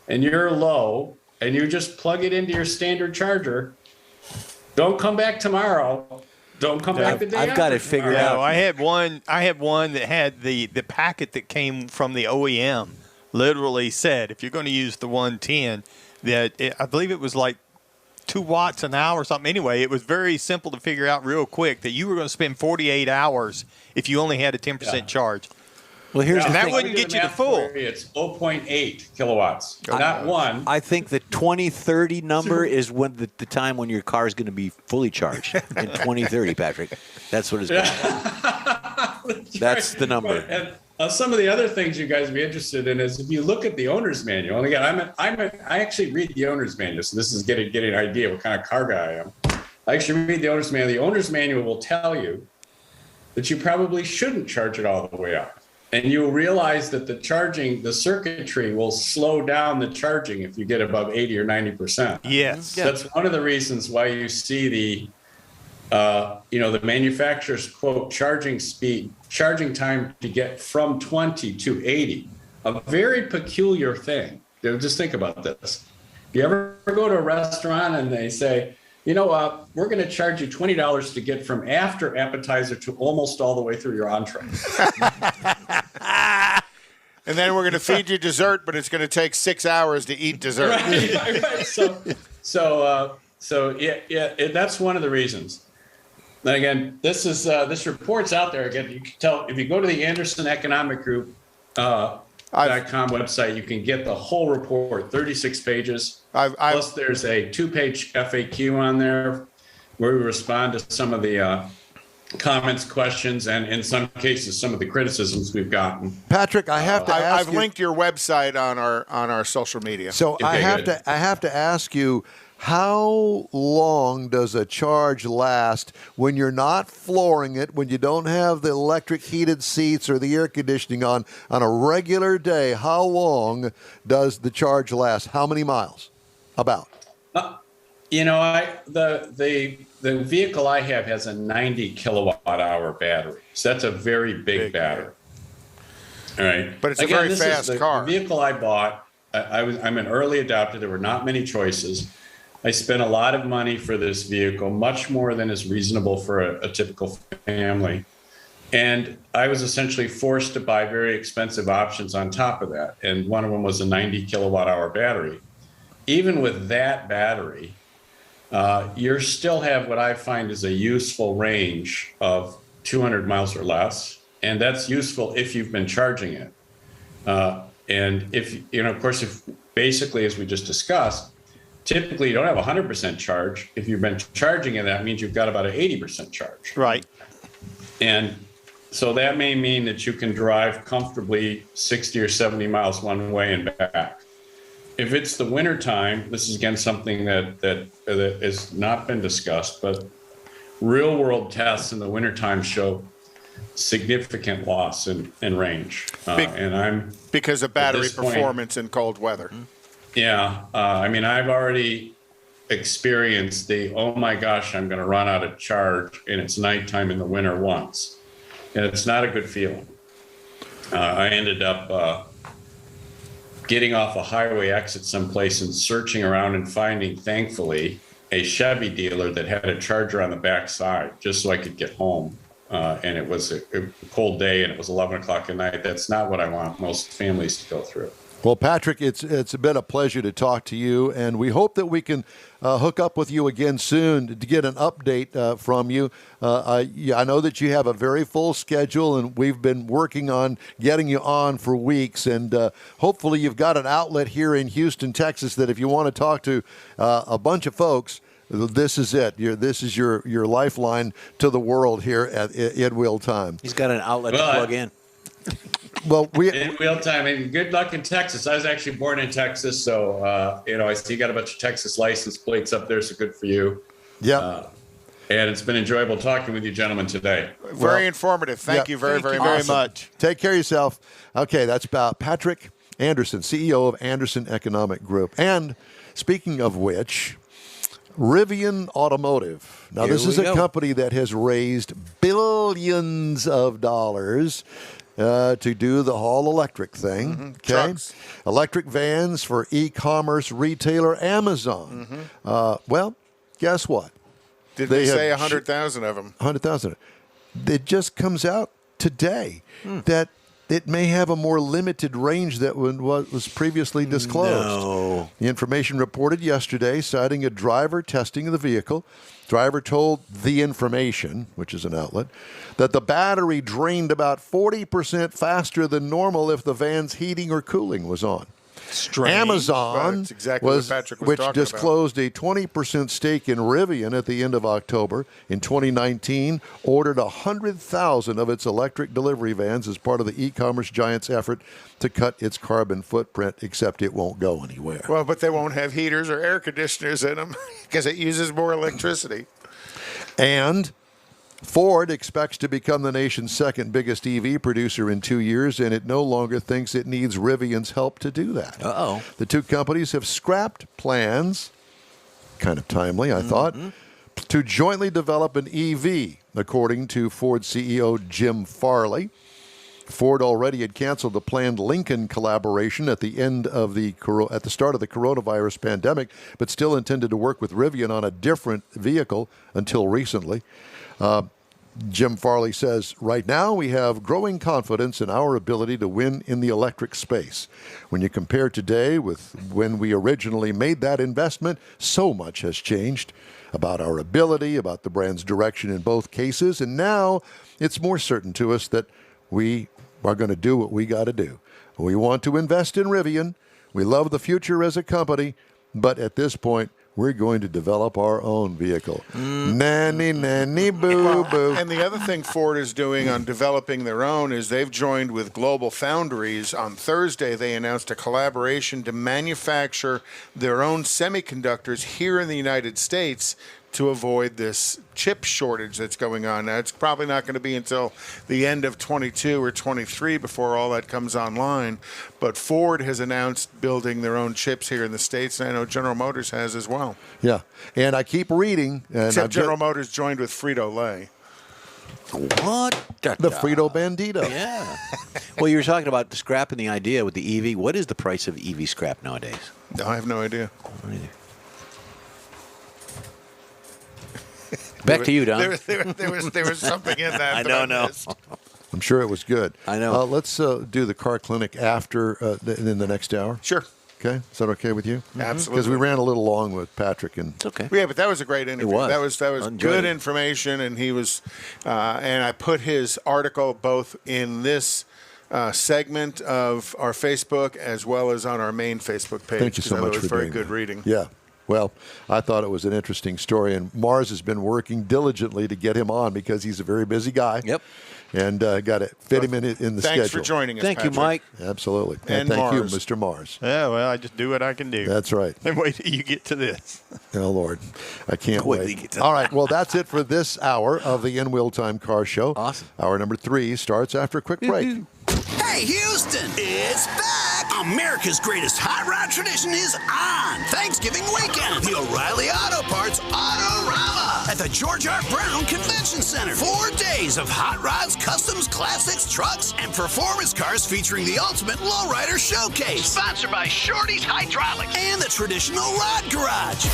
and you're low and you just plug it into your standard charger, don't come back tomorrow. Don't come back the day I've got it figured out. I had one that had the packet that came from the OEM literally said, if you're going to use the 110, I believe it was like 2 watts an hour or something. Anyway, it was very simple to figure out real quick that you were going to spend 48 hours if you only had a 10% charge. Well, here's and the that thing. wouldn't get you the full. It's 0.8 kilowatts, not one. I think the 2030 number is when the time when your car is going to be fully charged in 2030, Patrick. That's what it's going to That's the number. And some of the other things you guys would be interested in is if you look at the owner's manual. And again, I actually read the owner's manual, so this is getting an idea what kind of car guy I am. I actually read the owner's manual. The owner's manual will tell you that you probably shouldn't charge it all the way up. And you'll realize that the circuitry will slow down the charging if you get above 80 or 90%. Yes. That's one of the reasons why you see the manufacturer's quote charging time to get from 20 to 80. A very peculiar thing. Just think about this. You ever go to a restaurant and they say, we're going to charge you $20 to get from after appetizer to almost all the way through your entree. And then we're going to feed you dessert, but it's going to take 6 hours to eat dessert. Right. So that's one of the reasons. And again, this report's out there. Again, you can tell if you go to the Anderson Economic Group .com website, you can get the whole report, 36 pages. Plus, there's a 2-page FAQ on there where we respond to some of the comments, questions, and in some cases, some of the criticisms we've gotten. Patrick, I have to ask I've linked your website on our social media. So Okay, I have to ask you, how long does a charge last when you're not flooring it, when you don't have the electric heated seats or the air conditioning on a regular day? How long does the charge last? How many miles? About? The vehicle I have has a 90 kilowatt hour battery. So that's a very big battery. All right. But it's a very fast car. The vehicle I bought, I'm an early adopter. There were not many choices. I spent a lot of money for this vehicle, much more than is reasonable for a typical family. And I was essentially forced to buy very expensive options on top of that. And one of them was a 90 kilowatt hour battery. Even with that battery, you still have what I find is a useful range of 200 miles or less. And that's useful if you've been charging it. And if, of course, if basically, as we just discussed, typically you don't have 100% charge. If you've been charging it, that means you've got about an 80% charge. Right. And so that may mean that you can drive comfortably 60 or 70 miles one way and back. If it's the wintertime, this is again something that has not been discussed, but real world tests in the wintertime show significant loss in range. Because of battery performance in cold weather. Yeah. I've already experienced oh my gosh, I'm going to run out of charge and it's nighttime in the winter once. And it's not a good feeling. I ended up getting off a highway exit someplace and searching around and finding, thankfully, a Chevy dealer that had a charger on the back side just so I could get home. And it was a cold day and it was 11 o'clock at night. That's not what I want most families to go through. Well, Patrick, it's been a pleasure to talk to you, and we hope that we can hook up with you again soon to get an update from you. I know that you have a very full schedule, and we've been working on getting you on for weeks, and hopefully you've got an outlet here in Houston, Texas, that if you want to talk to a bunch of folks, this is it. This is your lifeline to the world here at Wheel Time. He's got an outlet to plug in. Well, in Wheel Time, and good luck in Texas. I was actually born in Texas, so I see you got a bunch of Texas license plates up there, so good for you. Yeah. And it's been enjoyable talking with you gentlemen today. Very informative. Thank you very much. Take care of yourself. Okay, that's about Patrick Anderson, CEO of Anderson Economic Group. And speaking of which, Rivian Automotive. Now, this is a company that has raised billions of dollars to do the all-electric thing. Mm-hmm. Okay, Trucks. Electric vans for e-commerce retailer Amazon. Well, guess what? Did they say 100,000 of them? 100,000. It just comes out today that it may have a more limited range than what was previously disclosed. No. The information reported yesterday, citing a driver testing the vehicle. Driver told The Information, which is an outlet, that the battery drained about 40% faster than normal if the van's heating or cooling was on. Strange. Amazon, That's exactly what Patrick was which talking disclosed a 20% stake in Rivian at the end of October in 2019, ordered 100,000 of its electric delivery vans as part of the e-commerce giant's effort to cut its carbon footprint, except it won't go anywhere. Well, but they won't have heaters or air conditioners in them because it uses more electricity. And Ford expects to become the nation's second biggest EV producer in 2 years, and it no longer thinks it needs Rivian's help to do that. Uh-oh. The two companies have scrapped plans, kind of timely, I thought, to jointly develop an EV, according to Ford CEO Jim Farley. Ford already had canceled the planned Lincoln collaboration at the start of the coronavirus pandemic, but still intended to work with Rivian on a different vehicle until recently. Jim Farley says, right now we have growing confidence in our ability to win in the electric space. When you compare today with when we originally made that investment, so much has changed about our ability, about the brand's direction in both cases, and now it's more certain to us that we are going to do what we got to do. We want to invest in Rivian. We love the future as a company, but at this point, we're going to develop our own vehicle. Nanny, nanny, boo, boo. And the other thing Ford is doing on developing their own is they've joined with Global Foundries. On Thursday, they announced a collaboration to manufacture their own semiconductors here in the United States to avoid this chip shortage that's going on. Now, it's probably not going to be until the end of 22 or 23 before all that comes online. But Ford has announced building their own chips here in the States, and I know General Motors has as well. Yeah, and I keep reading. And Except General Motors joined with Frito-Lay. What? The Frito Bandito. Yeah. Well, you were talking about scrapping the idea with the EV. What is the price of EV scrap nowadays? No, I have no idea. Back to you, Don. There was something in that. I don't know. I'm sure it was good. I know. Let's do the car clinic after in the next hour. Sure. Okay, is that okay with you? Absolutely. Because we ran a little long with Patrick and. It's okay. Yeah, but that was a great interview. It was. That was good information, and he was. And I put his article both in this segment of our Facebook as well as on our main Facebook page. Thank you so much it was for very doing good that. reading. Yeah. Well, I thought it was an interesting story, and Mars has been working diligently to get him on because he's a very busy guy. Yep. And got to fit him in the schedule. Thanks for joining us, Thank you, Patrick. Mike. Absolutely. And thank Mars. you, Mr. Mars. Yeah, well, I just do what I can do. That's right. And wait till you get to this. Oh, Lord. I can't Wait till wait. you get to All right. Well, that's it for this hour of the In Wheel Time Car Show. Awesome. Hour number 3 starts after a quick break. Hey, Houston, it's back. America's greatest hot rod tradition is on Thanksgiving weekend. The O'Reilly Auto Parts Autorama at the George R. Brown Convention Center. 4 days of hot rods, customs, classics, trucks, and performance cars featuring the ultimate lowrider showcase. Sponsored by Shorty's Hydraulics and the traditional Rod Garage.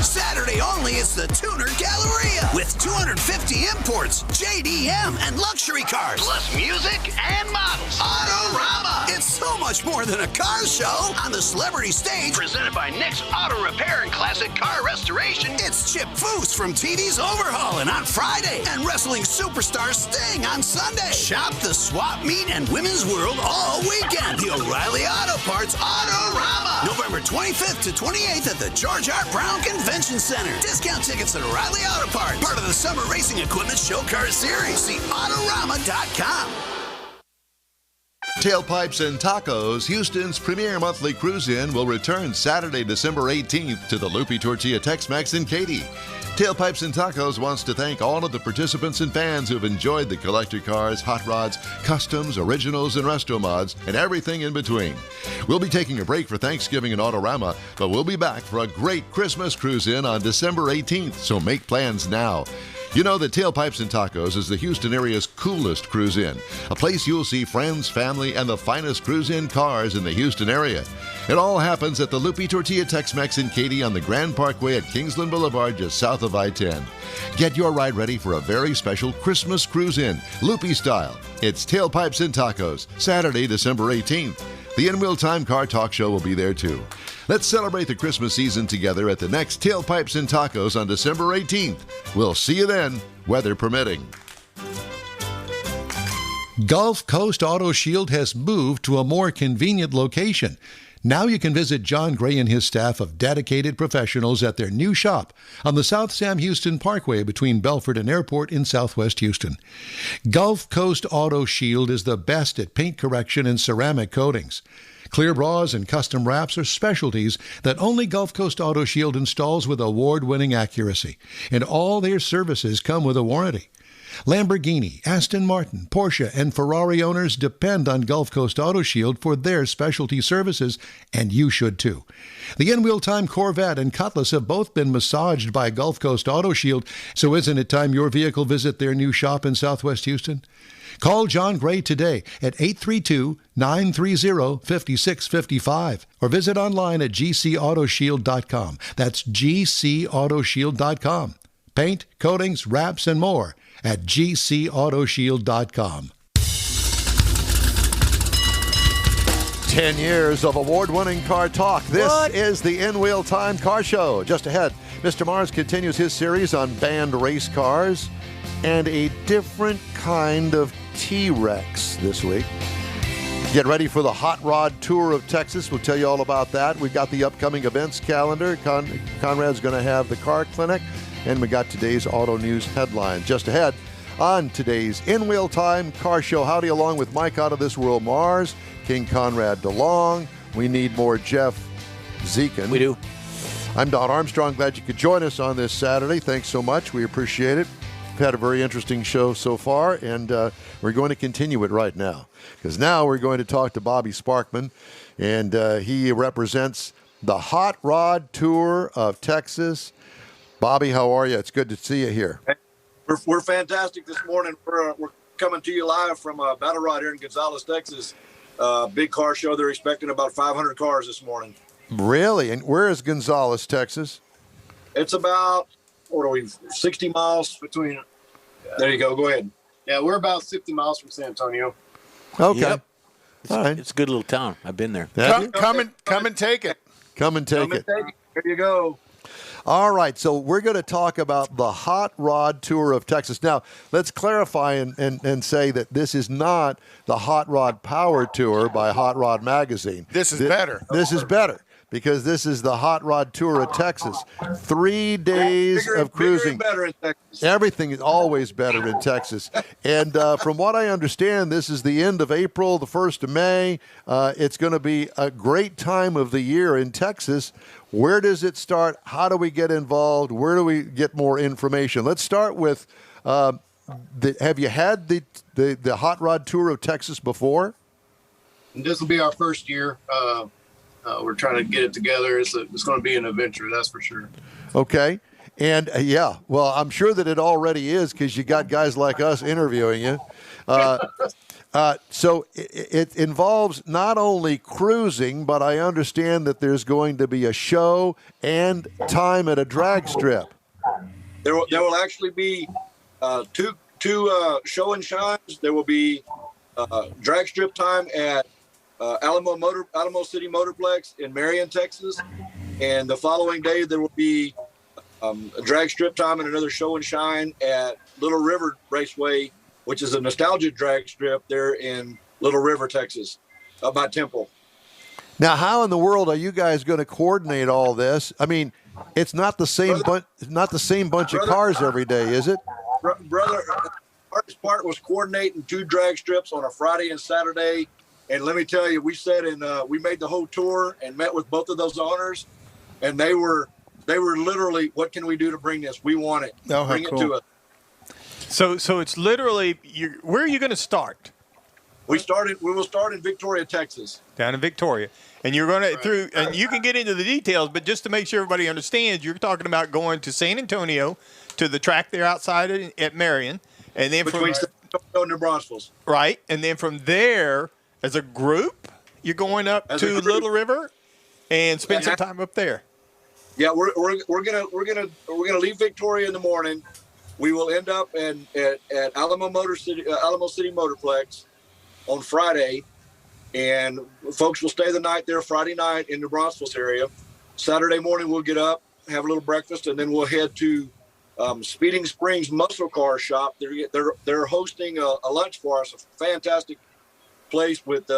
Saturday only, it's the Tuner Galleria with 250 imports, JDM, and luxury cars. Plus music and models. Autorama. It's so much more than a a car show on the celebrity stage presented by Nick's Auto Repair and Classic Car Restoration. It's Chip Foose from TV's Overhauling on Friday and wrestling superstar Sting on Sunday. Shop the swap meet and women's world all weekend. The O'Reilly Auto Parts Autorama, November 25th to 28th at the George R. Brown Convention Center. Discount tickets at O'Reilly Auto Parts, part of the Summer Racing Equipment Show Car Series. See Autorama.com. Tailpipes and Tacos, Houston's premier monthly cruise-in, will return Saturday, December 18th to the Lupi Tortilla Tex-Mex in Katy. Tailpipes and Tacos wants to thank all of the participants and fans who've enjoyed the collector cars, hot rods, customs, originals, and resto mods, and everything in between. We'll be taking a break for Thanksgiving and Autorama, but we'll be back for a great Christmas cruise-in on December 18th, so make plans now. You know that Tailpipes and Tacos is the Houston area's coolest cruise-in, a place you'll see friends, family, and the finest cruise-in cars in the Houston area. It all happens at the Lupi Tortilla Tex-Mex in Katy on the Grand Parkway at Kingsland Boulevard, just south of I-10. Get your ride ready for a very special Christmas cruise-in, Lupi style. It's Tailpipes and Tacos, Saturday, December 18th. The In-Wheel Time Car Talk Show will be there too. Let's celebrate the Christmas season together at the next Tailpipes and Tacos on December 18th. We'll see you then, weather permitting. Gulf Coast Auto Shield has moved to a more convenient location. Now you can visit John Gray and his staff of dedicated professionals at their new shop on the South Sam Houston Parkway between Belford and Airport in Southwest Houston. Gulf Coast Auto Shield is the best at paint correction and ceramic coatings. Clear bras and custom wraps are specialties that only Gulf Coast Auto Shield installs with award-winning accuracy, and all their services come with a warranty. Lamborghini, Aston Martin, Porsche, and Ferrari owners depend on Gulf Coast Auto Shield for their specialty services, and you should too. The In-Wheel Time Corvette and Cutlass have both been massaged by Gulf Coast Auto Shield, so isn't it time your vehicle visit their new shop in Southwest Houston? Call John Gray today at 832-930-5655 or visit online at gcautoshield.com. That's gcautoshield.com. Paint, coatings, wraps, and more at gcautoshield.com. 10 years of award-winning car talk. This is the In-Wheel Time Car Show. Just ahead, Mr. Mars continues his series on banned race cars and a different kind of T-Rex this week. Get ready for the Hot Rod Tour of Texas. We'll tell you all about that. We've got the upcoming events calendar. Conrad's going to have the car clinic. And we got today's auto news headlines. Just ahead on today's In-Wheel Time Car Show. Howdy, along with Mike Out of This World Mars, King Conrad DeLong. We need more Jeff Zekin. We do. I'm Don Armstrong. Glad you could join us on this Saturday. Thanks so much. We appreciate it. We've had a very interesting show so far, and we're going to continue it right now. Because now we're going to talk to Bobby Sparkman, and he represents the Hot Rod Tour of Texas. Bobby, how are you? It's good to see you here. We're fantastic this morning. We're coming to you live from Battle Rod here in Gonzales, Texas. Big car show. They're expecting about 500 cars this morning. Really? And where is Gonzales, Texas? It's about, 60 miles between. There you go. Go ahead. Yeah, we're about 60 miles from San Antonio. Okay. Yep. All right. It's a good little town. I've been there. Come and take it. Come and take it. There you go. All right, so we're going to talk about the Hot Rod Tour of Texas. Now, let's clarify and say that this is not the Hot Rod Power Tour by Hot Rod Magazine. This is better. This is better because this is the Hot Rod Tour of Texas. 3 days of cruising. Better in Texas. Everything is always better in Texas. And from what I understand, this is the end of April, the 1st of May. It's going to be a great time of the year in Texas. Where does it start? How do we get involved? Where do we get more information? Let's start with, have you had the Hot Rod Tour of Texas before? This will be our first year. We're trying to get it together. It's going to be an adventure, that's for sure. Okay. And yeah, well, I'm sure that it already is because you got guys like us interviewing you. So it involves not only cruising, but I understand that there's going to be a show and time at a drag strip. There will actually be two show and shines. There will be drag strip time at Alamo City Motorplex in Marion, Texas. And the following day, there will be a drag strip time and another show and shine at Little River Raceway, which is a nostalgia drag strip there in Little River, Texas, up by Temple. Now, how in the world are you guys going to coordinate all this? I mean, it's not the same bunch of cars every day, is it? Brother, the hardest part was coordinating 2 drag strips on a Friday and Saturday. And let me tell you, we sat and we made the whole tour and met with both of those owners, and they were literally, what can we do to bring this? We want it. Bring it to us. So it's literally, where are you going to start? We will start in Victoria, Texas. Down in Victoria. And you're going to, and you can get into the details, but just to make sure everybody understands, you're talking about going to San Antonio, to the track there outside at Marion, and then between San Antonio and New Braunfels. Right. And then from there, as a group, you're going up to Little River and spend some time up there. Yeah, we're gonna leave Victoria in the morning. We will end up at Alamo City Motorplex on Friday, and folks will stay the night there Friday night in the Braunfels area. Saturday morning we'll get up, have a little breakfast, and then we'll head to Speeding Springs Muscle Car Shop. They're hosting a lunch for us, a fantastic place with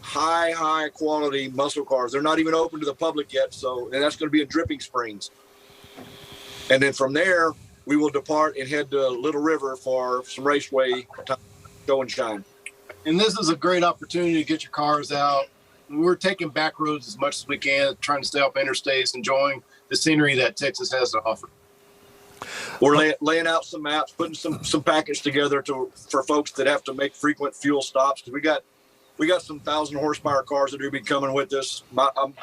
high quality muscle cars. They're not even open to the public yet, and that's going to be in Dripping Springs. And then from there, we will depart and head to Little River for some raceway show and shine. And this is a great opportunity to get your cars out. We're taking back roads as much as we can, trying to stay off interstates, enjoying the scenery that Texas has to offer. We're laying out some maps, putting some package together for folks that have to make frequent fuel stops. We got some 1,000 horsepower cars that will be coming with us. I'm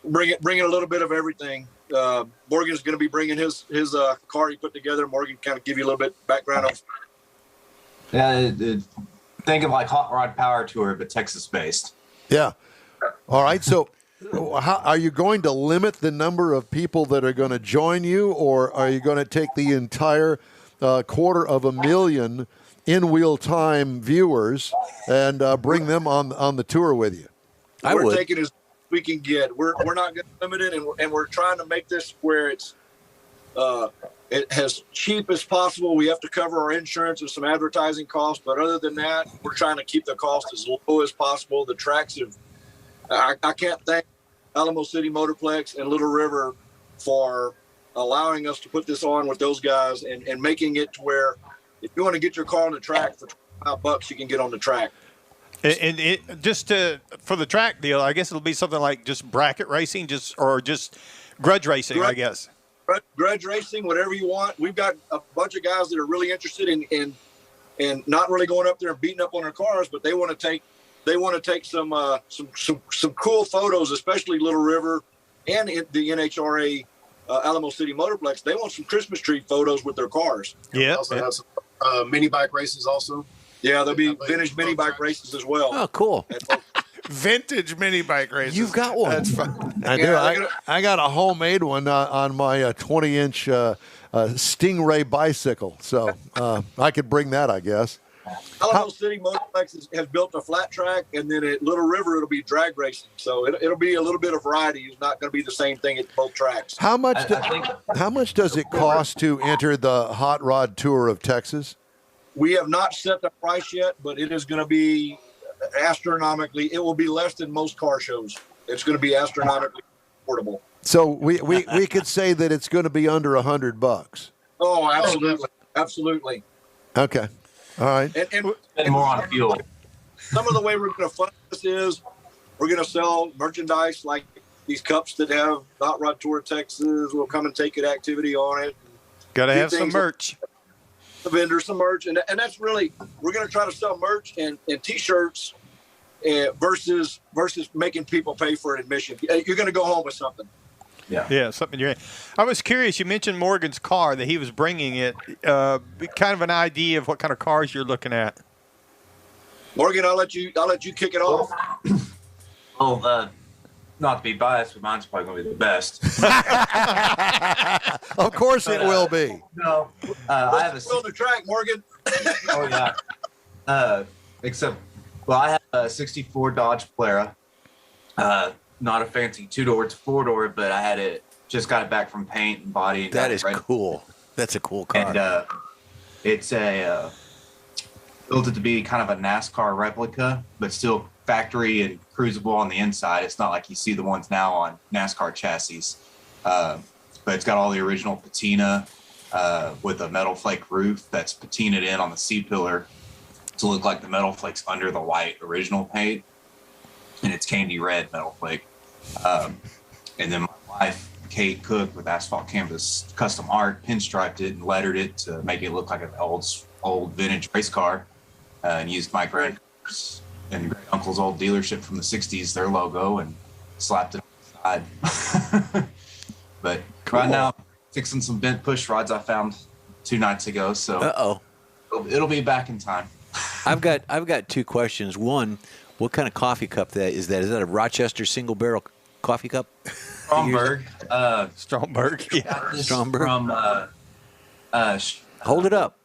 bringing a little bit of everything. Morgan's going to be bringing his car he put together. Morgan, kind of give you a little bit background of. Yeah, think of like Hot Rod Power Tour, but Texas based. Yeah. All right. So, how are you going to limit the number of people that are going to join you, or are you going to take the entire 250,000 in-wheel time viewers and bring them on the tour with you? We're taking as we can get. We're not going to limit it, and we're trying to make this where it's as cheap as possible. We have to cover our insurance and some advertising costs, but other than that, we're trying to keep the cost as low as possible. The tracks have. I can't thank Alamo City Motorplex and Little River for allowing us to put this on with those guys and making it to where if you want to get your car on the track for $25, you can get on the track. And it just for the track deal, I guess it'll be something like just bracket racing, or just grudge racing, I guess. Grudge racing, whatever you want. We've got a bunch of guys that are really interested in not really going up there and beating up on their cars, but they want to take some cool photos, especially Little River and the NHRA Alamo City Motorplex. They want some Christmas tree photos with their cars. Yeah. We also have some mini bike races also. Yeah, there'll be vintage mini bike races as well. Oh, cool. Vintage mini bike races. You've got one. That's fun. I do. I got a homemade one on my 20-inch Stingray bicycle, so I could bring that, I guess. Alamo City Motorplex has built a flat track, and then at Little River it'll be drag racing. So it'll be a little bit of variety. It's not going to be the same thing at both tracks. How much does it cost to enter the Hot Rod Tour of Texas? We have not set the price yet, but it is going to be astronomically. It will be less than most car shows. It's going to be astronomically affordable. So we could say that it's going to be under $100. Oh, absolutely, absolutely. Okay. All right. And more on fuel. Some of the way we're going to fund this is we're going to sell merchandise like these cups that have Hot Rod Tour Texas. We'll come and take it activity on it. Got to have some merch. The vendors, some merch. And that's really, we're going to try to sell merch and T-shirts versus making people pay for an admission. You're going to go home with something. Yeah, something you're in. I was curious. You mentioned Morgan's car, that he was bringing it. Kind of an idea of what kind of cars you're looking at. Morgan, I'll let you kick it off. Well, not to be biased, but mine's probably going to be the best. Of course it will be. No, I have on the track, Morgan. Oh yeah. Except Well, I have a 64 Dodge Polara. Not a fancy 2-door, it's 4-door, but I had it, just got it back from paint and body. And That is cool. That's a cool car. And it's built it to be kind of a NASCAR replica, but still factory and cruisable on the inside. It's not like you see the ones now on NASCAR chassis. But it's got all the original patina with a metal flake roof that's patinaed in on the C-pillar to look like the metal flakes under the white original paint. And it's candy red metal flake. And then my wife, Kate Cook, with Asphalt Canvas Custom Art, pinstriped it and lettered it to make it look like an old vintage race car, and used my grandfather's and great uncle's old dealership from the 60s, their logo, and slapped it on the side. But right now, I'm fixing some bent push rods I found 2 nights ago, so it'll be back in time. I've got 2 questions. One, what kind of coffee cup is that? Is that a Rochester single barrel coffee cup? Stromberg. Stromberg. Yeah. Stromberg. From Hold it up.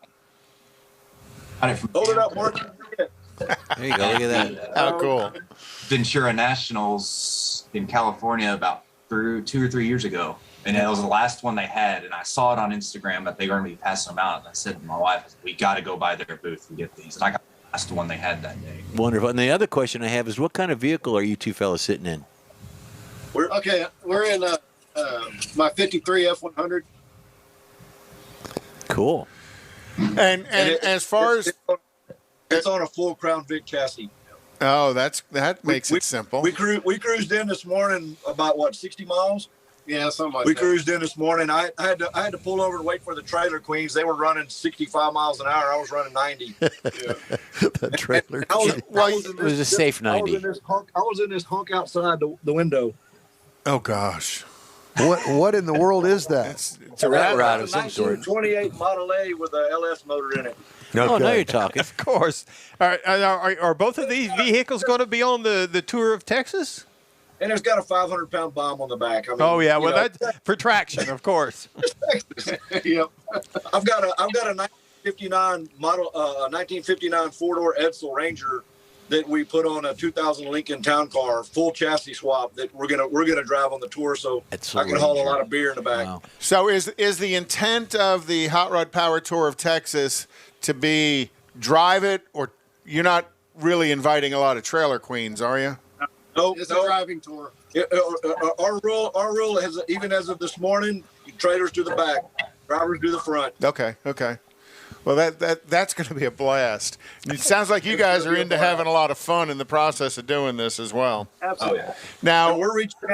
Hold it up, Mark. There you go. Look at that. How cool. Ventura Nationals in California about 2 or 3 years ago. And it was the last one they had. And I saw it on Instagram that they were going to be passing them out. And I said to my wife, we got to go by their booth and get these. And I got the last one they had that day. Wonderful. And the other question I have is, what kind of vehicle are you 2 fellas sitting in? We're in my 53 F100. Cool. And as far as it's on a full Crown Vic chassis. Oh, that makes it simple. We cruised in this morning about 60 miles. Yeah, something like we that. cruised in this morning. I had to pull over and wait for the trailer queens. They were running 65 miles an hour. I was running 90. The trailer. It was a safe 90. I was in this hunk outside the window. Oh gosh. What in the world is that? It's a rat rod of some sort. 28 Model A with a LS motor in it. Oh, now you're talking. Of course. Are both of these vehicles going to be on the tour of Texas? And it's got a 500-pound bomb on the back. I mean, that's for traction, of course. Yep. I've got a 1959 model, 1959 4-door Edsel Ranger that we put on a 2000 Lincoln Town Car, full chassis swap that we're gonna drive on the tour, so I can haul a lot of beer in the back. Wow. So is the intent of the Hot Rod Power Tour of Texas to be drive it, or you're not really inviting a lot of trailer queens, are you? No, It's a driving tour. Our rule has, even as of this morning, trailers to the back, drivers to the front. Okay. Well, that's going to be a blast. It sounds like you guys are into having a lot of fun in the process of doing this as well. Absolutely. Oh, yeah. Now we're reaching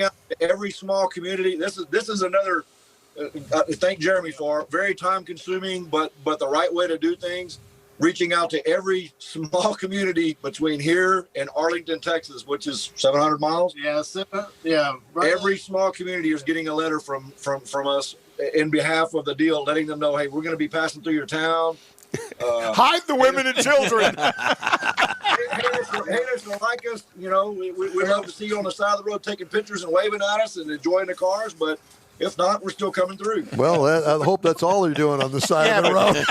out to every small community. This is another. Thank Jeremy for very time consuming, but the right way to do things. Reaching out to every small community between here and Arlington, Texas, which is 700 miles. Yeah. Right. Every small community is getting a letter from us in behalf of the deal, letting them know, hey, we're going to be passing through your town. hide the women and children. Haters will like us. You know, we love to see you on the side of the road taking pictures and waving at us and enjoying the cars, but if not, we're still coming through. Well, I hope that's all they're doing on the side of the road.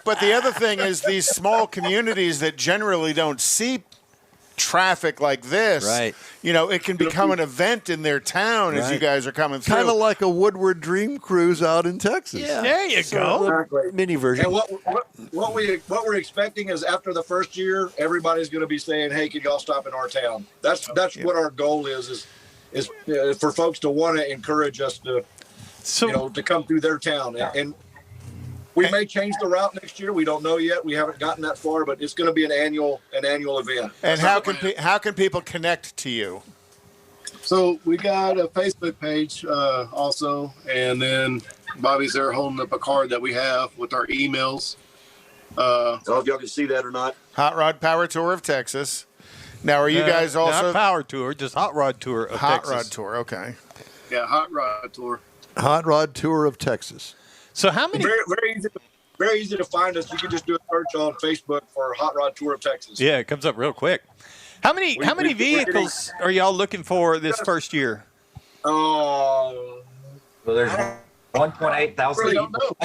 But the other thing is these small communities that generally don't see traffic like this, right? You know, it can become an event in their town as you guys are coming through. Kind of like a Woodward Dream Cruise out in Texas. Yeah. There you go. Mini version. And what we're expecting is after the first year, everybody's going to be saying, "Hey, can y'all stop in our town?" That's what our goal is for folks to want to encourage us to, to come through their town. And we may change the route next year. We don't know yet. We haven't gotten that far, but it's going to be an annual event. And how can people connect to you? So we got a Facebook page also, and then Bobby's there holding up a card that we have with our emails. I don't know if y'all can see that or not. Hot Rod Power Tour of Texas. Now, are you guys also not Power Tour, just Hot Rod Tour of Hot Texas. Rod Tour? Okay. Yeah, Hot Rod Tour. Hot Rod Tour of Texas. So how many? Very easy to find us. You can just do a search on Facebook for Hot Rod Tour of Texas. Yeah, it comes up real quick. How many vehicles are y'all looking for this first year? Well, there's 1.8 thousand. I really don't know.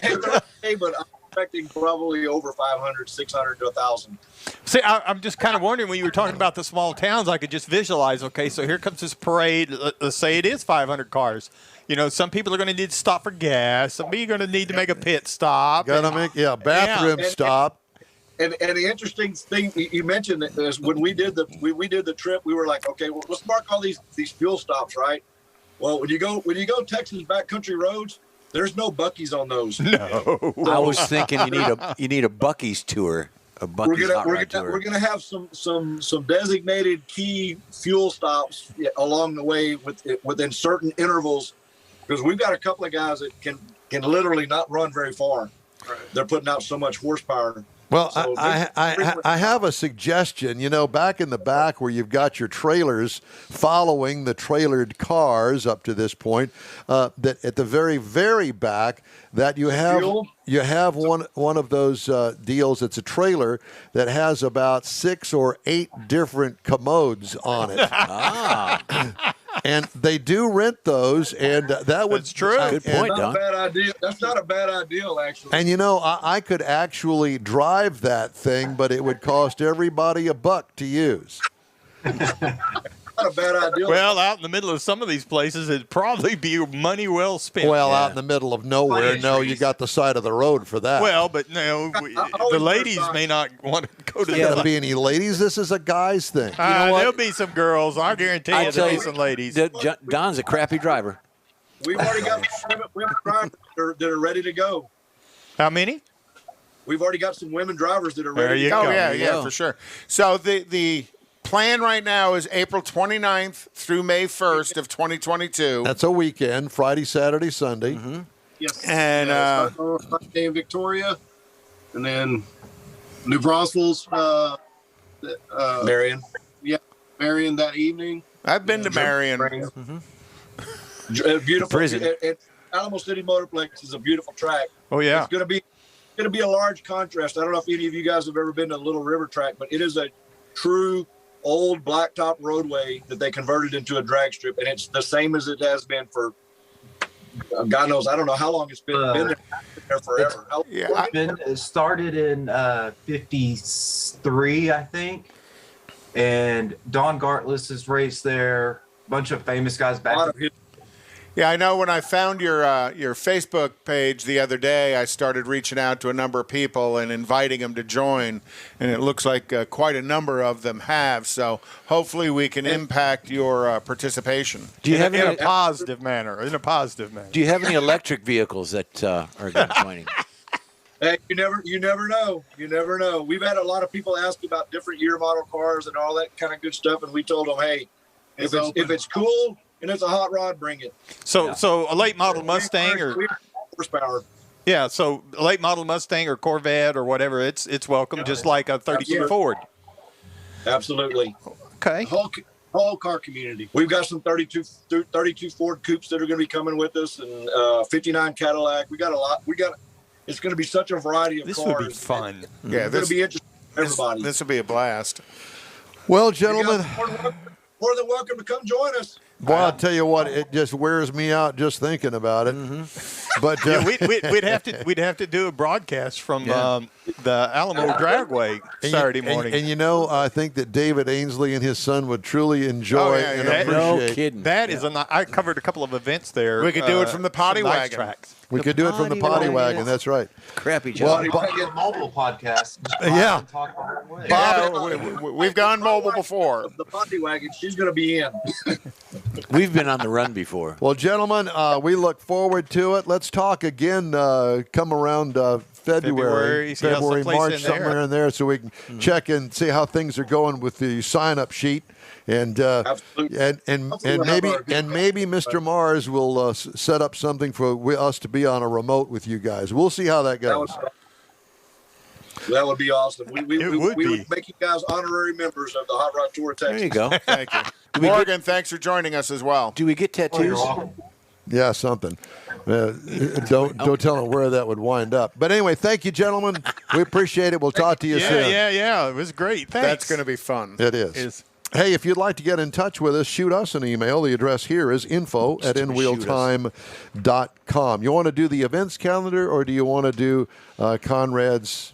But expecting probably over 500, 600 to 1,000. See, I'm just kind of wondering when you were talking about the small towns, I could just visualize, okay, so here comes this parade. Let's say it is 500 cars. You know, some people are going to need to stop for gas. Some people are going to need to make a pit stop. Got to make bathroom stop. And the interesting thing you mentioned is when we did the trip, we were like, okay, well, let's mark all these fuel stops, right? Well, when you go Texas backcountry roads, there's no Buc-ee's on those. No. I was thinking you need a Buc-ee's tour. We're gonna have some designated key fuel stops along the way within certain intervals, because we've got a couple of guys that can literally not run very far. Right. They're putting out so much horsepower. Well, So I have a suggestion. You know, back in the back where you've got your trailers following the trailered cars up to this point, that at the very, very back that you have one of those deals. It's a trailer that has about 6 or 8 different commodes on it. And they do rent those, and that's true. Good point, Don. Bad idea. That's not a bad idea, actually. And you know, I could actually drive that thing, but it would cost everybody $1 to use. Not a bad idea. Well, out in the middle of some of these places, it'd probably be money well spent. Well, out in the middle of nowhere, no, you got the side of the road for that. Well, but no, the ladies may not want to go to There's gonna be any ladies. This is a guy's thing. You know what? There'll be some girls. I guarantee you there'll be some ladies. Don's a crappy driver. We've already got some women drivers that are ready to go. How many? We've already got some women drivers that are ready to go. Oh, yeah, for sure. So the plan right now is April 29th through May 1st of 2022. That's a weekend, Friday, Saturday, Sunday. Mm-hmm. Yes. And Friday in Victoria, and then New Braunfels, Marion. Yeah, Marion that evening. I've been to Marion. Beautiful. Prison. Alamo City Motorplex is a beautiful track. Oh yeah. It's going to be a large contrast. I don't know if any of you guys have ever been to Little River Track, but it is a true old blacktop roadway that they converted into a drag strip, and it's the same as it has been for God knows. I don't know how long it's been there forever. It started in 53, I think, and Don Gartless has raced there. A bunch of famous guys back. Yeah, I know when I found your Facebook page the other day, I started reaching out to a number of people and inviting them to join, and it looks like quite a number of them have. So hopefully we can impact your participation. Do you have in a positive manner? In a positive manner. Do you have any electric vehicles that are going to join? Hey, you never know. You never know. We've had a lot of people ask about different year model cars and all that kind of good stuff, and we told them, hey, if it's cool and it's a hot rod, bring it. So a late model Mustang or horsepower. Yeah, so a late model Mustang or Corvette or whatever, it's welcome, just like a 32 Ford. Absolutely. Okay. Whole car community. We've got some 32 Ford Coupes that are going to be coming with us, and 59 Cadillac. We got a lot. It's going to be such a variety of cars. This would be fun. Yeah, it's going to be interesting for everybody. This will be a blast. Well, gentlemen, more than welcome to come join us. Boy, I'll tell you what, it just wears me out just thinking about it. But yeah, we'd have to do a broadcast from the Alamo Dragway Saturday morning. And you know, I think that David Ainsley and his son would truly enjoy and appreciate. No kidding. That is I covered a couple of events there. We could do it from the Potty Wagon. Tracks. We could do it from the Potty Wagon. That's right. Crappy job. Well, a mobile podcast. Yeah. We've gone mobile before. The Potty Wagon, she's going to be in. We've been on the run before. Well, gentlemen, we look forward to it. Let's talk again come around February, March, somewhere in there, so we can check and see how things are going with the sign-up sheet. And maybe Mr. Mars will set up something for us to be on a remote with you guys. We'll see how that goes. That would be awesome. We would make you guys honorary members of the Hot Rod Tour of Texas. There you go. Thank you. Morgan, thanks for joining us as well. Do we get tattoos? Yeah, something. Don't tell them where that would wind up. But anyway, thank you, gentlemen. We appreciate it. We'll talk to you soon. Yeah. It was great. Thanks. That's going to be fun. It is. Hey, if you'd like to get in touch with us, shoot us an email. The address here is info@inwheeltime.com. You want to do the events calendar, or do you want to do Conrad's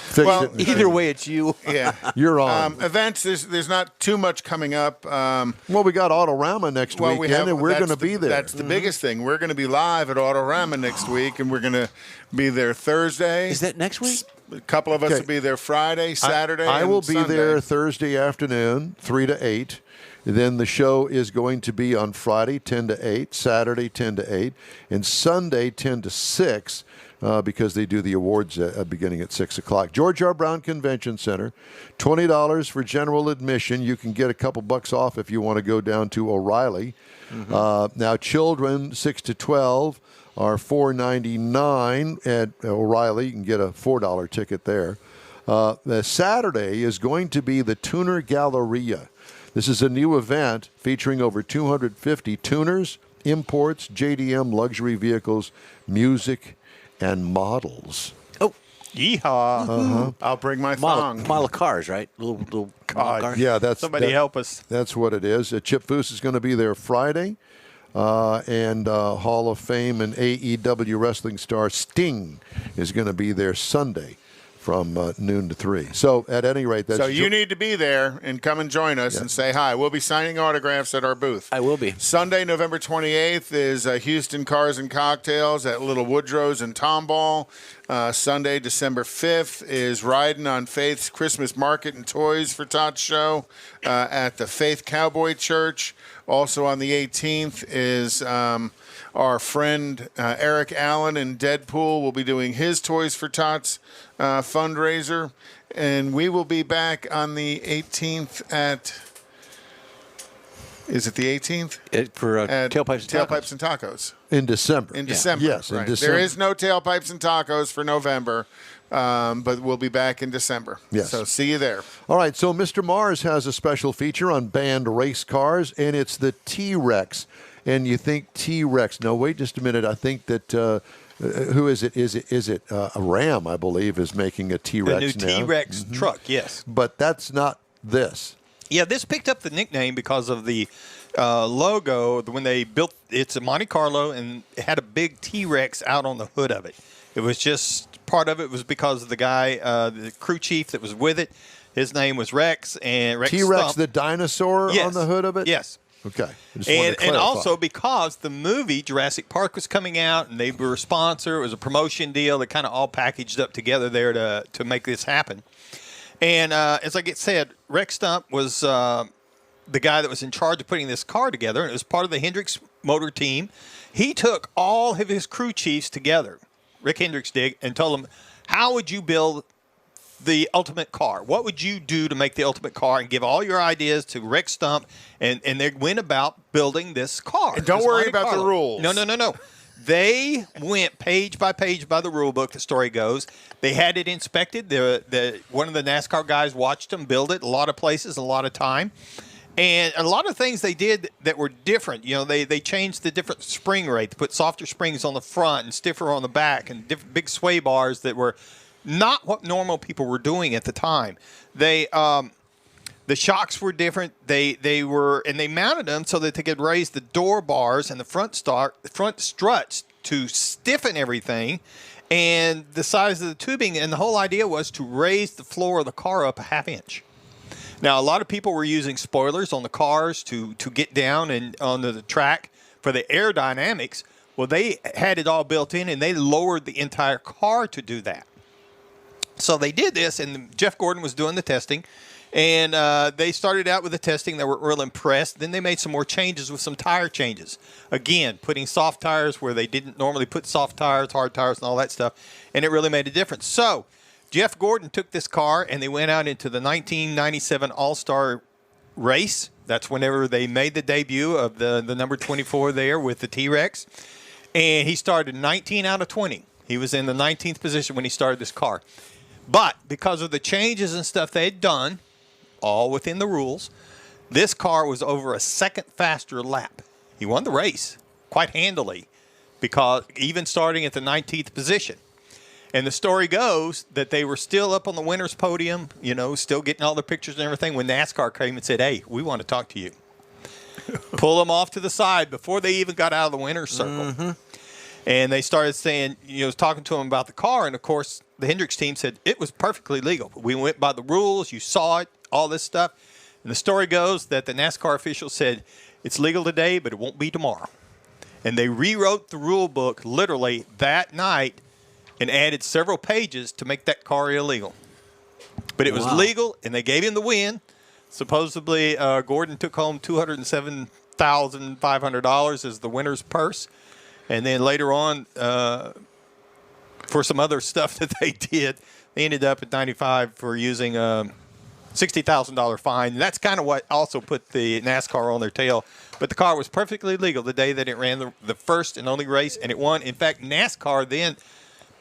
Fix Well, It machine? Either way, it's you. Yeah. You're on. Events, there's not too much coming up. Well, we got Autorama next weekend, and we're going to be there. That's the biggest thing. We're going to be live at Autorama next week, and we're going to be there Thursday. Is that next week? A couple of us will be there Friday, Saturday, I and will be Sunday. there Thursday afternoon, 3 to 8. Then the show is going to be on Friday, 10 to 8, Saturday, 10 to 8, and Sunday, 10 to 6, because they do the awards beginning at 6 o'clock. George R. Brown Convention Center, $20 for general admission. You can get a couple bucks off if you want to go down to O'Reilly. Now, children 6 to 12 are $4.99 at O'Reilly. You can get a $4 ticket there. The Saturday is going to be the Tuner Galleria. This is a new event featuring over 250 tuners, imports, JDM luxury vehicles, music, and models. Oh, yeehaw! I'll bring my thong. Model cars, right? Little model cars. Yeah, that's Somebody help us. That's what it is. Chip Foose is going to be there Friday, and Hall of Fame and AEW wrestling star Sting is going to be there Sunday from noon to 3. So at any rate, that's So you need to be there and come and join us and say hi. We'll be signing autographs at our booth. I will be. Sunday, November 28th is Houston Cars and Cocktails at Little Woodrow's in Tomball. Sunday, December 5th is Riding on Faith's Christmas Market and Toys for Tots Show at the Faith Cowboy Church. Also on the 18th is our friend Eric Allen in Deadpool will be doing his Toys for Tots fundraiser. And we will be back on the 18th at... Is it the 18th? For Tailpipes and Tacos. in December. In December. Yes, in right. December. There is no Tailpipes and Tacos for November, but we'll be back in December. Yes. So see you there. All right, so Mr. Mars has a special feature on banned race cars, and it's the T-Rex. And you think T-Rex. No, wait just a minute. I think that... who is it? Is it a Ram, I believe, is making a T-Rex The new now. T-Rex truck, yes. But that's not this. Yeah, this picked up the nickname because of the logo. When they built, it's a Monte Carlo, and it had a big T-Rex out on the hood of it. It was just, part of it was because of the guy, the crew chief that was with it. His name was Rex, and Rex T-Rex, Stump. the dinosaur on the hood of it? Yes. Okay. I just wanted to And clarify. also because the movie Jurassic Park was coming out, and they were a sponsor. It was a promotion deal that kind of all packaged up together there to make this happen. And as I said, Rex Stump was the guy that was in charge of putting this car together, and it was part of the Hendricks motor team. He took all of his crew chiefs together, Rick Hendricks did, and told them, how would you build the ultimate car? What would you do to make the ultimate car? And give all your ideas to Rex Stump, and they went about building this car. And don't this worry Monte about the Carlo. rules. No. They went page by page by the rule book, the story goes. They had it inspected. One of the NASCAR guys watched them build it a lot of places, a lot of time. And a lot of things they did that were different. You know, they changed the different spring rate. They put softer springs on the front and stiffer on the back, and big sway bars that were not what normal people were doing at the time. The shocks were different. They mounted them so that they could raise the door bars and the front struts to stiffen everything, and the size of the tubing. And the whole idea was to raise the floor of the car up a half inch. Now, a lot of people were using spoilers on the cars to get down and onto the track for the aerodynamics. Well, they had it all built in, and they lowered the entire car to do that. So they did this, and Jeff Gordon was doing the testing. And they started out with the testing. They were real impressed. Then they made some more changes with some tire changes. Again, putting soft tires where they didn't normally put soft tires, hard tires, and all that stuff. And it really made a difference. So Jeff Gordon took this car, and they went out into the 1997 All-Star race. That's whenever they made the debut of the number 24 there with the T-Rex. And he started 19 out of 20. He was in the 19th position when he started this car. But because of the changes and stuff they had done, all within the rules, this car was over a second faster lap. He won the race quite handily, because even starting at the 19th position. And the story goes that they were still up on the winner's podium, still getting all the pictures and everything when NASCAR came and said, hey, we want to talk to you. Pull them off to the side before they even got out of the winner's circle. Mm-hmm. And they started saying, talking to them about the car. And, of course, the Hendricks team said it was perfectly legal. We went by the rules. You saw it, all this stuff. And the story goes that the NASCAR officials said it's legal today, but it won't be tomorrow. And they rewrote the rule book literally that night and added several pages to make that car illegal. But it was legal, and they gave him the win. Supposedly, Gordon took home $207,500 as the winner's purse. And then later on, for some other stuff that they did, they ended up at 95 for using a $60,000 fine. And that's kind of what also put the NASCAR on their tail. But the car was perfectly legal the day that it ran the first and only race, and it won. In fact, NASCAR then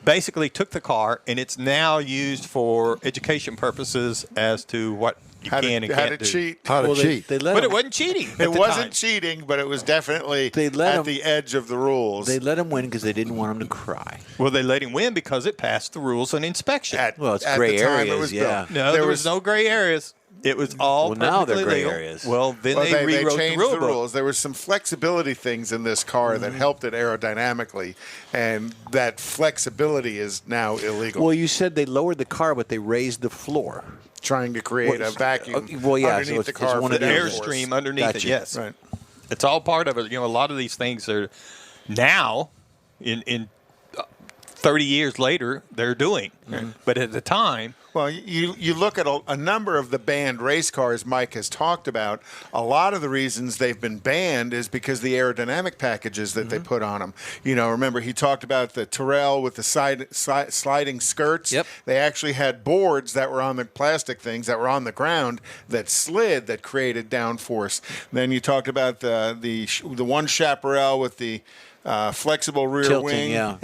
basically took the car, and it's now used for education purposes as to what you can and can't do. Cheat. But it wasn't cheating. It wasn't cheating, but it was definitely at the edge of the rules. They let him win because they didn't want him to cry. Well, they let him win because it passed the rules on inspection. It's gray areas, yeah. No, there was no gray areas. It was all perfectly now they're gray legal. areas. Well, then they rewrote changed the rules. There was some flexibility things in this car that helped it aerodynamically, and that flexibility is now illegal. Well, you said they lowered the car, but they raised the floor. Trying to create a vacuum underneath the car. The airstream underneath it, yes. Right. It's all part of it. A lot of these things are now, in 30 years later, they're doing. Mm-hmm. But at the time... Well, you look at a number of the banned race cars Mike has talked about. A lot of the reasons they've been banned is because the aerodynamic packages that they put on them. Remember he talked about the Tyrrell with the sliding skirts. Yep. They actually had boards that were on the plastic things that were on the ground that slid that created downforce. Then you talked about the one chaparral with the flexible rear tilting, wing, yeah.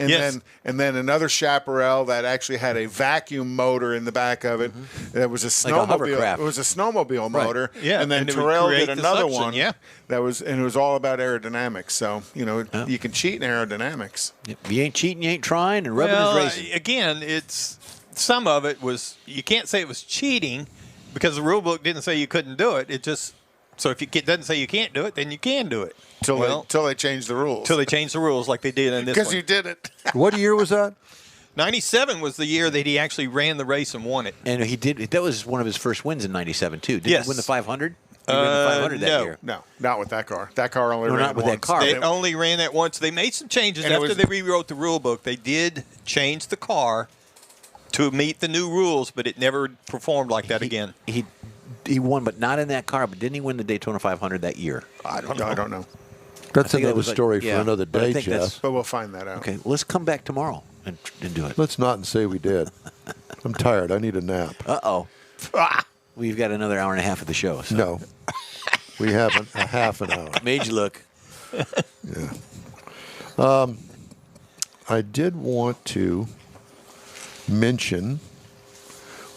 and then another chaparral that actually had a vacuum motor in the back of it. That was a snowmobile. It was a snowmobile motor. Yeah, and then Tyrrell did another one. Yeah, it was all about aerodynamics. So you can cheat in aerodynamics. If you ain't cheating, you ain't trying, and rubbing is racing. Again, some of it was, you can't say it was cheating because the rule book didn't say you couldn't do it. It just, so if it doesn't say you can't do it, then you can do it. Till they changed the rules. Till they changed the rules like they did in this one. Because you did it. What year was that? 97 was the year that he actually ran the race and won it. And he did. That was one of his first wins in 97, too. Did he win the 500? He ran the 500 that year. No, not with that car. That car only ran not with once. that car. They only ran that once. They made some changes after they rewrote the rule book. They did change the car to meet the new rules, but it never performed like that again. He won, but not in that car. But didn't he win the Daytona 500 that year? I don't know. That's another story for another day, Jeff. But we'll find that out. Okay, let's come back tomorrow and do it. Let's not and say we did. I'm tired. I need a nap. Uh-oh. We've got another hour and a half of the show. So. No. We have a half an hour. Made you look. Yeah. I did want to mention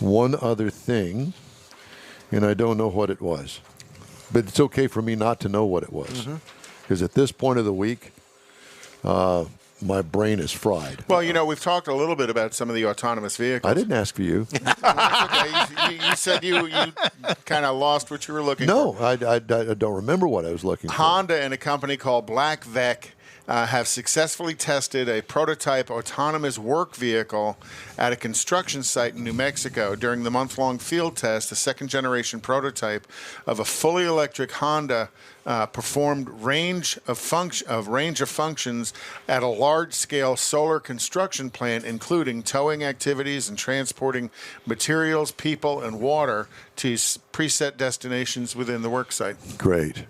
one other thing, and I don't know what it was. But it's okay for me not to know what it was. Because at this point of the week, my brain is fried. Well, we've talked a little bit about some of the autonomous vehicles. I didn't ask for you. Okay. You said you kind of lost what you were looking for. No, I don't remember what I was looking for. Honda and a company called Black Vec have successfully tested a prototype autonomous work vehicle at a construction site in New Mexico. During the month-long field test, the second-generation prototype of a fully electric Honda performed range of functions at a large-scale solar construction plant, including towing activities and transporting materials, people, and water to preset destinations within the work site. Great.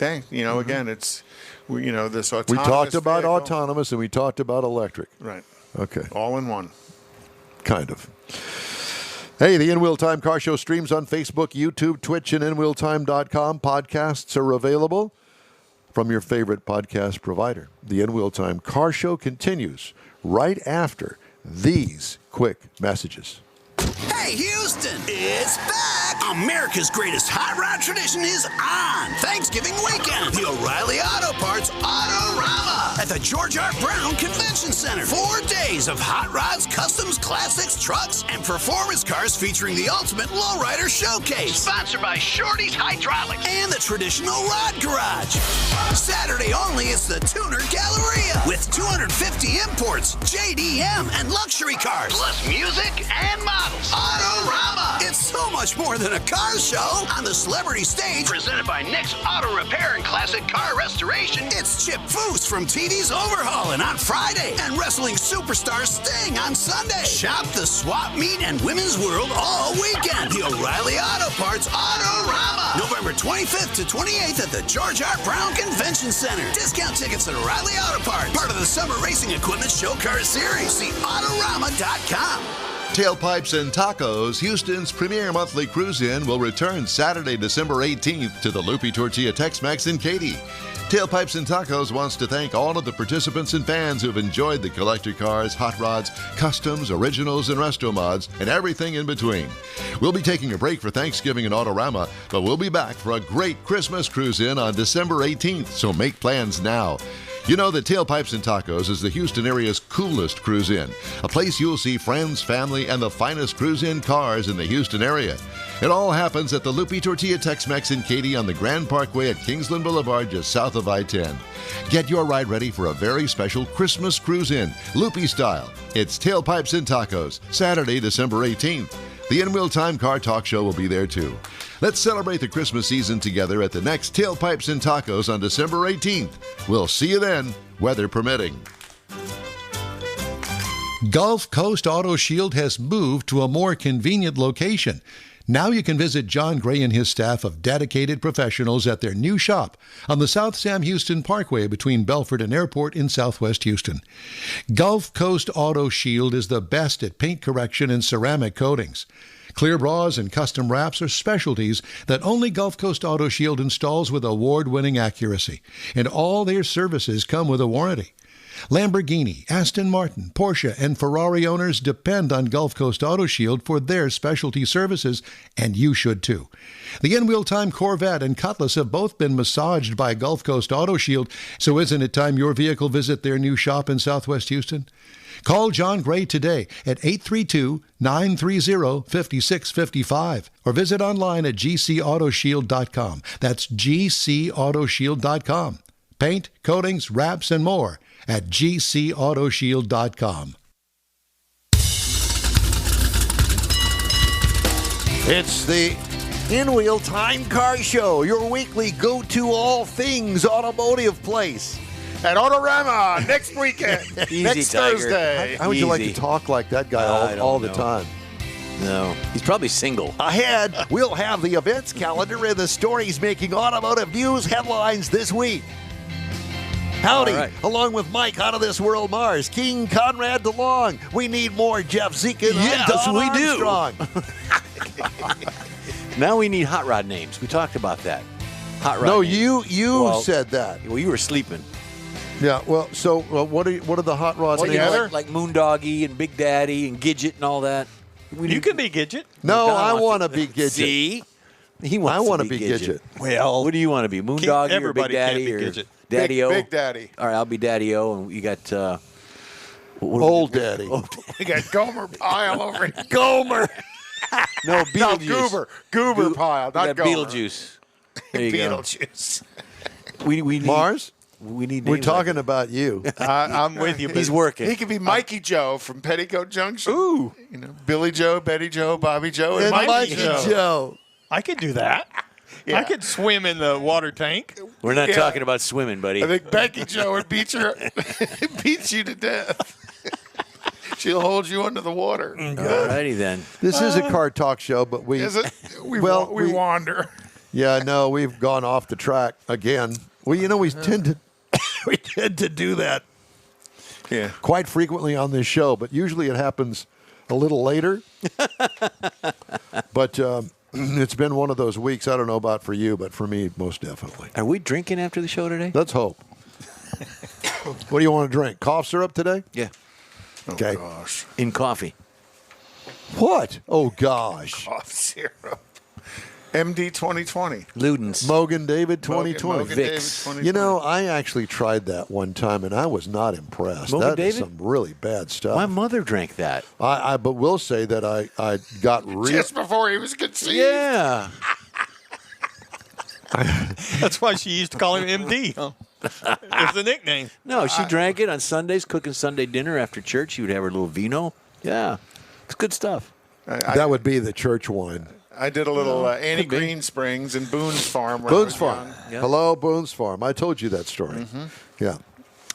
Again, it's this autonomous. We talked about vehicle. autonomous and we talked about electric. Right. Okay. All in one. Kind of. Hey, the In Wheel Time Car Show streams on Facebook, YouTube, Twitch, and InWheelTime.com. Podcasts are available from your favorite podcast provider. The In Wheel Time Car Show continues right after these quick messages. Hey, Hey, Houston, it's back. America's greatest hot rod tradition is on Thanksgiving weekend. The O'Reilly Auto Parts Autorama at the George R. Brown Convention Center. 4 days of hot rods, customs, classics, trucks, and performance cars featuring the ultimate lowrider showcase. Sponsored by Shorty's Hydraulics and the Traditional Rod Garage. Saturday only, it's the Tuner Galleria with 250 imports, JDM, and luxury cars, plus music and models. Autorama. It's so much more than a car show. On the celebrity stage, presented by Nick's Auto Repair and Classic Car Restoration, it's Chip Foose from TV's Overhauling on Friday and wrestling superstar Sting on Sunday. Shop the swap meet and women's world all weekend. The O'Reilly Auto Parts Autorama. November 25th to 28th at the George R. Brown Convention Center. Discount tickets at O'Reilly Auto Parts. Part of the Summer Racing Equipment Show Car Series. See Autorama.com. Tailpipes and Tacos, Houston's premier monthly cruise-in, will return Saturday, December 18th to the Loopy Tortilla Tex-Mex in Katy. Tailpipes and Tacos wants to thank all of the participants and fans who've enjoyed the collector cars, hot rods, customs, originals, and resto mods, and everything in between. We'll be taking a break for Thanksgiving and Autorama, but we'll be back for a great Christmas cruise-in on December 18th, so make plans now. You know that Tailpipes and Tacos is the Houston area's coolest cruise-in, a place you'll see friends, family, and the finest cruise-in cars in the Houston area. It all happens at the Loopy Tortilla Tex-Mex in Katy on the Grand Parkway at Kingsland Boulevard, just south of I-10. Get your ride ready for a very special Christmas cruise-in, Loopy style. It's Tailpipes and Tacos, Saturday, December 18th. The In-Wheel Time Car Talk Show will be there too. Let's celebrate the Christmas season together at the next Tailpipes and Tacos on December 18th. We'll see you then, weather permitting. Gulf Coast Auto Shield has moved to a more convenient location. Now you can visit John Gray and his staff of dedicated professionals at their new shop on the South Sam Houston Parkway between Belford and Airport in Southwest Houston. Gulf Coast Auto Shield is the best at paint correction and ceramic coatings. Clear bras and custom wraps are specialties that only Gulf Coast Auto Shield installs with award-winning accuracy, and all their services come with a warranty. Lamborghini, Aston Martin, Porsche, and Ferrari owners depend on Gulf Coast Auto Shield for their specialty services, and you should too. The In-Wheel Time Corvette and Cutlass have both been massaged by Gulf Coast Auto Shield, so isn't it time your vehicle visit their new shop in Southwest Houston? Call John Gray today at 832-930-5655 or visit online at gcautoshield.com. That's gcautoshield.com. Paint, coatings, wraps, and more at gcautoshield.com. It's the In-Wheel Time Car Show, your weekly go-to all things automotive place. At Autorama next weekend, Easy, next Tiger. Thursday. How would you like Easy. to talk like that guy I don't all the know. time? No, he's probably single. Ahead, we'll have the events calendar and the stories making automotive news headlines this week. Howdy, All right. along with Mike out of this world Mars, King Conrad DeLong. We need more Jeff Zekin. Yes, I'm Don we do. Armstrong. Now we need hot rod names. We talked about that. Hot rod No, names. you Well, said that. Well, you were sleeping. Yeah, well, so what are the hot rods Well, you names? know, like Moondoggy and Big Daddy and Gidget and all that. You can be Gidget. No, Don I wants want to be Gidget. See? He I wants want to to be Gidget. Well, What do you want to be? Moondoggy or Big everybody can't Daddy be or Gidget. Daddy-O? Big Daddy. All right, I'll be Daddy-O, and you got... Old Daddy. We got Gomer Pile over here. Gomer. No, No, Beetlejuice. Goober Pile, We not got Gomer. Beetlejuice. There you go. Beetlejuice. We need... Mars, We need we're names like talking about you. I'm with you. He's but working. He could be Mikey Joe from Petticoat Junction. Ooh, You know, Billy Joe, Betty Joe, Bobby Joe, and And Mikey, Mikey Joe. Joe. I could do that. Yeah. I could swim in the water tank. We're not Yeah. talking about swimming, buddy. I think Becky Joe would beat you to death. She'll hold you under the water. All righty then. This is a car talk show, but we Is it? We we wander. Yeah, no, we've gone off the track again. Well, you know, we tend to do that Yeah. quite frequently on this show, but usually it happens a little later. But it's been one of those weeks. I don't know about for you, but for me, most definitely. Are we drinking after the show today? Let's hope. What do you want to drink? Cough syrup today? Yeah. Okay. Oh, gosh. In coffee. What? Oh, gosh. Cough syrup. MD 2020. Ludens. Mogan David 2020. Mogan David Vicks. 2020. You know, I actually tried that one time, and I was not impressed. Mogan That is David? some really bad stuff. My mother drank that. But will say that I got real. Just before he was conceived. Yeah. That's why she used to call him MD. Huh? It's a nickname. No, she drank it on Sundays, cooking Sunday dinner after church. She would have her little vino. Yeah. It's good stuff. That would be the church wine. I did a little Annie could be. Green Springs and Boone's Farm. when I Boone's was Farm. young. Yeah. Hello, Boone's Farm. I told you that story. Yeah.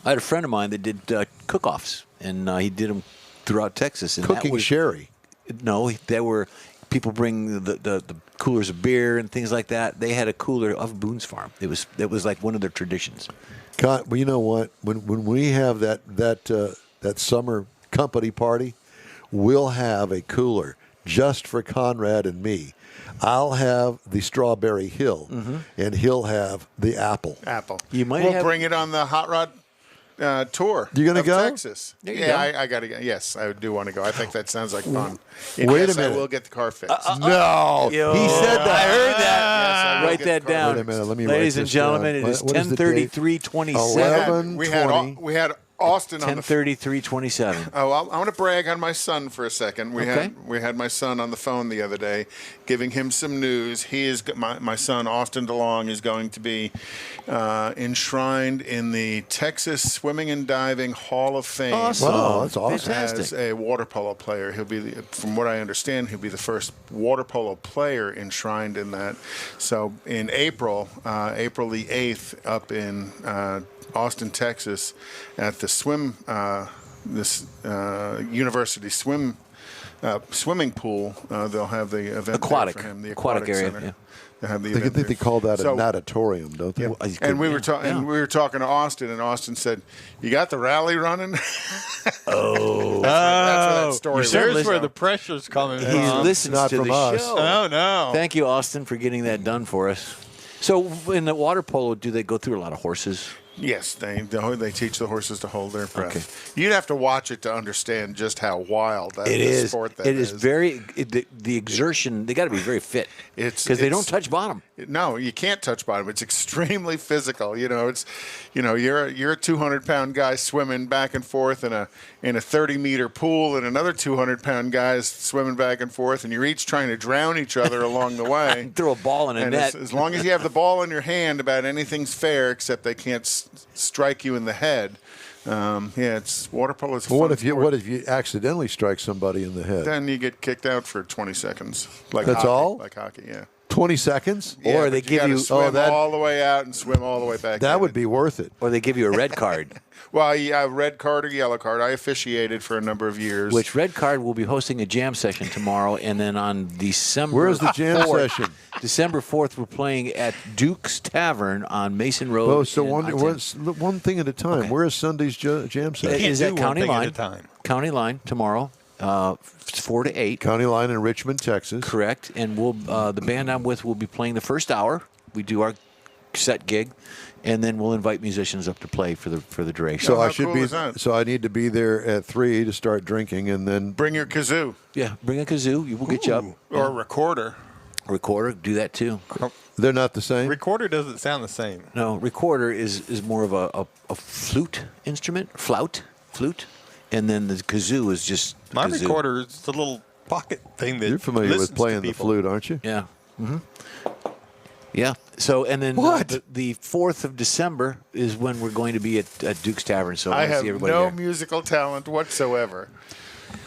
I had a friend of mine that did cook-offs, and he did them throughout Texas. And that Cooking was, sherry. No, there were people bring the coolers of beer and things like that. They had a cooler of Boone's Farm. It was like one of their traditions. God, well, you know what? When we have that summer company party, we'll have a cooler just for Conrad and me. I'll have the Strawberry Hill, and he'll have the apple. You might We'll have- bring it on the Hot Rod tour. You gonna of go? Texas. There you Yeah, go. I got to go. Yes, I do want to go. I think that sounds like fun. Wait Yes, a minute. I will get the car fixed. No, Yo. he said that. I heard that. Yes, I will Write get that the car down. Wait a minute, let me Ladies write and this gentlemen, down. it is What is the date? 10:33:27. We had 11:20. we had Austin on the 10:33:27. Oh, I want to brag on my son for a second. We Okay. had my son on the phone the other day, giving him some news. He is my son Austin DeLong is going to be enshrined in the Texas Swimming and Diving Hall of Fame. Awesome. Wow, that's awesome. Fantastic. As a water polo player, he'll be, from what I understand, he'll be the first water polo player enshrined in that. So in April the 8th, up in Austin, Texas, at the university swimming pool, they'll have the event Aquatic. there for him. The Aquatic area, center. yeah. They'll have the I event think they there. call that So- a natatorium, don't they? Well, And we were yeah. and we were talking to Austin, and Austin said, "You got the rally running." Oh. That's where that story was. There's where the pressure's coming He from. listens not to from the us. show. Oh, no. Thank you, Austin, for getting that done for us. So in the water polo, do they go through a lot of horses? Yes, they teach the horses to hold their breath. You'd have to watch it to understand just how wild that It is. sport that It is very the exertion. They got to be very fit. Because they don't touch bottom. No, you can't touch bottom. It's extremely physical. You're a 200-pound guy swimming back and forth in a 30-meter pool, and another 200-pound guy is swimming back and forth, and you're each trying to drown each other along the way. Throw a ball in a And net. as long as you have the ball in your hand, about anything's fair, except they can't strike you in the head. It's water polo. It's a Well, fun what sport. if you accidentally strike somebody in the head? Then you get kicked out for 20 seconds. Like That's hockey, all? Like hockey, yeah. 20 seconds? Yeah, Or but they give gotta you- swim that- all the way out and swim all the way back. That in. would be worth it. Or they give you a red card. Well, yeah, red card or yellow card. I officiated for a number of years. Which red card will be hosting a jam session tomorrow, and then on December. Where's the jam 4th, session? December 4th, we're playing at Duke's Tavern on Mason Road. Oh, so in one thing at a time. Where is Sunday's jam It session? is do at one County thing at Line. a time. County Line tomorrow, 4 to 8. County Line in Richmond, Texas. Correct. And we'll the band I'm with will be playing the first hour. We do our set gig, and then we'll invite musicians up to play for the duration. So how I should cool be. is that? So I need to be there at 3 to start drinking, and then bring your kazoo Yeah, bring a kazoo. We'll get you up. or a recorder. Recorder, do that too. they're not the same. Recorder doesn't sound the same. No, recorder is more of a flute instrument, flute, and then the kazoo is just the My kazoo. recorder is a little pocket thing that You're familiar listens with to playing the people. flute, aren't you? Yeah. Mm-hmm. Yeah. So and then What? the 4th of December is when we're going to be at Duke's Tavern. So I want to have see everybody no there. musical talent whatsoever.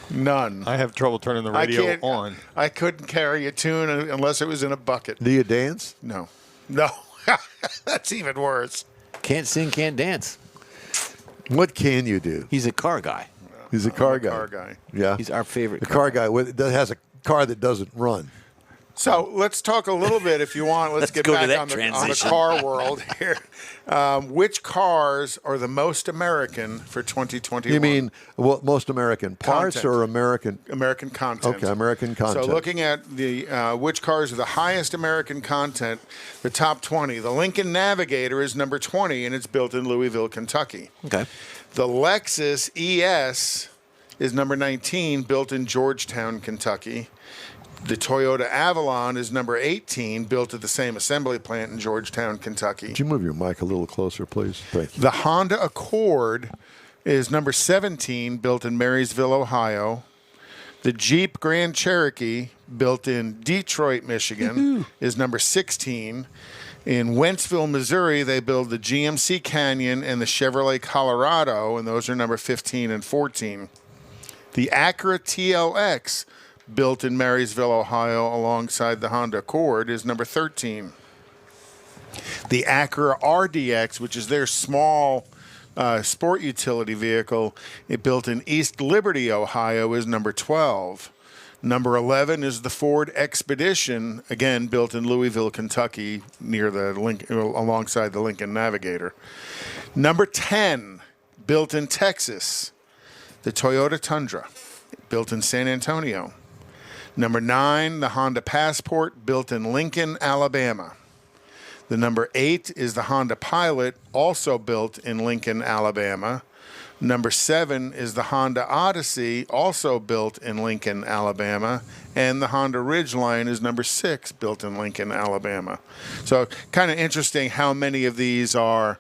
None. I have trouble turning the I radio can't- on. I couldn't carry a tune unless it was in a bucket. Do you dance? No. That's even worse. Can't sing, can't dance. What can you do? He's a car guy. He's a car guy. Car guy. Yeah. He's our favorite. The car guy that has a car that doesn't run. So let's talk a little bit, if you want. Let's get go to back that on the transition. car world here. Which cars are the most American for 2021? You mean most American parts Content. or American? American content. Okay, American content. So looking at the which cars are the highest American content, the top 20. The Lincoln Navigator is number 20, and it's built in Louisville, Kentucky. Okay. The Lexus ES is number 19, built in Georgetown, Kentucky. The Toyota Avalon is number 18, built at the same assembly plant in Georgetown, Kentucky. Could you move your mic a little closer, please? Thank you. The Honda Accord is number 17, built in Marysville, Ohio. The Jeep Grand Cherokee, built in Detroit, Michigan, is number 16. In Wentzville, Missouri, they build the GMC Canyon and the Chevrolet Colorado, and those are number 15 and 14. The Acura TLX, built in Marysville, Ohio, alongside the Honda Accord, is number 13. The Acura RDX, which is their small sport utility vehicle, built in East Liberty, Ohio, is number 12. Number 11 is the Ford Expedition, again built in Louisville, Kentucky, near the alongside the Lincoln Navigator. Number 10, built in Texas, the Toyota Tundra, built in San Antonio. Number 9, the Honda Passport, built in Lincoln, Alabama. The number 8 is the Honda Pilot, also built in Lincoln, Alabama. Number 7 is the Honda Odyssey, also built in Lincoln, Alabama. And the Honda Ridgeline is number 6, built in Lincoln, Alabama. So kind of interesting how many of these are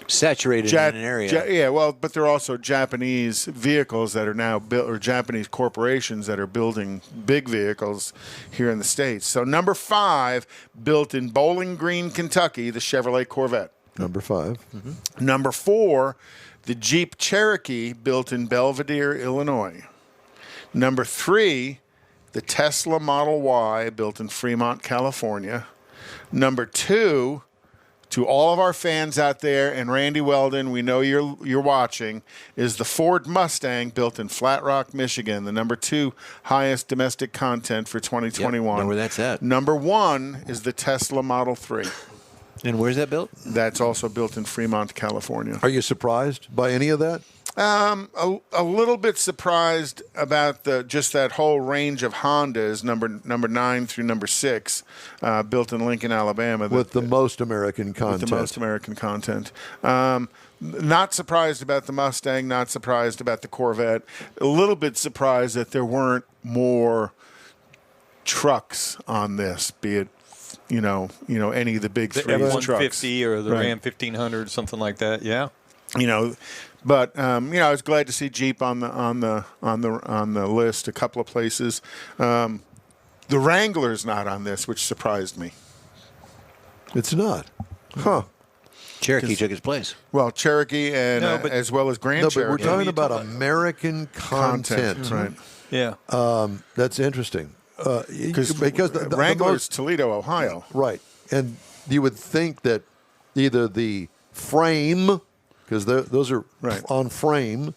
saturated in an area. Yeah, well, but they're also Japanese vehicles that are now built, or Japanese corporations that are building big vehicles here in the States. So number 5, built in Bowling Green, Kentucky, the Chevrolet Corvette. Number 5. Mm-hmm. Number 4, the Jeep Cherokee, built in Belvidere, Illinois. Number 3, the Tesla Model Y, built in Fremont, California. Number 2, to all of our fans out there, and Randy Weldon, we know you're watching, is the Ford Mustang, built in Flat Rock, Michigan, the number 2 highest domestic content for 2021. Yep, know where that's at. Number 1 is the Tesla Model 3. And where's that built? That's also built in Fremont, California. Are you surprised by any of that? A little bit surprised about just that whole range of Hondas, number 9 through number 6, built in Lincoln, Alabama. With the most American content. With the most American content. Not surprised about the Mustang. Not surprised about the Corvette. A little bit surprised that there weren't more trucks on this, be it any of the big three trucks. The F-150 or the Right. Ram 1500, something like that. Yeah. But I was glad to see Jeep on the list. A couple of places. The Wrangler's not on this, which surprised me. It's not, huh? Cherokee took his place. Well, Cherokee and as well as Grand Cherokee. But we're talking about American content, right? Yeah. That's interesting. Because the Wrangler's Toledo, Ohio. Right. And you would think that either the frame, because those are on frame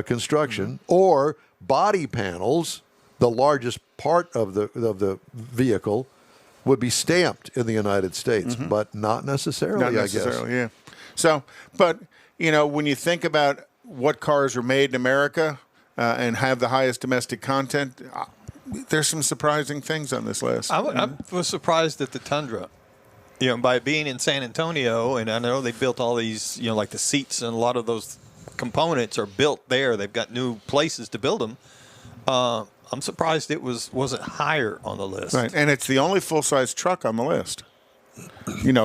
construction, or body panels, the largest part of the vehicle, would be stamped in the United States, but not necessarily, Not necessarily, I guess. yeah. So, but, when you think about what cars are made in America and have the highest domestic content, there's some surprising things on this list. I was surprised at the Tundra, by being in San Antonio, and I know they built all these, like the seats and a lot of those components are built there. They've got new places to build them. I'm surprised it wasn't higher on the list. Right, and it's the only full-size truck on the list.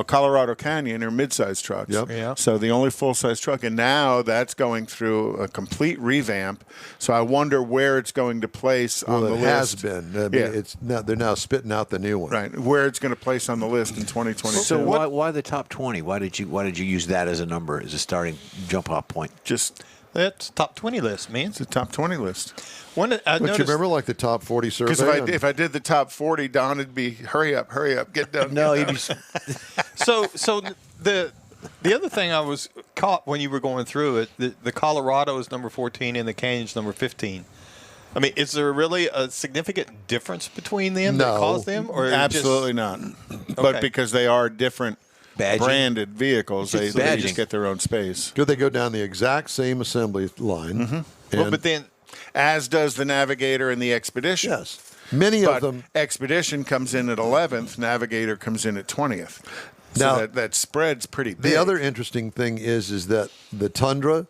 Colorado Canyon are mid-size trucks. Yep. Yeah. So the only full-size truck, and now that's going through a complete revamp. So I wonder where it's going to place on the list. It has been. I mean, it's now, they're now spitting out the new one. Right, where it's going to place on the list in 2022. So why the top 20? Why did you use that as a number, as a starting jump-off point? Just that's top 20 list, man. It's a top 20 list. But you remember like the top 40 survey? Because if I did the top 40, Don would be, hurry up, get done. No, get he'd done. So the other thing I was caught when you were going through it, the Colorado is number 14 and the Canyon's number 15. I mean, is there really a significant difference between them that caused them? Or absolutely not. But because they are different branded vehicles, they just get their own space. Could they go down the exact same assembly line? Well, but then, as does the Navigator and the Expedition. Yes. Many of them. Expedition comes in at 11th. Navigator comes in at 20th. So Now, that spread's pretty big. The other interesting thing is that the Tundra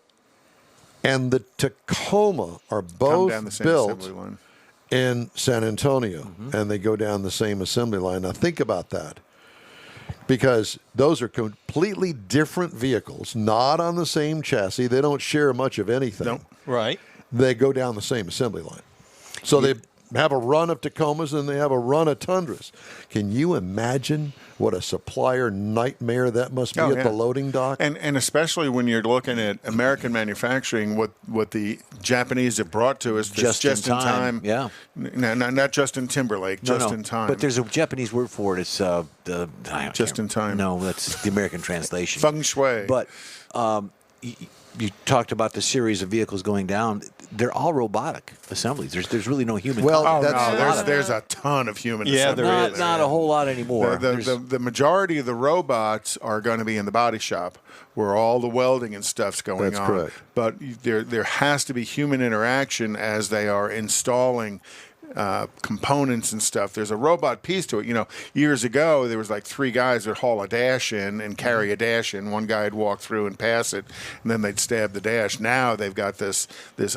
and the Tacoma are Come both down the same built assembly line. in San Antonio, and they go down the same assembly line. Now, think about that. Because those are completely different vehicles, not on the same chassis. They don't share much of anything. Nope. Right. They go down the same assembly line. So they have a run of Tacomas and they have a run of Tundras. Can you imagine what a supplier nightmare that must be at the loading dock? And especially when you're looking at American manufacturing, what the Japanese have brought to us, Just in time. Yeah. No, not Justin Timberlake, just in time. But there's a Japanese word for it. It's just in time. No, that's the American translation. Feng shui. But you talked about the series of vehicles going down. They're all robotic assemblies. There's really no human. There's a ton of human. Yeah, assembly. Not a whole lot anymore. The majority of the robots are going to be in the body shop, where all the welding and stuff's going on. That's correct. But there has to be human interaction as they are installing components and stuff. There's a robot piece to it. You know, years ago there was like 3 guys that haul a dash in and carry a dash in. One guy would walk through and pass it, and then they'd stab the dash. Now they've got this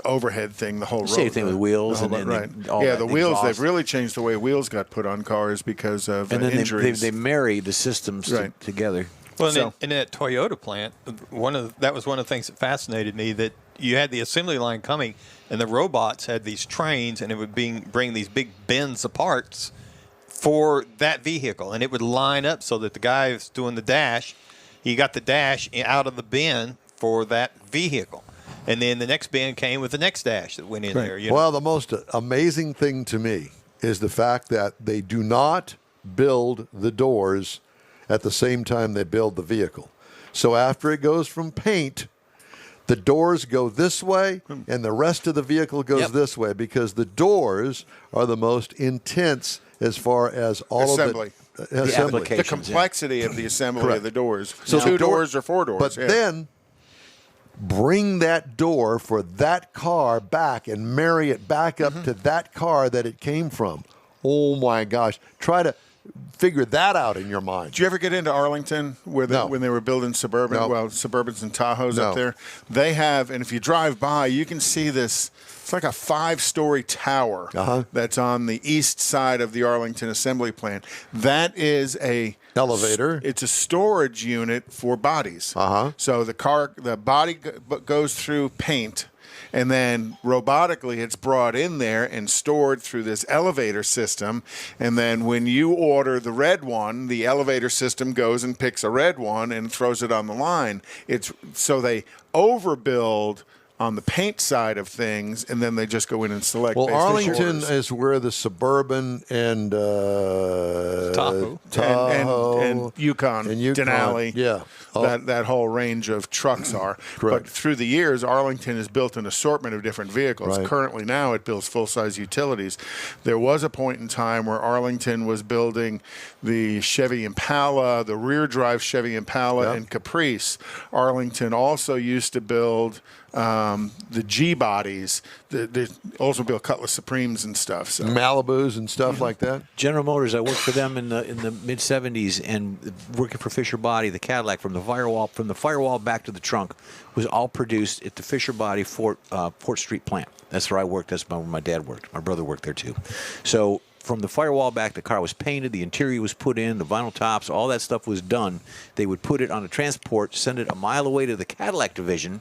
overhead thing. The whole same thing with wheels right. The wheels. They've really changed the way wheels got put on cars because of injuries. They marry the systems together. Well, in that Toyota plant, that was one of the things that fascinated me, that you had the assembly line coming, and the robots had these trains, and it would bring these big bins of parts for that vehicle, and it would line up so that the guy who's doing the dash, he got the dash out of the bin for that vehicle. And then the next bin came with the next dash that went in there. Well, the most amazing thing to me is the fact that they do not build the doors at the same time they build the vehicle. So after it goes from paint, the doors go this way and the rest of the vehicle goes this way, because the doors are the most intense as far as all assembly. of the assembly. The complexity of the assembly of the doors. So 2 doors or 4 doors. But then bring that door for that car back and marry it back up to that car that it came from. Oh my gosh. Try to figure that out in your mind. Did you ever get into Arlington when they were building Suburban? No. Well, Suburbans and Tahoes up there. They have, and if you drive by, you can see this. It's like a 5-story tower that's on the east side of the Arlington assembly plant. That is a elevator. It's a storage unit for bodies. So the body goes through paint, and then robotically it's brought in there and stored through this elevator system. And then when you order the red one, the elevator system goes and picks a red one and throws it on the line. So they overbuild on the paint side of things, and then they just go in and select. Well, Arlington is where the Suburban and Tahoe and Yukon, Denali, that whole range of trucks are. But through the years, Arlington has built an assortment of different vehicles. Currently now it builds full-size utilities. There was a point in time where Arlington was building the Chevy Impala, the rear-drive Chevy Impala and Caprice. Arlington also used to build the G bodies. They also build Cutlass Supremes and stuff. So. Malibus and stuff like that. General Motors, I worked for them in the mid '70s, and working for Fisher Body, the Cadillac, from the firewall back to the trunk was all produced at the Fisher Body Port Street plant. That's where I worked. That's where my dad worked. My brother worked there too. So from the firewall back, the car was painted, the interior was put in, the vinyl tops, all that stuff was done. They would put it on a transport, send it a mile away to the Cadillac division,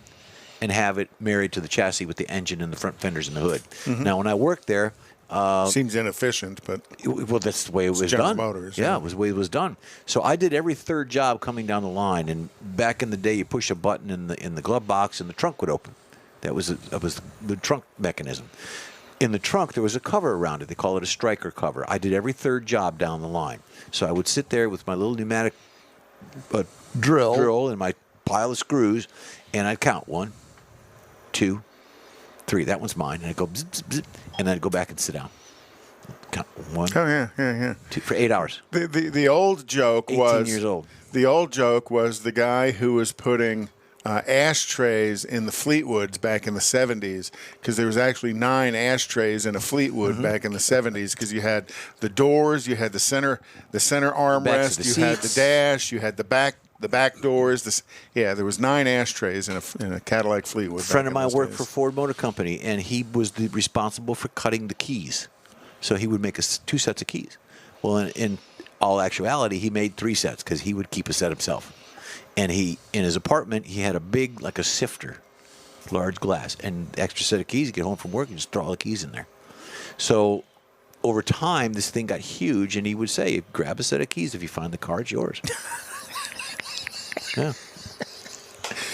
and have it married to the chassis with the engine and the front fenders and the hood. Now, when I worked there... seems inefficient, but... Well, that's the way it was General done. Motors. Yeah, it was the way it was done. So I did every third job coming down the line, and back in the day, you push a button in the glove box, and the trunk would open. That was the trunk mechanism. In the trunk, there was a cover around it. They call it a striker cover. I did every third job down the line. So I would sit there with my little pneumatic drill and my pile of screws, and I'd count 1, 2, 3. That one's mine. And I'd go zip, zip, zip, and then I'd go back and sit down. Count 1. Oh yeah. 2 for 8 hours. The old joke 18 years old. The old joke was the guy who was putting ashtrays in the Fleetwoods back in the 70s, because there was actually 9 ashtrays in a Fleetwood back in the 70s, because you had the doors, you had the center armrest, you had the dash, you had the back the back doors. There was 9 ashtrays in a Cadillac Fleetwood. A friend of mine worked for Ford Motor Company, and he was responsible for cutting the keys. So he would make 2 sets of keys. Well, in all actuality, he made 3 sets because he would keep a set himself. And in his apartment, he had a big, like a sifter, large glass, and the extra set of keys. You get home from work and just throw all the keys in there. So over time, this thing got huge, and he would say, grab a set of keys. If you find the car, it's yours. Yeah.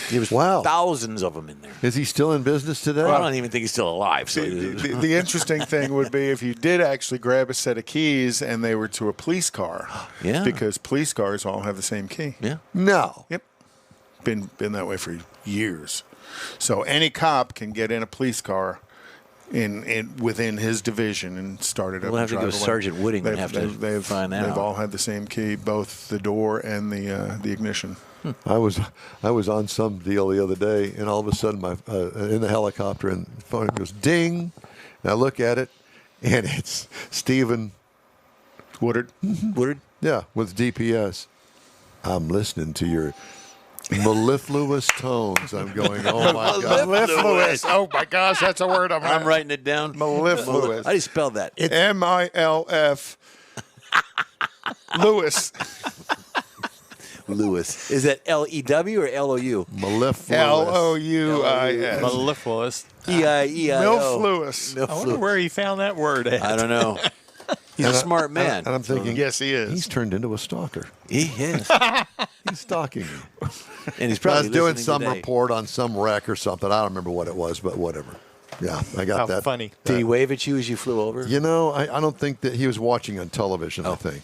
There was thousands of them in there. Is he still in business today? Well, I don't even think he's still alive. So The interesting thing would be if you did actually grab a set of keys and they were to a police car. Yeah. Because police cars all have the same key. Yeah. No. Yep. Been that way for years. So any cop can get in a police car within his division and start it up. We'll have and to go drive away. Sergeant Wooding and have to find that They've out. all had the same key, both the door and the ignition. I was on some deal the other day, and all of a sudden, my in the helicopter, and the phone goes ding, and I look at it, and it's Stephen Woodard. Woodard? Yeah, with DPS. I'm listening to your mellifluous tones. I'm going, oh my God. Mellifluous. Oh my gosh, that's a word I'm writing it down. Mellifluous. How do you spell that? MILF. Lewis. Lewis. Is that Lew or LOU? Mellifluous. LOUIS. Mellifluous. EIEIO. Milf Lewis. I wonder where he found that word at. I don't know. He's a smart man. And I'm thinking, yes, he is. He's turned into a stalker. He is. He's stalking you. And he's I probably was doing listening some today. report on some wreck or something. I don't remember what it was, but whatever. Yeah, I got How that. funny. Did he wave at you as you flew over? You know, I don't think that he was watching on television, I think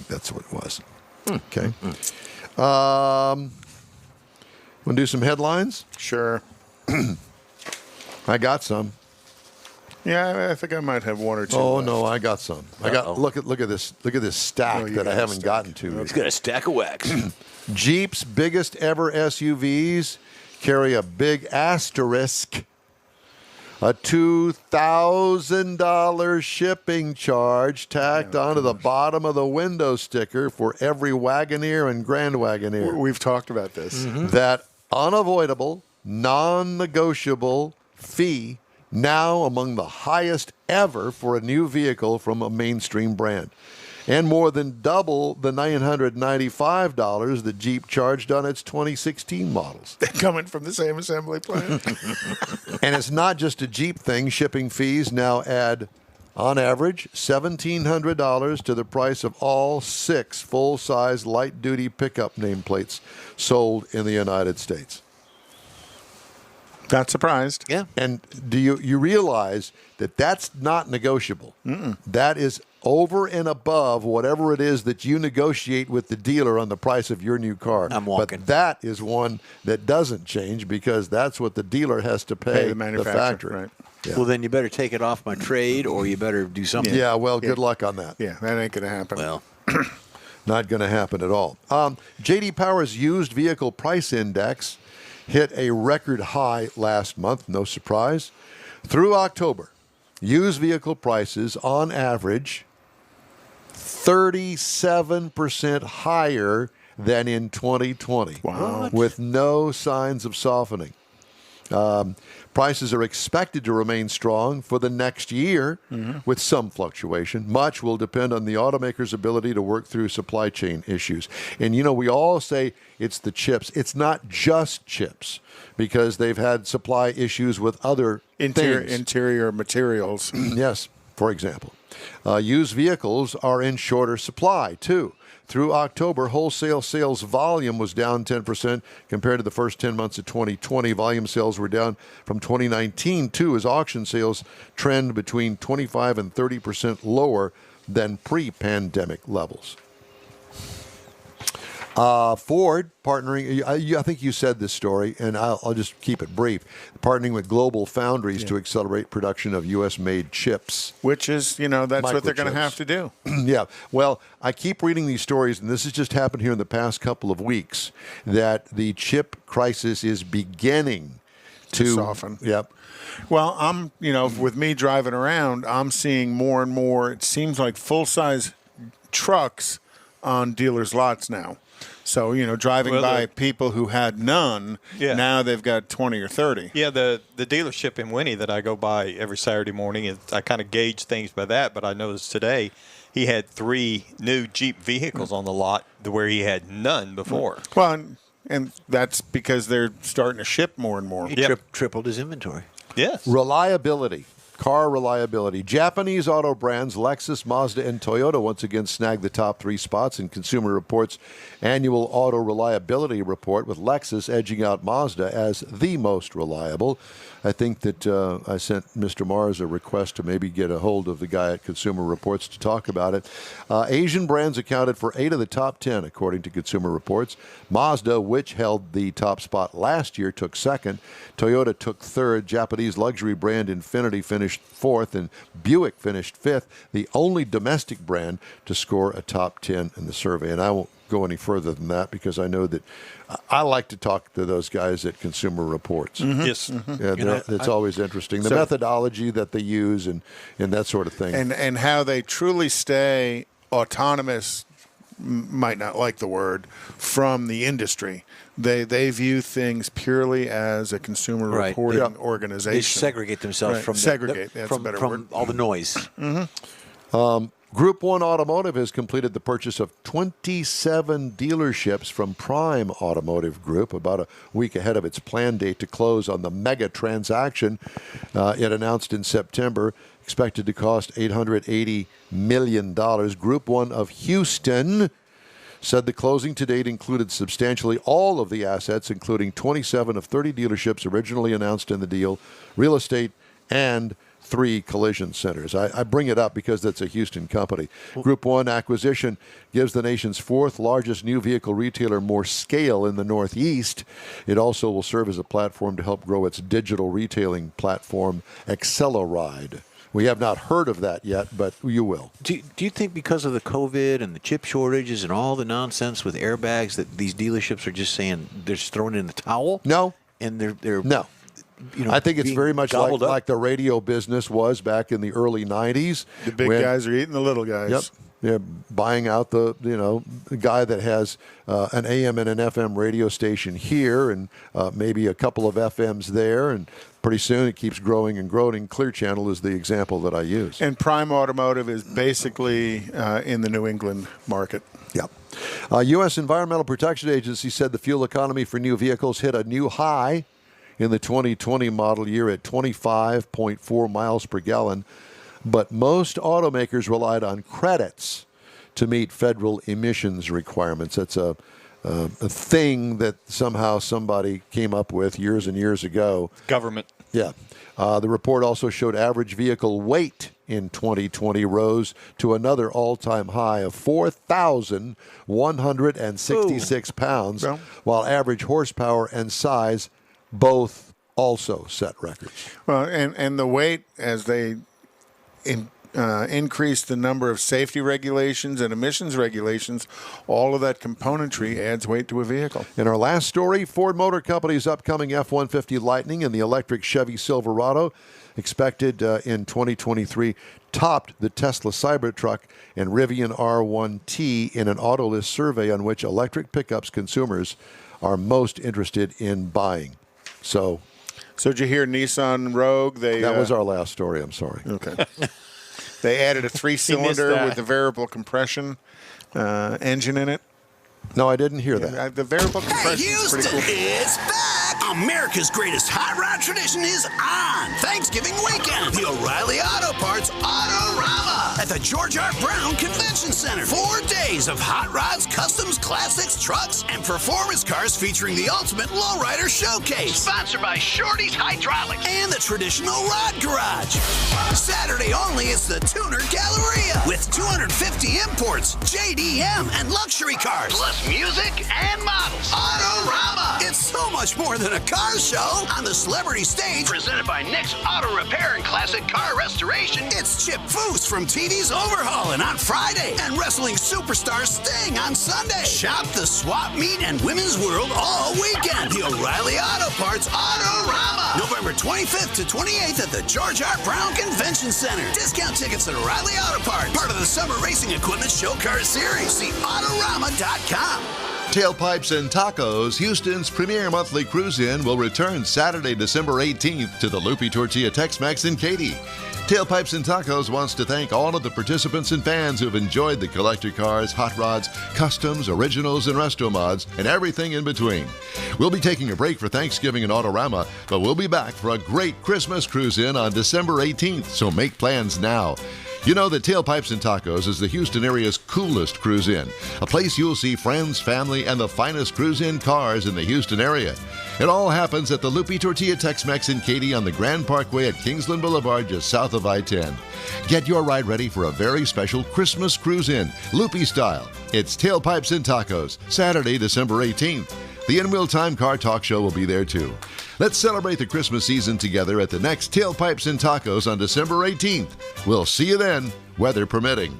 that's what it was. Okay. Want to do some headlines? Sure. I got some. Yeah, I think I might have one or two. Oh left. no, I got some. I got look at this stack you that I got a haven't stack. gotten to. He's got a stack of wax. Jeep's biggest ever SUVs carry a big asterisk. A $2,000 shipping charge tacked onto the bottom of the window sticker for every Wagoneer and Grand Wagoneer. We've talked about this. That unavoidable, non-negotiable fee now among the highest ever for a new vehicle from a mainstream brand. And more than double the $995 that Jeep charged on its 2016 models. They're coming from the same assembly plant. And it's not just a Jeep thing. Shipping fees now add, on average, $1,700 to the price of all 6 full-size light-duty pickup nameplates sold in the United States. Not surprised. Yeah. And do you realize that that's not negotiable? That is over and above whatever it is that you negotiate with the dealer on the price of your new car. I'm walking. But that is one that doesn't change because that's what the dealer has to pay the manufacturer. factory. Right. Yeah. Well, then you better take it off my trade, or you better do something. Yeah, well, good luck on that. Yeah, that ain't going to happen. Well, Not going to happen at all. J.D. Power's used vehicle price index hit a record high last month, no surprise. Through October, used vehicle prices on average 37% higher than in 2020. Wow. With no signs of softening. Prices are expected to remain strong for the next year with some fluctuation. Much will depend on the automaker's ability to work through supply chain issues. And, you know, we all say it's the chips. It's not just chips because they've had supply issues with other things. Interior materials. Yes, for example. Used vehicles are in shorter supply, too. Through October, wholesale sales volume was down 10% compared to the first 10 months of 2020. Volume sales were down from 2019, too, as auction sales trend between 25 and 30% lower than pre-pandemic levels. Ford partnering, I think you said this story, and I'll just keep it brief, partnering with global foundries to accelerate production of U.S.-made chips. Which is, that's what they're going to Microchips. have to do. Yeah. Well, I keep reading these stories, and this has just happened here in the past couple of weeks, that the chip crisis is beginning to soften. Yep. Well, I'm, with me driving around, I'm seeing more and more, it seems like full-size trucks on dealers' lots now. So, driving by people who had none, now they've got 20 or 30. Yeah, the dealership in Winnie that I go by every Saturday morning, I kind of gauge things by that, but I noticed today he had 3 new Jeep vehicles on the lot where he had none before. Well, and that's because they're starting to ship more and more. He tripled his inventory. Yes. Reliability. Car reliability. Japanese auto brands Lexus, Mazda, and Toyota once again snagged the top 3 spots in Consumer Reports' annual auto reliability report, with Lexus edging out Mazda as the most reliable. I think that I sent Mr. Mars a request to maybe get a hold of the guy at Consumer Reports to talk about it. Asian brands accounted for 8 of the top 10, according to Consumer Reports. Mazda, which held the top spot last year, took second. Toyota took third. Japanese luxury brand Infiniti finished fourth, and Buick finished fifth, the only domestic brand to score a top 10 in the survey. And I won't go any further than that because I know that I like to talk to those guys at Consumer Reports. Yes. Yeah, it's always interesting. The methodology that they use and that sort of thing. And how they truly stay autonomous, might not like the word, from the industry. They view things purely as a consumer reporting organization. They segregate themselves from from all the noise. Group 1 Automotive has completed the purchase of 27 dealerships from Prime Automotive Group, about a week ahead of its planned date to close on the mega transaction it announced in September, expected to cost $880 million. Group 1 of Houston said the closing to date included substantially all of the assets, including 27 of 30 dealerships originally announced in the deal, real estate, and 3 collision centers. I bring it up because that's a Houston company. Group 1 acquisition gives the nation's 4th largest new vehicle retailer more scale in the Northeast. It also will serve as a platform to help grow its digital retailing platform, Acceleride. We have not heard of that yet, but you will. Do you think because of the COVID and the chip shortages and all the nonsense with airbags that these dealerships are just saying they're just throwing it in the towel? No. And they're no. I think it's very much like the radio business was back in the early 90s. The big guys are eating the little guys. Yep. Yeah, buying out the guy that has an AM and an FM radio station here and maybe a couple of FMs there, and pretty soon it keeps growing and growing. Clear Channel is the example that I use. And Prime Automotive is basically in the New England market. Yep. U.S. Environmental Protection Agency said the fuel economy for new vehicles hit a new high in the 2020 model year at 25.4 miles per gallon. But most automakers relied on credits to meet federal emissions requirements. That's a thing that somehow somebody came up with years and years ago. Government. Yeah. The report also showed average vehicle weight in 2020 rose to another all-time high of 4,166 pounds, while average horsepower and size both also set records. Well, and the weight, as they increase the number of safety regulations and emissions regulations, all of that componentry adds weight to a vehicle. In our last story, Ford Motor Company's upcoming F-150 Lightning and the electric Chevy Silverado, expected in 2023, topped the Tesla Cybertruck and Rivian R1T in an Autolist survey on which electric pickups consumers are most interested in buying. So did you hear Nissan Rogue? That was our last story. I'm sorry. Okay. They added a 3-cylinder with a variable compression engine in it. No, I didn't hear that. The variable compression is pretty cool. It's back! America's greatest hot rod tradition is on Thanksgiving weekend. The O'Reilly Auto Parts Autorama at the George R. Brown Convention Center. 4 days of hot rods, customs, classics, trucks, and performance cars featuring the ultimate lowrider showcase. Sponsored by Shorty's Hydraulics and the Traditional Rod Garage. Saturday only, it's the Tuner Galleria with 250 imports, JDM, and luxury cars. Plus music and models. Autorama. It's so much more than a car show. On the celebrity stage, presented by Nick's Auto Repair and Classic Car Restoration, it's Chip Foose from TV's Overhauling on Friday and wrestling superstar Sting on Sunday. Shop the swap meet and women's world all weekend. The O'Reilly Auto Parts Autorama. November 25th to 28th at the George R. Brown Convention Center. Discount tickets at O'Reilly Auto Parts. Part of the Summer Racing Equipment Show Car Series. See Autorama.com. Tailpipes and Tacos, Houston's premier monthly cruise-in, will return Saturday, December 18th to the Loopy Tortilla Tex-Mex in Katy. Tailpipes and Tacos wants to thank all of the participants and fans who have enjoyed the collector cars, hot rods, customs, originals, and resto mods, and everything in between. We'll be taking a break for Thanksgiving in Autorama, but we'll be back for a great Christmas cruise-in on December 18th, so make plans now. You know that Tailpipes and Tacos is the Houston area's coolest cruise-in, a place you'll see friends, family, and the finest cruise-in cars in the Houston area. It all happens at the Loopy Tortilla Tex-Mex in Katy on the Grand Parkway at Kingsland Boulevard, just south of I-10. Get your ride ready for a very special Christmas cruise-in, Loopy style. It's Tailpipes and Tacos, Saturday, December 18th. The In-Wheel Time Car Talk Show will be there too. Let's celebrate the Christmas season together at the next Tailpipes and Tacos on December 18th. We'll see you then, weather permitting.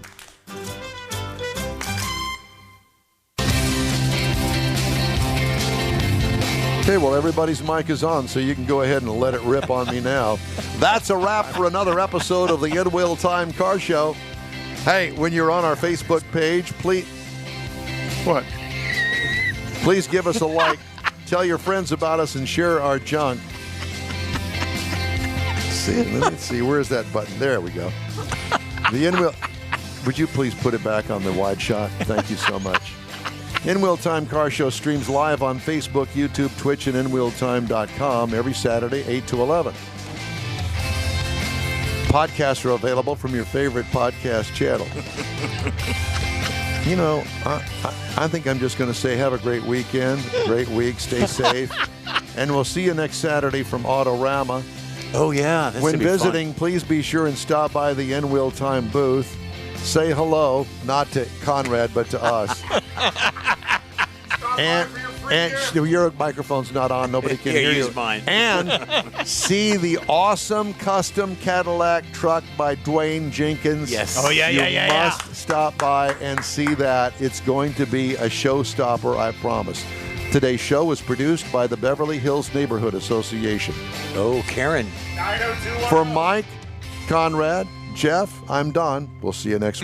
Okay, well, everybody's mic is on, so you can go ahead and let it rip on me now. That's a wrap for another episode of the In-Wheel Time Car Show. Hey, when you're on our Facebook page, please... What? Please give us a like, tell your friends about us, and share our junk. Let's see, where's that button? There we go. The In-Wheel... Would you please put it back on the wide shot? Thank you so much. In-Wheel Time Car Show streams live on Facebook, YouTube, Twitch, and InWheelTime.com every Saturday, 8 to 11. Podcasts are available from your favorite podcast channel. You know, I think I'm just going to say have a great weekend, great week, stay safe, and we'll see you next Saturday from Autorama. Oh, yeah. When visiting, please be sure and stop by the In-Wheel Time booth. Say hello, not to Conrad, but to us. And your microphone's not on. Nobody can hear you. Use mine. And see the awesome custom Cadillac truck by Dwayne Jenkins. Yes. Oh, yeah. You must stop by and see that. It's going to be a showstopper, I promise. Today's show was produced by the Beverly Hills Neighborhood Association. Oh, Karen. For Mike, Conrad, Jeff, I'm Don. We'll see you next week.